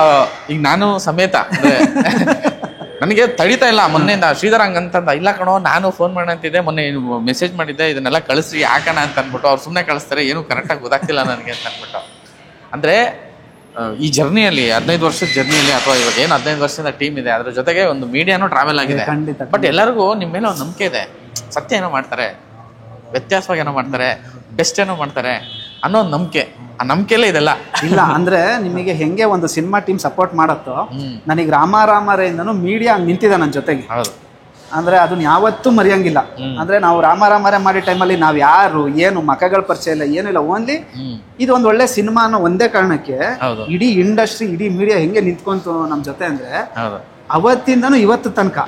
ಈಗ ನಾನು ಸಮೇತ ಅಂದರೆ ನನಗೆ ತಡಿತಾ ಇಲ್ಲ. ಮೊನ್ನೆಯಿಂದ ಶ್ರೀಧರ್ ಹಂಗಂತಂದ, ಇಲ್ಲ ಕಣೋ ನಾನು ಫೋನ್ ಮಾಡಂತಿದ್ದೆ, ಮೊನ್ನೆ ಮೆಸೇಜ್ ಮಾಡಿದ್ದೆ, ಇದನ್ನೆಲ್ಲ ಕಳಿಸ್ರಿ ಯಾಕಣ ಅಂತ ಅಂದ್ಬಿಟ್ಟು ಅವ್ರು ಸುಮ್ಮನೆ ಕಳಿಸ್ತಾರೆ, ಏನೂ ಕರೆಕ್ಟಾಗಿ ಗೊತ್ತಾಗ್ತಿಲ್ಲ ನನಗೆ ಅಂತ ಅಂದ್ಬಿಟ್ಟು. ಅಂದರೆ ಈ ಜರ್ನಿಯಲ್ಲಿ 15 ವರ್ಷದ ಜರ್ನಿಯಲ್ಲಿ, ಅಥವಾ ಇವಾಗ ಏನು 15 ವರ್ಷದ ಟೀಮ್ ಇದೆ, ಅದ್ರ ಜೊತೆಗೆ ಒಂದು ಮೀಡಿಯಾನು ಟ್ರಾವೆಲ್ ಆಗಿದೆ. ಬಟ್ ಎಲ್ಲರಿಗೂ ನಿಮ್ಮ ಮೇಲೆ ಒಂದು ನಂಬಿಕೆ ಇದೆ, ಸತ್ಯ ಏನೋ ಮಾಡ್ತಾರೆ, ವ್ಯತ್ಯಾಸವಾಗಿ ಏನೋ ಮಾಡ್ತಾರೆ, ಬೆಸ್ಟ್ ಏನೋ ಮಾಡ್ತಾರೆ ಅನ್ನೋ ಒಂದು ನಂಬಿಕೆ. ಆ ನಂಬಿಕೆಯಲ್ಲೇ ಇದೆಲ್ಲ ಇಲ್ಲ. ಅಂದ್ರೆ ನಿಮಗೆ ಹೆಂಗೆ ಒಂದು ಸಿನಿಮಾ ಟೀಮ್ ಸಪೋರ್ಟ್ ಮಾಡತ್ತೋ, ನನಗೆ ರಾಮಾರೇಯಿಂದನೂ ಮೀಡಿಯಾ ನಿಂತಿದೆ ನನ್ನ ಜೊತೆಗೆ. ಅಂದ್ರೆ ಅದನ್ನ ಯಾವತ್ತೂ ಮರೆಯಂಗಿಲ್ಲ. ಅಂದ್ರೆ ನಾವು ರಾಮಾರೇ ಮಾಡಿ ಟೈಮಲ್ಲಿ ನಾವು ಯಾರು ಏನು ಮಖಗಳ ಪರಿಚಯ ಇಲ್ಲ, ಏನಿಲ್ಲ, ಓನ್ಲಿ ಇದು ಒಂದು ಒಳ್ಳೆ ಸಿನಿಮಾ ಅನ್ನೋ ಒಂದೇ ಕಾರಣಕ್ಕೆ ಇಡೀ ಇಂಡಸ್ಟ್ರಿ, ಇಡೀ ಮೀಡಿಯಾ ಹೆಂಗೆ ನಿಂತ್ಕೊಂತು ನಮ್ಮ ಜೊತೆ ಅಂದ್ರೆ ಅವತ್ತಿಂದನೂ ಇವತ್ತು ತನಕ.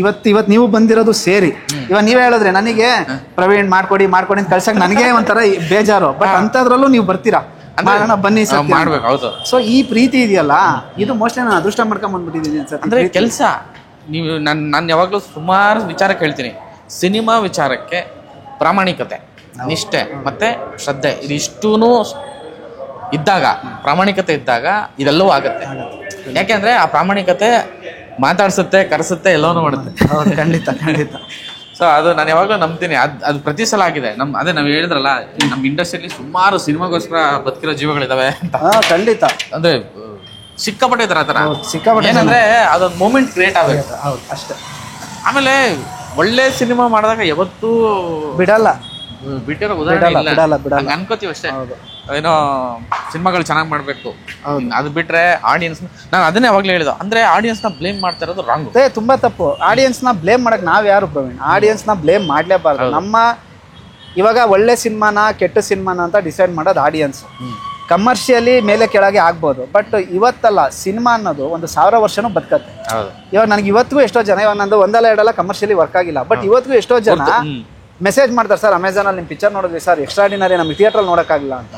ಇವತ್ತು ನೀವು ಬಂದಿರೋದು ಸೇರಿ, ಇವಾಗ ನೀವೇ ಹೇಳಿದ್ರೆ ನನಗೆ ಪ್ರವೀಣ್ ಮಾಡ್ಕೊಡಿ ಅಂತ ಕಳ್ಸಕ್ ನನಗೆ ಒಂಥರ ಬೇಜಾರು. ಬಟ್ ಅಂತದ್ರಲ್ಲೂ ನೀವು ಬರ್ತೀರಾ, ಬನ್ನಿ ಮಾಡ್ಬೇಕು. ಸೊ ಈ ಪ್ರೀತಿ ಇದೆಯಲ್ಲ, ಇದು ಮೋಸ್ಟ್ಲಿ ನಾನು ಅದೃಷ್ಟ ಮಾಡ್ಕೊಂಡ್ ಬಂದ್ಬಿಟ್ಟಿದ್ದೀನಿ ಅನ್ಸುತ್ತೆ. ಅಂದ್ರೆ ಕೆಲಸ ನೀವು ನಾನು ಯಾವಾಗಲೂ ಸುಮಾರು ವಿಚಾರಕ್ಕೆ ಹೇಳ್ತೀನಿ, ಸಿನಿಮಾ ವಿಚಾರಕ್ಕೆ ಪ್ರಾಮಾಣಿಕತೆ, ನಿಷ್ಠೆ ಮತ್ತೆ ಶ್ರದ್ಧೆ ಇದಿಷ್ಟೂ ಇದ್ದಾಗ, ಪ್ರಾಮಾಣಿಕತೆ ಇದ್ದಾಗ ಇದೆಲ್ಲವೂ ಆಗುತ್ತೆ. ಯಾಕೆಂದ್ರೆ ಆ ಪ್ರಾಮಾಣಿಕತೆ ಮಾತಾಡ್ಸುತ್ತೆ, ಕರೆಸುತ್ತೆ, ಎಲ್ಲವೂ ಮಾಡುತ್ತೆ. ಖಂಡಿತ. ಸೊ ಅದು ನಾನು ಯಾವಾಗಲೂ ನಂಬ್ತೀನಿ. ಅದು ಪ್ರತಿ ಸಲ ಆಗಿದೆ. ಅದೇ ನಾವು ಹೇಳಿದ್ರಲ್ಲ, ನಮ್ಮ ಇಂಡಸ್ಟ್ರಿಯಲ್ಲಿ ಸುಮಾರು ಸಿನಿಮಾಗೋಸ್ಕರ ಬದುಕಿರೋ ಜೀವಗಳಿದಾವೆ ಅಂತ. ಖಂಡಿತ. ಅಂದ್ರೆ ಸಿಕ್ಕಾಪಟ್ಟೆ ತರ ಸಿಕ್ಕಾಪಟ್ಟೆ. ಏನಂದ್ರೆ ಅದೊಂದು ಮೂಮೆಂಟ್ ಕ್ರಿಯೇಟ್ ಆಗುತ್ತೆ ಅಷ್ಟೇ. ಆಮೇಲೆ ಒಳ್ಳೆ ಸಿನಿಮಾ ಮಾಡಿದಾಗ ಯಾವತ್ತೂ ಬಿಡಲ್ಲ, ಬಿಟ್ಟಿರೋ ಉದಾಹರಣೆ ಬಿಡಲ್ಲ ಅನ್ಕೋತೀವಿ ಅಷ್ಟೇ. ಏನೋ ಸಿನಿಮಾಗಳು ಚೆನ್ನಾಗಿ ಮಾಡ್ಬೇಕು, ಅದು ಬಿಟ್ರೆ ಆಡಿಯನ್ಸ್, ನಾನು ಅದನ್ನೇ ಯಾವಾಗಲೇ ಹೇಳಿದ, ಅಂದ್ರೆ ಆಡಿಯನ್ಸ್ ನ ಬ್ಲೇಮ್ ಮಾಡ್ತಾ ಇರೋದು ರಾಂಗ್, ತುಂಬಾ ತಪ್ಪು. ಆಡಿಯನ್ಸ್ ನ ಬ್ಲೇಮ್ ಮಾಡಕ್ ನಾವ್ ಯಾರು ಪ್ರವೀಣ್? ಆಡಿಯನ್ಸ್ ನ ಬ್ಲೇಮ್ ಮಾಡ್ಲೇಬಾರ್ದು. ನಮ್ಮ ಇವಾಗ ಒಳ್ಳೆ ಸಿನಿಮಾನ ಕೆಟ್ಟ ಸಿನಿಮಾನ ಅಂತ ಡಿಸೈಡ್ ಮಾಡೋದು ಆಡಿಯನ್ಸ್. ಕಮರ್ಷಿಯಲಿ ಮೇಲೆ ಕೆಳಗೆ ಆಗ್ಬೋದು, ಬಟ್ ಇವತ್ತಲ್ಲ, ಸಿನಿಮಾ ಅನ್ನೋದು 1000 ವರ್ಷನೂ ಬದುಕತ್ತೆ. ಇವಾಗ ನನಗೆ ಇವತ್ತಿಗೂ ಎಷ್ಟೋ ಜನ, ಇವಾಗ ನಂದು ಒಂದಲ್ಲ ಎರಡಲ್ಲ ಕಮರ್ಷಿಯಲಿ ವರ್ಕ್ ಆಗಿಲ್ಲ, ಬಟ್ ಇವತ್ತಿಗೂ ಎಷ್ಟೋ ಜನ ಮೆಸೇಜ್ ಮಾಡ್ತಾರೆ, ಸರ್ ಅಮೆಝಾನಲ್ಲಿ ನಿಮ್ಮ ಪಿಕ್ಚರ್ ನೋಡಿದ್ವಿ ಸರ್, ಎಕ್ಸ್ಟ್ರಾಡಿನರಿ, ನಮಗೆ ಥಿಯೇಟ್ರಲ್ಲಿ ನೋಡೋಕ್ಕಾಗಿಲ್ಲ ಅಂತ.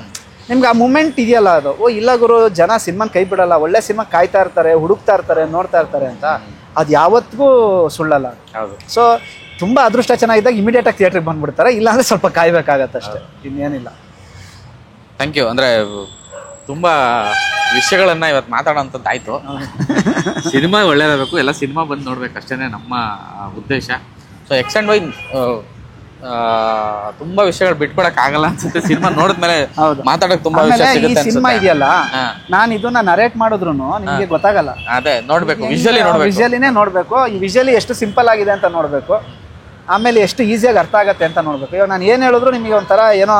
ನಿಮ್ಗೆ ಆ ಮೂಮೆಂಟ್ ಇದೆಯಲ್ಲ, ಅದು ಇಲ್ಲ ಗುರು, ಜನ ಸಿನಿಮಾನ ಕೈ ಬಿಡಲ್ಲ, ಒಳ್ಳೆ ಸಿನಿಮಾ ಕಾಯ್ತಾ ಇರ್ತಾರೆ, ಹುಡುಕ್ತಾ ಇರ್ತಾರೆ, ನೋಡ್ತಾ ಇರ್ತಾರೆ ಅಂತ. ಅದು ಯಾವತ್ತಿಗೂ ಸುಳ್ಳಲ್ಲ. ಸೊ ತುಂಬ ಅದೃಷ್ಟ ಚೆನ್ನಾಗಿದ್ದಾಗ ಇಮಿಡಿಯೇಟಾಗಿ ಥಿಯೇಟ್ರಿಗೆ ಬಂದ್ಬಿಡ್ತಾರೆ, ಇಲ್ಲಾಂದರೆ ಸ್ವಲ್ಪ ಕಾಯ್ಬೇಕಾಗತ್ತೆ ಅಷ್ಟೇ, ಇನ್ನೇನಿಲ್ಲ. Thank you. ಅಂದರೆ ತುಂಬ ವಿಷಯಗಳನ್ನು ಇವತ್ತು ಮಾತಾಡೋಂಥದ್ದಾಯಿತು. ಸಿನಿಮಾ ಒಳ್ಳೇದಾಗಬೇಕು, ಎಲ್ಲ ಸಿನಿಮಾ ಬಂದು ನೋಡ್ಬೇಕು ಅಷ್ಟೇ ನಮ್ಮ ಉದ್ದೇಶ. ಸೊ ಎಕ್ಸ್ ಆ್ಯಂಡ್ ವೈ ತುಂಬಾ ವಿಷಯಗಳು ಬಿಟ್ಕೊಡಕ್ ಆಗಲ್ಲ ಅನ್ಸುತ್ತೆ. ಸಿನಿಮಾ ನೋಡಿದ್ಮೇಲೆ ಮಾತಾಡಕ್ ತುಂಬಾ ವಿಷಯ ಸಿಗುತ್ತೆ. ಸಿನಿಮಾ ಇದೆಯಲ್ಲ, ನಾನು ಇದನ್ನ ನರೇಟ್ ಮಾಡಿದ್ರು ನಿಮ್ಗೆ ಗೊತ್ತಾಗಲ್ಲ. ಅದೇ ನೋಡ್ಬೇಕು, ವಿಜುವಲಿನೇ ನೋಡ್ಬೇಕು. ಈ ವಿಜುವಲಿ ಎಷ್ಟು ಸಿಂಪಲ್ ಆಗಿದೆ ಅಂತ ನೋಡ್ಬೇಕು, ಆಮೇಲೆ ಎಷ್ಟು ಈಸಿಯಾಗಿ ಅರ್ಥ ಆಗತ್ತೆ ಅಂತ ನೋಡ್ಬೇಕು. ಇವಾಗ ನಾನು ಏನ್ ಹೇಳಿದ್ರು ನಿಮಗೆ ಒಂಥರ ಏನೋ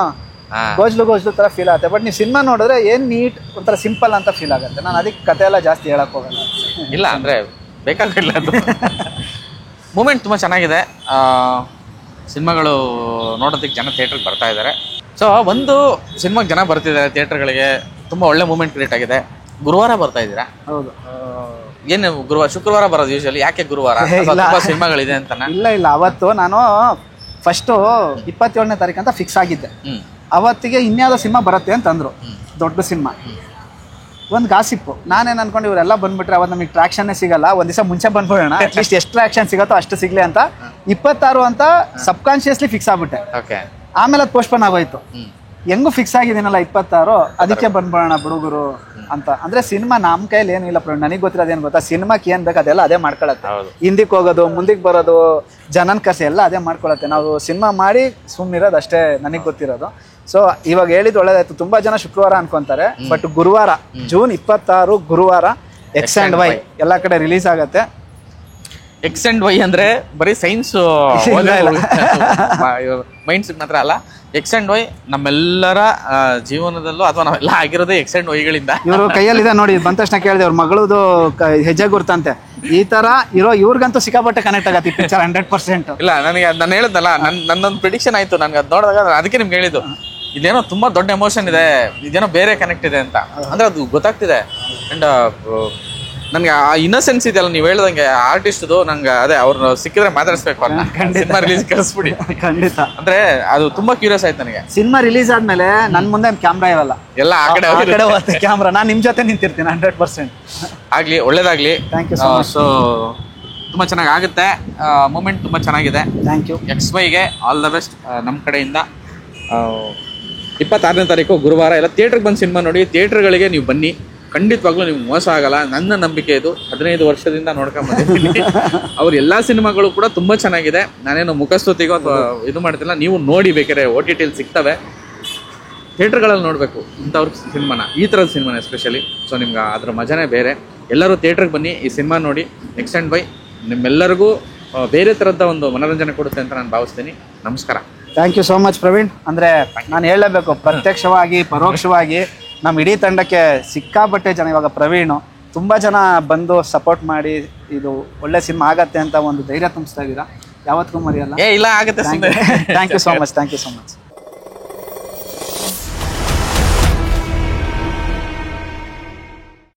ಗೋಜ್ಲು ತರ ಫೀಲ್ ಆಗುತ್ತೆ, ಬಟ್ ನೀವು ಸಿನಿಮಾ ನೋಡಿದ್ರೆ ಏನ್ ನೀಟ್ ಒಂಥರ ಸಿಂಪಲ್ ಅಂತ ಫೀಲ್ ಆಗುತ್ತೆ. ನಾನು ಅದಕ್ಕೆ ಕತೆ ಎಲ್ಲ ಜಾಸ್ತಿ ಹೇಳಕ್ ಹೋಗಲ್ಲ. ಇಲ್ಲ ಅಂದ್ರೆ ಬೇಕಾಗಿಲ್ಲ, ಅದು ಮೂಮೆಂಟ್ ತುಂಬಾ ಚೆನ್ನಾಗಿದೆ. ಸಿನಿಮಾಗಳು ನೋಡೋದಕ್ಕೆ ಜನ ಥಿಯೇಟ್ರಿಗೆ ಬರ್ತಾ ಇದ್ದಾರೆ. ಸೊ ಒಂದು ಸಿನಿಮಾಗೆ ಜನ ಬರ್ತಿದ್ದಾರೆ ಥಿಯೇಟರ್ಗಳಿಗೆ, ತುಂಬ ಒಳ್ಳೆ ಮೂಮೆಂಟ್ ಕ್ರಿಯೇಟ್ ಆಗಿದೆ. ಗುರುವಾರ ಬರ್ತಾ ಇದ್ದೀರಾ? ಹೌದು. ಏನು ಗುರುವಾರ ಶುಕ್ರವಾರ ಬರೋದು ಯೂಶಲಿ, ಯಾಕೆ ಗುರುವಾರ? ತುಂಬ ಸಿನಿಮಾಗಳಿದೆ ಅಂತ. ಇಲ್ಲ, ಅವತ್ತು ನಾನು ಫಸ್ಟು 27ನೇ ತಾರೀಕು ಅಂತ ಫಿಕ್ಸ್ ಆಗಿದ್ದೆ. ಅವತ್ತಿಗೆ ಇನ್ಯಾವುದೋ ಸಿನಿಮಾ ಬರುತ್ತೆ ಅಂತಂದ್ರು, ದೊಡ್ಡ ಸಿನಿಮಾ. ಒಂದು ಗಾಸಿಪ್ಪು, ನಾನೇನು ಅನ್ಕೊಂಡು ಇವರೆಲ್ಲ ಬಂದ್ಬಿಟ್ರೆ ಅವತ್ತು ನಮಗೆ ಟ್ರಾಕ್ಷನ್ನೇ ಸಿಗಲ್ಲ, ಒಂದು ದಿವಸ ಮುಂಚೆ ಬಂದ್ಬಿಡೋಣ, ಅಟ್ಲೀಸ್ಟ್ ಎಷ್ಟು ಟ್ರಾಕ್ಷನ್ ಸಿಗುತ್ತೋ ಅಷ್ಟು ಸಿಗ್ಲಿ ಅಂತ 26 ಅಂತ ಸಬ್ ಕಾನ್ಶಿಯಸ್ಲಿ ಫಿಕ್ಸ್ ಆಗ್ಬಿಟ್ಟೆ. ಆಮೇಲೆ ಅದು ಪೋಸ್ಟ್ಪೋನ್ ಆಗೋಯ್ತು. ಹೆಂಗು ಫಿಕ್ಸ್ ಆಗಿದ್ದೀನಲ್ಲ 26 ಅದಕ್ಕೆ ಬಂದ್ಬಿಡೋಣ ಹುಡುಗರು ಅಂತ. ಅಂದ್ರೆ ಸಿನಿಮಾ ನಮ್ಮ ಕೈಯಲ್ಲಿ ಏನಿಲ್ಲ ಪ್ರವೀಣ್, ನನಗೆ ಗೊತ್ತಿರೋದು ಏನು ಗೊತ್ತಾ, ಸಿನಿಮಾಕ್ಕೆ ಏನ್ ಬೇಕು ಅದೆಲ್ಲ ಅದೇ ಮಾಡ್ಕೊಳತ್ತೆ. ಹಿಂದಿಕ್ ಹೋಗೋದು, ಮುಂದಕ್ಕೆ ಬರೋದು, ಜನನ್ ಕಸಿ ಎಲ್ಲ ಅದೇ ಮಾಡ್ಕೊಳತ್ತೆ. ನಾವು ಸಿನಿಮಾ ಮಾಡಿ ಸುಮ್ಮನಿರೋದು ಅಷ್ಟೇ ನನಗೆ ಗೊತ್ತಿರೋದು. ಸೊ ಇವಾಗ ಹೇಳಿದ್ ಒಳ್ಳೇದಾಯ್ತು. ತುಂಬಾ ಜನ ಶುಕ್ರವಾರ ಅನ್ಕೊಂತಾರೆ, ಬಟ್ ಗುರುವಾರ ಜೂನ್ 26 ಗುರುವಾರ ಎಕ್ಸ್ ಅಂಡ್ ವೈ ಎಲ್ಲ ಕಡೆ ರಿಲೀಸ್ ಆಗತ್ತೆ. ಎಕ್ಸ್ ಅಂಡ್ ವೈ ಅಂದ್ರೆ ಬರೀ ಸೈನ್ಸ್ ಮೈಂಡ್ ಸೆಟ್ ಮಾತ್ರ ಅಲ್ಲ, ಎಕ್ಸ್ ಅಂಡ್ ವೈ ನಮ್ಮೆಲ್ಲರ ಜೀವನದಲ್ಲೂ ಅಥವಾ ನಾವೆಲ್ಲ ಆಗಿರೋದೇ ಎಕ್ಸ್ ಅಂಡ್ ವೈಗಳಿಂದ. ಇವರು ಕೈಯಲ್ಲಿದೆ ನೋಡಿ, ಬಂದ ತಕ್ಷಣ ಕೇಳಿದೆ ಅವ್ರ ಮಗಳದು ಹೆಜ್ಜೆ ಗುರ್ತಂತೆ. ಈ ತರ ಇರೋ ಇವ್ರಿಗಂತೂ ಸಿಕ್ಕಾಪಟ್ಟೆ ಕನೆಕ್ಟ್ ಆಗತ್ತೆ ಈ ಪಿಕ್ಚರ್ 100%. ಇಲ್ಲ, ನನಗೆ ನಾನು ಹೇಳಿದ್ನಲ್ಲ, ನನ್ನೊಂದು ಪ್ರಿಡಿಕ್ಷನ್ ಆಯ್ತು. ನನ್ಗೆ ಅದು ನೋಡಿದಾಗ ಅದಕ್ಕೆ ನಿಮ್ಗೆ ಹೇಳಿದ್ದು, ಇದೇನೋ ತುಂಬಾ ದೊಡ್ಡ ಎಮೋಷನ್ ಇದೆ, ಇದೇನೋ ಬೇರೆ ಕನೆಕ್ಟ್ ಇದೆ ಅಂತ. ಅಂದ್ರೆ ಅದು ಗೊತ್ತಾಗ್ತಿದೆ. ಅಂಡ್ ನನ್ಗೆ ಆ ಇನ್ನಸೆನ್ಸ್ ಇದೆಯಲ್ಲ, ನೀವು ಹೇಳ್ದಂಗೆ ಆರ್ಟಿಸ್ಟ್ದು, ನಂಗೆ ಅದೇ ಅವ್ರನ್ನ ಸಿಕ್ಕಿದ್ರೆ ಮಾತಾಡಿಸ್ಬೇಕು, ಸಿನಿಮಾ ರಿಲೀಸ್ ಕಳಿಸ್ಬಿಡಿ ಖಂಡಿತ. ಅಂದ್ರೆ ಅದು ತುಂಬಾ ಕ್ಯೂರಿಯಸ್ ಆಯ್ತು ನನಗೆ. ಸಿನಿಮಾ ರಿಲೀಸ್ ಆದ್ಮೇಲೆ ನನ್ ಮುಂದೆ ಕ್ಯಾಮ್ರಾ ಇರಲ್ಲ, ಎಲ್ಲ ಆ ಕಡೆ ಹೋಗುತ್ತೆ ಕ್ಯಾಮ್ರಾ. ನಾನು ನಿಮ್ ಜೊತೆ ನಿಂತಿರ್ತೀನಿ 100%. ಆಗ್ಲಿ, ಒಳ್ಳೇದಾಗ್ಲಿ. Thank you so much. So ತುಂಬಾ ಚೆನ್ನಾಗಿ ಆಗುತ್ತೆ, ಮೂಮೆಂಟ್ ತುಂಬಾ ಚೆನ್ನಾಗಿದೆ. Thank you. ಎಕ್ಸ್ ವೈಗೆ ಆಲ್ ದ ಬೆಸ್ಟ್ ನಮ್ಮ ಕಡೆಯಿಂದ. 26ನೇ ತಾರೀಕು ಗುರುವಾರ ಎಲ್ಲ ಥಿಯೇಟ್ರಿಗೆ ಬಂದು ಸಿನಿಮಾ ನೋಡಿ. ಥಿಯೇಟ್ರ್ಗಳಿಗೆ ನೀವು ಬನ್ನಿ, ಖಂಡಿತವಾಗ್ಲೂ ನಿಮ್ಗೆ ಮೋಸ ಆಗಲ್ಲ. ನನ್ನ ನಂಬಿಕೆ ಇದು, 15 ವರ್ಷದಿಂದ ನೋಡ್ಕೊಂಡ್ ಬಂದಿದ್ದೀನಿ. ಅವ್ರ ಎಲ್ಲ ಸಿನಿಮಾಗಳು ಕೂಡ ತುಂಬ ಚೆನ್ನಾಗಿದೆ. ನಾನೇನು ಮುಖಸ್ತುತಿಗೋ ಅಥವಾ ಇದು ಮಾಡ್ತಿಲ್ಲ, ನೀವು ನೋಡಿ ಬೇಕಾದ್ರೆ OTT ಸಿಗ್ತವೆ. ಥಿಯೇಟ್ರ್ಗಳಲ್ಲಿ ನೋಡಬೇಕು ಇಂಥವ್ರ ಸಿನಿಮಾನ, ಈ ಥರದ ಸಿನಿಮಾನ ಎಸ್ಪೆಷಲಿ. ಸೊ ನಿಮ್ಗೆ ಅದ್ರ ಮಜಾನೇ ಬೇರೆ. ಎಲ್ಲರೂ ಥಿಯೇಟ್ರಿಗೆ ಬನ್ನಿ, ಈ ಸಿನಿಮಾ ನೋಡಿ. ಎಕ್ಸ್ ಆ್ಯಂಡ್ ವೈ ನಿಮ್ಮೆಲ್ಲರಿಗೂ ಬೇರೆ ಥರದ ಒಂದು ಮನೋರಂಜನೆ ಕೊಡುತ್ತೆ ಅಂತ ನಾನು ಭಾವಿಸ್ತೀನಿ. ನಮಸ್ಕಾರ. Thank you so much Praveen. ಅಂದರೆ ನಾನು ಹೇಳಲೇಬೇಕು, ಪ್ರತ್ಯಕ್ಷವಾಗಿ ಪರೋಕ್ಷವಾಗಿ ನಮ್ಮ ಇಡೀ ತಂಡಕ್ಕೆ ಸಿಕ್ಕಾಪಟ್ಟೆ ಜನ, ಇವಾಗ ಪ್ರವೀಣು ತುಂಬ ಜನ ಬಂದು ಸಪೋರ್ಟ್ ಮಾಡಿ ಇದು ಒಳ್ಳೆ ಸಿನಿಮಾ ಆಗತ್ತೆ ಅಂತ ಒಂದು ಧೈರ್ಯ ತುಂಬಿಸ್ತಾ ಇದ್ದೀರಾ. ಯಾವತ್ತಿಗೂ ಮರೆಯಲ್ಲ. ಇಲ್ಲ, ಆಗುತ್ತೆ. Thank you so much. Thank you so much.